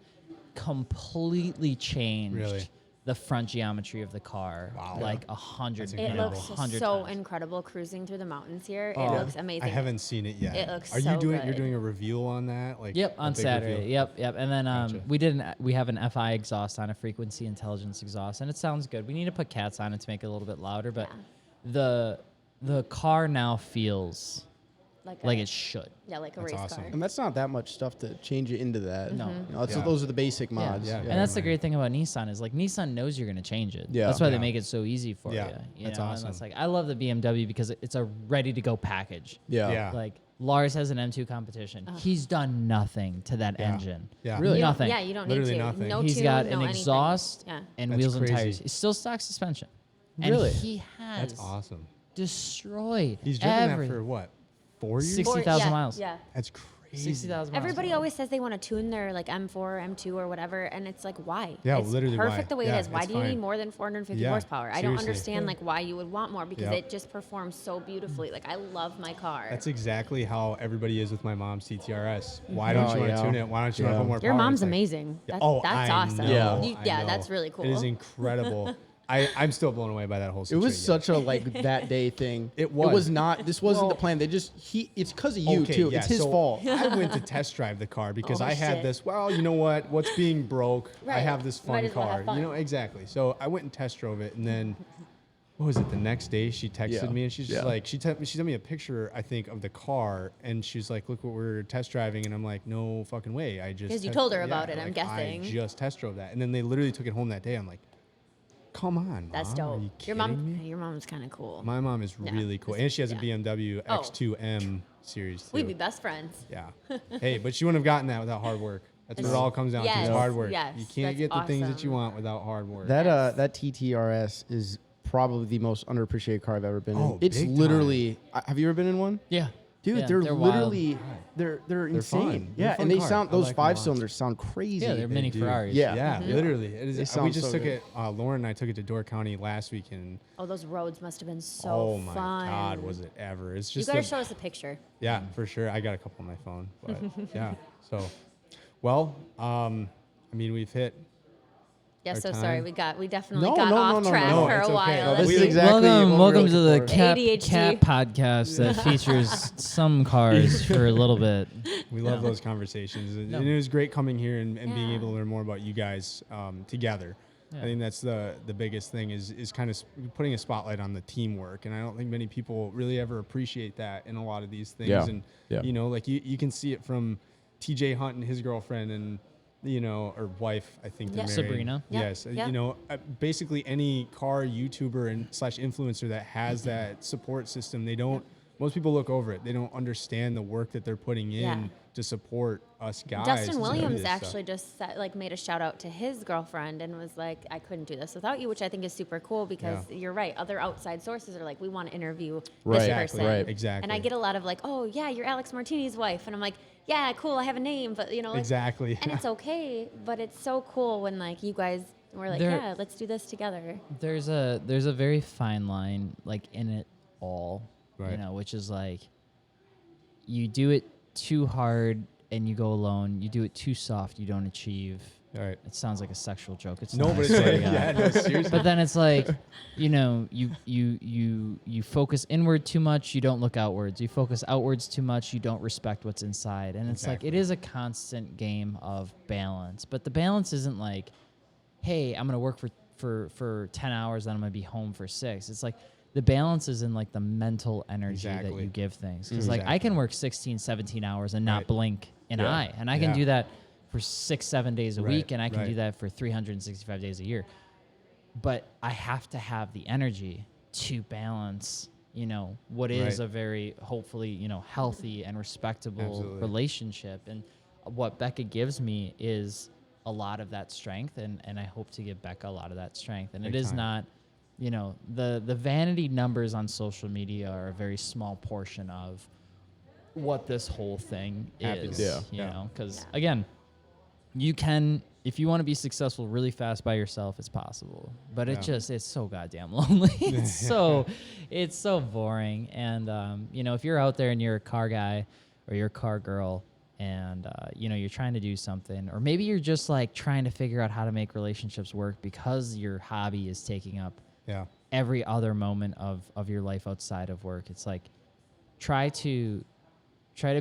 [SPEAKER 3] completely changed
[SPEAKER 4] Really?
[SPEAKER 3] the front geometry of the car.
[SPEAKER 4] Wow.
[SPEAKER 3] Like 100.
[SPEAKER 4] That's
[SPEAKER 2] It
[SPEAKER 4] incredible.
[SPEAKER 2] looks
[SPEAKER 3] 100
[SPEAKER 2] so
[SPEAKER 3] times.
[SPEAKER 2] incredible cruising through the mountains here.
[SPEAKER 4] Oh,
[SPEAKER 2] It looks amazing.
[SPEAKER 4] I haven't seen it yet.
[SPEAKER 2] It looks
[SPEAKER 4] Are you
[SPEAKER 2] so
[SPEAKER 4] doing?
[SPEAKER 2] good.
[SPEAKER 4] You're doing a reveal on that? Like
[SPEAKER 3] Yep,
[SPEAKER 4] a
[SPEAKER 3] on
[SPEAKER 4] big
[SPEAKER 3] Saturday.
[SPEAKER 4] reveal?
[SPEAKER 3] Yep. And then
[SPEAKER 4] Gotcha.
[SPEAKER 3] we have an FI exhaust on, a frequency intelligence exhaust, and it sounds good. We need to put cats on it to make it a little bit louder, but the car now feels like it should.
[SPEAKER 2] Yeah, like a
[SPEAKER 4] That's
[SPEAKER 2] race
[SPEAKER 4] awesome.
[SPEAKER 2] car.
[SPEAKER 1] And that's not that much stuff to change it into that.
[SPEAKER 3] No.
[SPEAKER 1] You know,
[SPEAKER 4] Yeah.
[SPEAKER 1] those are the basic mods.
[SPEAKER 4] Yeah.
[SPEAKER 3] And that's the great thing about Nissan is like Nissan knows you're going to change it.
[SPEAKER 1] Yeah.
[SPEAKER 3] That's why
[SPEAKER 4] Yeah.
[SPEAKER 3] they make it so easy for
[SPEAKER 4] Yeah.
[SPEAKER 3] you. You
[SPEAKER 4] That's
[SPEAKER 3] know?
[SPEAKER 4] awesome.
[SPEAKER 3] And that's like I love the BMW because it's a ready to go package.
[SPEAKER 1] Yeah.
[SPEAKER 4] Yeah.
[SPEAKER 3] Like Lars has an M2 competition. He's done nothing to that
[SPEAKER 4] Yeah.
[SPEAKER 3] engine.
[SPEAKER 4] Yeah.
[SPEAKER 1] Really?
[SPEAKER 2] You don't-
[SPEAKER 3] Nothing.
[SPEAKER 2] Yeah, you don't
[SPEAKER 4] Literally
[SPEAKER 2] need to.
[SPEAKER 4] nothing.
[SPEAKER 2] No
[SPEAKER 3] He's
[SPEAKER 2] tune,
[SPEAKER 3] got
[SPEAKER 2] no
[SPEAKER 3] an
[SPEAKER 2] anything.
[SPEAKER 3] exhaust
[SPEAKER 2] Yeah.
[SPEAKER 3] and
[SPEAKER 4] That's
[SPEAKER 3] wheels and
[SPEAKER 4] crazy.
[SPEAKER 3] tires. It's still stock suspension. And
[SPEAKER 1] Really?
[SPEAKER 3] he has
[SPEAKER 4] That's awesome.
[SPEAKER 3] destroyed
[SPEAKER 4] He's driven
[SPEAKER 3] every
[SPEAKER 4] that for what? 4 years?
[SPEAKER 3] 60,000
[SPEAKER 2] Yeah,
[SPEAKER 3] miles.
[SPEAKER 2] Yeah.
[SPEAKER 4] That's crazy.
[SPEAKER 3] 60,000 miles.
[SPEAKER 2] Everybody always says they want to tune their like M4, M2 or whatever, and it's like why?
[SPEAKER 4] Yeah,
[SPEAKER 2] it's
[SPEAKER 4] literally why.
[SPEAKER 2] perfect the way
[SPEAKER 4] Yeah,
[SPEAKER 2] it is. Why
[SPEAKER 4] it's
[SPEAKER 2] do you need
[SPEAKER 4] fine.
[SPEAKER 2] more than 450
[SPEAKER 4] Yeah,
[SPEAKER 2] horsepower? I don't
[SPEAKER 4] seriously.
[SPEAKER 2] understand like why you would want more because
[SPEAKER 4] Yep.
[SPEAKER 2] it just performs so beautifully. Like I love my car.
[SPEAKER 4] That's exactly how everybody is with my mom's CTRS. Why don't
[SPEAKER 1] Oh,
[SPEAKER 4] you want to
[SPEAKER 1] yeah.
[SPEAKER 4] tune it? Why don't you want to
[SPEAKER 1] Yeah.
[SPEAKER 4] put more
[SPEAKER 2] Your
[SPEAKER 4] power?
[SPEAKER 2] mom's
[SPEAKER 4] It's like-
[SPEAKER 2] amazing.
[SPEAKER 4] Yeah.
[SPEAKER 2] That's
[SPEAKER 4] I
[SPEAKER 2] awesome.
[SPEAKER 4] know,
[SPEAKER 1] Yeah.
[SPEAKER 2] You-
[SPEAKER 4] I
[SPEAKER 2] yeah,
[SPEAKER 4] know.
[SPEAKER 2] that's really cool.
[SPEAKER 4] It is incredible. I'm still blown away by that whole
[SPEAKER 1] It
[SPEAKER 4] situation.
[SPEAKER 1] was such a like that day thing.
[SPEAKER 4] It was.
[SPEAKER 1] It was not. This wasn't the
[SPEAKER 4] Well-
[SPEAKER 1] plan. It's because of you too.
[SPEAKER 4] yeah,
[SPEAKER 1] It's his
[SPEAKER 4] so
[SPEAKER 1] fault.
[SPEAKER 4] I went to test drive the car because
[SPEAKER 2] Oh,
[SPEAKER 4] I had
[SPEAKER 2] shit.
[SPEAKER 4] this. Well, you know what? What's being broke? I
[SPEAKER 2] Right.
[SPEAKER 4] have this
[SPEAKER 2] Might
[SPEAKER 4] fun
[SPEAKER 2] as well
[SPEAKER 4] car.
[SPEAKER 2] have fun.
[SPEAKER 4] You know exactly. So I went and test drove it, and then what was it? The next day, she texted
[SPEAKER 1] Yeah.
[SPEAKER 4] me, and she's just
[SPEAKER 1] Yeah.
[SPEAKER 4] like, she sent me a picture, I think, of the car, and she's like, "Look what we're test driving," and I'm like, "No fucking way! I just
[SPEAKER 2] 'Cause you
[SPEAKER 4] test-
[SPEAKER 2] told her
[SPEAKER 4] yeah,
[SPEAKER 2] about it, I'm
[SPEAKER 4] like,
[SPEAKER 2] guessing.
[SPEAKER 4] I just test drove that, and then they literally took it home that day. I'm like, Come on,
[SPEAKER 2] That's
[SPEAKER 4] Mom.
[SPEAKER 2] dope.
[SPEAKER 4] Are you
[SPEAKER 2] Your
[SPEAKER 4] kidding me?
[SPEAKER 2] your mom's kind of cool.
[SPEAKER 4] My mom is really cool, and she has a
[SPEAKER 2] Yeah.
[SPEAKER 4] BMW
[SPEAKER 2] Oh.
[SPEAKER 4] X2M series too.
[SPEAKER 2] We'd be best friends.
[SPEAKER 4] Yeah. Hey, but she wouldn't have gotten that without hard work. That's what it all comes down to is
[SPEAKER 2] Yes,
[SPEAKER 4] hard work.
[SPEAKER 2] yes,
[SPEAKER 4] You can't
[SPEAKER 2] that's
[SPEAKER 4] get the things that
[SPEAKER 2] awesome.
[SPEAKER 4] you want without hard work.
[SPEAKER 1] That TTRS is probably the most underappreciated car I've ever been
[SPEAKER 4] Oh,
[SPEAKER 1] in. It's
[SPEAKER 4] big time.
[SPEAKER 1] literally. Have you ever been in one?
[SPEAKER 3] Yeah.
[SPEAKER 1] Dude,
[SPEAKER 3] Yeah,
[SPEAKER 1] they're
[SPEAKER 3] wild.
[SPEAKER 1] literally they're insane.
[SPEAKER 4] fun. They're
[SPEAKER 1] Yeah,
[SPEAKER 4] fun
[SPEAKER 1] and they
[SPEAKER 4] cars.
[SPEAKER 1] sound
[SPEAKER 4] I
[SPEAKER 1] those
[SPEAKER 4] like 'em a lot.
[SPEAKER 1] 5-cylinders sound crazy.
[SPEAKER 3] Yeah, they're mini
[SPEAKER 4] do.
[SPEAKER 3] Ferraris.
[SPEAKER 1] Yeah.
[SPEAKER 4] Yeah, literally. It is.
[SPEAKER 1] They
[SPEAKER 4] We
[SPEAKER 1] sound
[SPEAKER 4] just
[SPEAKER 1] so
[SPEAKER 4] took
[SPEAKER 1] good.
[SPEAKER 4] it. Lauren and I took it to Door County last week, and
[SPEAKER 2] Oh, those roads must have been so
[SPEAKER 4] oh my
[SPEAKER 2] fun.
[SPEAKER 4] God, was it ever? It's
[SPEAKER 2] You
[SPEAKER 4] just
[SPEAKER 2] gotta show us a picture.
[SPEAKER 4] yeah, for sure. I got a couple on my phone, but yeah. So, well, I mean, we've hit.
[SPEAKER 2] Yeah,
[SPEAKER 4] Our
[SPEAKER 2] so
[SPEAKER 4] time.
[SPEAKER 2] sorry. We definitely
[SPEAKER 1] No,
[SPEAKER 2] got
[SPEAKER 1] no,
[SPEAKER 2] off
[SPEAKER 1] no, no,
[SPEAKER 2] track
[SPEAKER 1] no.
[SPEAKER 2] for
[SPEAKER 4] It's
[SPEAKER 2] a
[SPEAKER 4] okay.
[SPEAKER 2] while.
[SPEAKER 4] No,
[SPEAKER 2] That's
[SPEAKER 1] this is
[SPEAKER 2] the-
[SPEAKER 1] exactly what we
[SPEAKER 3] Welcome
[SPEAKER 1] were
[SPEAKER 3] to the
[SPEAKER 1] looking for.
[SPEAKER 3] Cat
[SPEAKER 2] ADHD.
[SPEAKER 3] podcast that features some cars for a little bit.
[SPEAKER 4] We love those conversations, and
[SPEAKER 3] No.
[SPEAKER 4] it was great coming here and being
[SPEAKER 2] Yeah.
[SPEAKER 4] able to learn more about you guys together.
[SPEAKER 3] Yeah.
[SPEAKER 4] I think that's the biggest thing is kind of putting a spotlight on the teamwork, and I don't think many people really ever appreciate that in a lot of these things.
[SPEAKER 1] Yeah.
[SPEAKER 4] And
[SPEAKER 1] Yeah.
[SPEAKER 4] you know, like you can see it from TJ Hunt and his girlfriend and or wife, I think they're
[SPEAKER 2] Yeah.
[SPEAKER 4] married.
[SPEAKER 3] Sabrina.
[SPEAKER 2] Yep.
[SPEAKER 4] Yes,
[SPEAKER 2] Yep.
[SPEAKER 4] basically any car YouTuber and / influencer that has that support system, they don't. Most people look over it. They don't understand the work that they're putting in
[SPEAKER 2] Yeah.
[SPEAKER 4] to support us guys.
[SPEAKER 2] Dustin
[SPEAKER 4] to do
[SPEAKER 2] Williams
[SPEAKER 4] this stuff.
[SPEAKER 2] actually just made a shout out to his girlfriend and was like, I couldn't do this without you, which I think is super cool because
[SPEAKER 4] Yeah.
[SPEAKER 2] you're right. Other outside sources are like, we want to interview
[SPEAKER 1] Right,
[SPEAKER 2] this
[SPEAKER 4] Exactly.
[SPEAKER 2] person.
[SPEAKER 1] right.
[SPEAKER 4] Exactly.
[SPEAKER 2] And I get a lot of like, oh yeah, you're Alex Martinez's wife. And I'm like, yeah, cool. I have a name, but like,
[SPEAKER 4] Exactly.
[SPEAKER 2] and it's okay, but it's so cool when like you guys were like,
[SPEAKER 3] There-
[SPEAKER 2] yeah, let's do this together.
[SPEAKER 3] There's a very fine line like in it all,
[SPEAKER 4] Right.
[SPEAKER 3] which is like you do it too hard and you go alone. You do it too soft, you don't achieve.
[SPEAKER 4] All right.
[SPEAKER 3] It sounds like a sexual joke. It's
[SPEAKER 4] No,
[SPEAKER 3] not,
[SPEAKER 4] but
[SPEAKER 3] I
[SPEAKER 4] it's
[SPEAKER 3] swear to
[SPEAKER 4] like,
[SPEAKER 3] God.
[SPEAKER 4] yeah, no, seriously.
[SPEAKER 3] But then it's like, you focus inward too much, you don't look outwards. You focus outwards too much, you don't respect what's inside. And it's like, it is a constant game of balance. But the balance isn't like, hey, I'm going to work for 10 hours, then I'm going to be home for 6. It's like the balance is in like the mental energy that
[SPEAKER 4] Exactly.
[SPEAKER 3] you give things. Because like I can work 16, 17 hours and not
[SPEAKER 4] Right.
[SPEAKER 3] blink an
[SPEAKER 1] Yeah.
[SPEAKER 3] eye. And I can
[SPEAKER 4] Yeah.
[SPEAKER 3] do that for 6, 7 days a
[SPEAKER 4] Right,
[SPEAKER 3] week. And I can
[SPEAKER 4] right.
[SPEAKER 3] do that for 365 days a year. But I have to have the energy to balance, what is
[SPEAKER 4] Right.
[SPEAKER 3] a very hopefully, healthy and respectable
[SPEAKER 4] Absolutely.
[SPEAKER 3] relationship. And what Becca gives me is a lot of that strength, and I hope to give Becca a lot of that strength. And
[SPEAKER 4] Big
[SPEAKER 3] it is
[SPEAKER 4] time.
[SPEAKER 3] not, the vanity numbers on social media are a very small portion of what this whole thing
[SPEAKER 4] Happiness.
[SPEAKER 3] is.
[SPEAKER 4] Yeah.
[SPEAKER 3] Because again, you can, if you want to be successful really fast by yourself, it's possible. But
[SPEAKER 4] Yeah.
[SPEAKER 3] it's so goddamn lonely. It's so boring. And if you're out there and you're a car guy or you're a car girl, and you're trying to do something, or maybe you're just like trying to figure out how to make relationships work because your hobby is taking up
[SPEAKER 4] Yeah.
[SPEAKER 3] every other moment of your life outside of work. It's like try to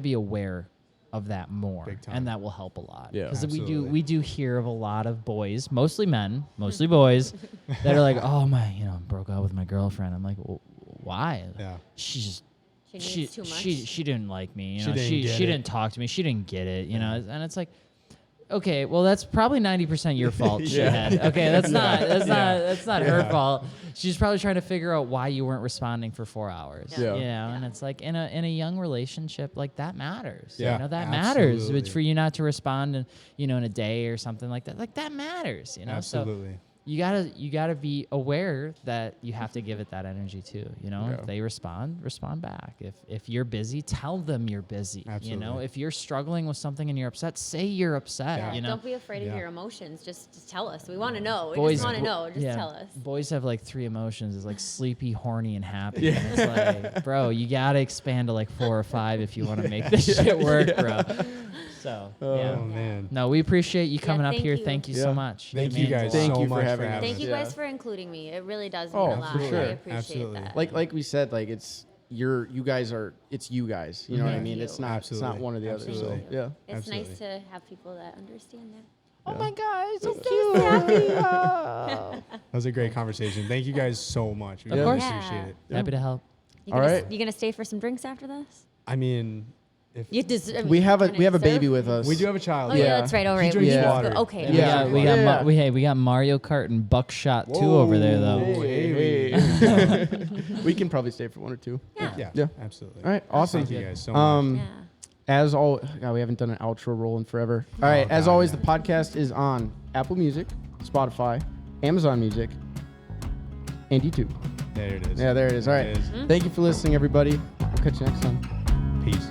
[SPEAKER 3] be aware of that more,
[SPEAKER 4] Big time.
[SPEAKER 3] and that will help a lot.
[SPEAKER 1] Yeah.
[SPEAKER 3] Because
[SPEAKER 4] Absolutely.
[SPEAKER 3] we do hear of a lot of boys, mostly men, mostly boys, that are like, oh my, broke up with my girlfriend. I'm like, well, why?
[SPEAKER 4] Yeah.
[SPEAKER 3] She just
[SPEAKER 2] She needs too much.
[SPEAKER 3] she didn't like me.
[SPEAKER 4] She didn't get
[SPEAKER 3] she
[SPEAKER 4] it.
[SPEAKER 3] didn't talk to me. She didn't get it. And it's like, okay, well that's probably 90% your fault, shithead. Okay, that's not her fault. She's probably trying to figure out why you weren't responding for 4 hours.
[SPEAKER 1] Yeah.
[SPEAKER 3] And it's like in a young relationship, like that matters.
[SPEAKER 4] Yeah,
[SPEAKER 3] That matters.
[SPEAKER 4] absolutely.
[SPEAKER 3] It's for you not to respond in a day or something like that. Like that matters.
[SPEAKER 4] Absolutely.
[SPEAKER 3] So you gotta be aware that you have to give it that energy too. If they respond back. If you're busy, tell them you're busy.
[SPEAKER 4] Absolutely.
[SPEAKER 3] If you're struggling with something and you're upset, say you're upset.
[SPEAKER 4] Yeah.
[SPEAKER 2] Don't be afraid
[SPEAKER 4] Yeah.
[SPEAKER 2] of your emotions. Just tell us. We want to know. We
[SPEAKER 3] Boys-
[SPEAKER 2] just want to know. Just
[SPEAKER 3] yeah,
[SPEAKER 2] tell us.
[SPEAKER 3] Boys have like 3 emotions. It's like sleepy, horny, and happy. And it's like, bro, you gotta expand to like 4 or 5 if you want to make this shit work, bro. So yeah.
[SPEAKER 4] Oh man.
[SPEAKER 3] No, we appreciate you coming up
[SPEAKER 2] thank
[SPEAKER 3] here.
[SPEAKER 2] you.
[SPEAKER 3] Thank you
[SPEAKER 1] Yeah.
[SPEAKER 3] so much.
[SPEAKER 4] Thank
[SPEAKER 3] It
[SPEAKER 4] you
[SPEAKER 3] means a
[SPEAKER 4] guys
[SPEAKER 3] lot.
[SPEAKER 1] Thank
[SPEAKER 4] so
[SPEAKER 1] you for
[SPEAKER 4] much
[SPEAKER 1] having
[SPEAKER 4] for
[SPEAKER 1] us.
[SPEAKER 4] having
[SPEAKER 2] Thank
[SPEAKER 4] us.
[SPEAKER 2] you
[SPEAKER 1] Yeah.
[SPEAKER 2] guys for including me. It really does mean
[SPEAKER 1] Oh,
[SPEAKER 2] a lot.
[SPEAKER 1] for sure.
[SPEAKER 2] I appreciate
[SPEAKER 4] Absolutely.
[SPEAKER 2] that.
[SPEAKER 1] Like we said, like it's you guys are, it's you guys. You know what I
[SPEAKER 2] Thank
[SPEAKER 1] mean?
[SPEAKER 2] you.
[SPEAKER 1] It's not
[SPEAKER 4] Absolutely.
[SPEAKER 1] one or the other. So
[SPEAKER 4] Absolutely.
[SPEAKER 1] yeah.
[SPEAKER 2] it's
[SPEAKER 4] Absolutely.
[SPEAKER 2] nice to have people that understand that.
[SPEAKER 3] Oh my God, it's so cute.
[SPEAKER 4] That was a great conversation. Thank you guys so much. We
[SPEAKER 3] Of
[SPEAKER 4] really
[SPEAKER 3] course.
[SPEAKER 4] appreciate it.
[SPEAKER 3] Happy to help.
[SPEAKER 2] You
[SPEAKER 1] All
[SPEAKER 2] gonna,
[SPEAKER 1] right.
[SPEAKER 2] You gonna stay for some drinks after this?
[SPEAKER 4] I mean,
[SPEAKER 1] We have a baby with us.
[SPEAKER 4] We do have a child.
[SPEAKER 2] Oh yeah, that's right. All right,
[SPEAKER 4] drinks
[SPEAKER 2] let's
[SPEAKER 4] water.
[SPEAKER 2] go. Okay.
[SPEAKER 1] Yeah.
[SPEAKER 3] We got Mario Kart and Buckshot 2 over there though.
[SPEAKER 1] Hey. We can probably stay for 1 or 2.
[SPEAKER 2] Yeah.
[SPEAKER 4] Absolutely.
[SPEAKER 1] All right, awesome.
[SPEAKER 4] Thank you guys so much.
[SPEAKER 2] Yeah.
[SPEAKER 1] As always, God, we haven't done an outro roll in forever. All right, as
[SPEAKER 4] God,
[SPEAKER 1] always,
[SPEAKER 4] yeah.
[SPEAKER 1] the podcast is on Apple Music, Spotify, Amazon Music, and YouTube.
[SPEAKER 4] There it is.
[SPEAKER 1] Yeah, there it is. All right. Thank you for listening, everybody. We'll catch you next time.
[SPEAKER 4] Peace.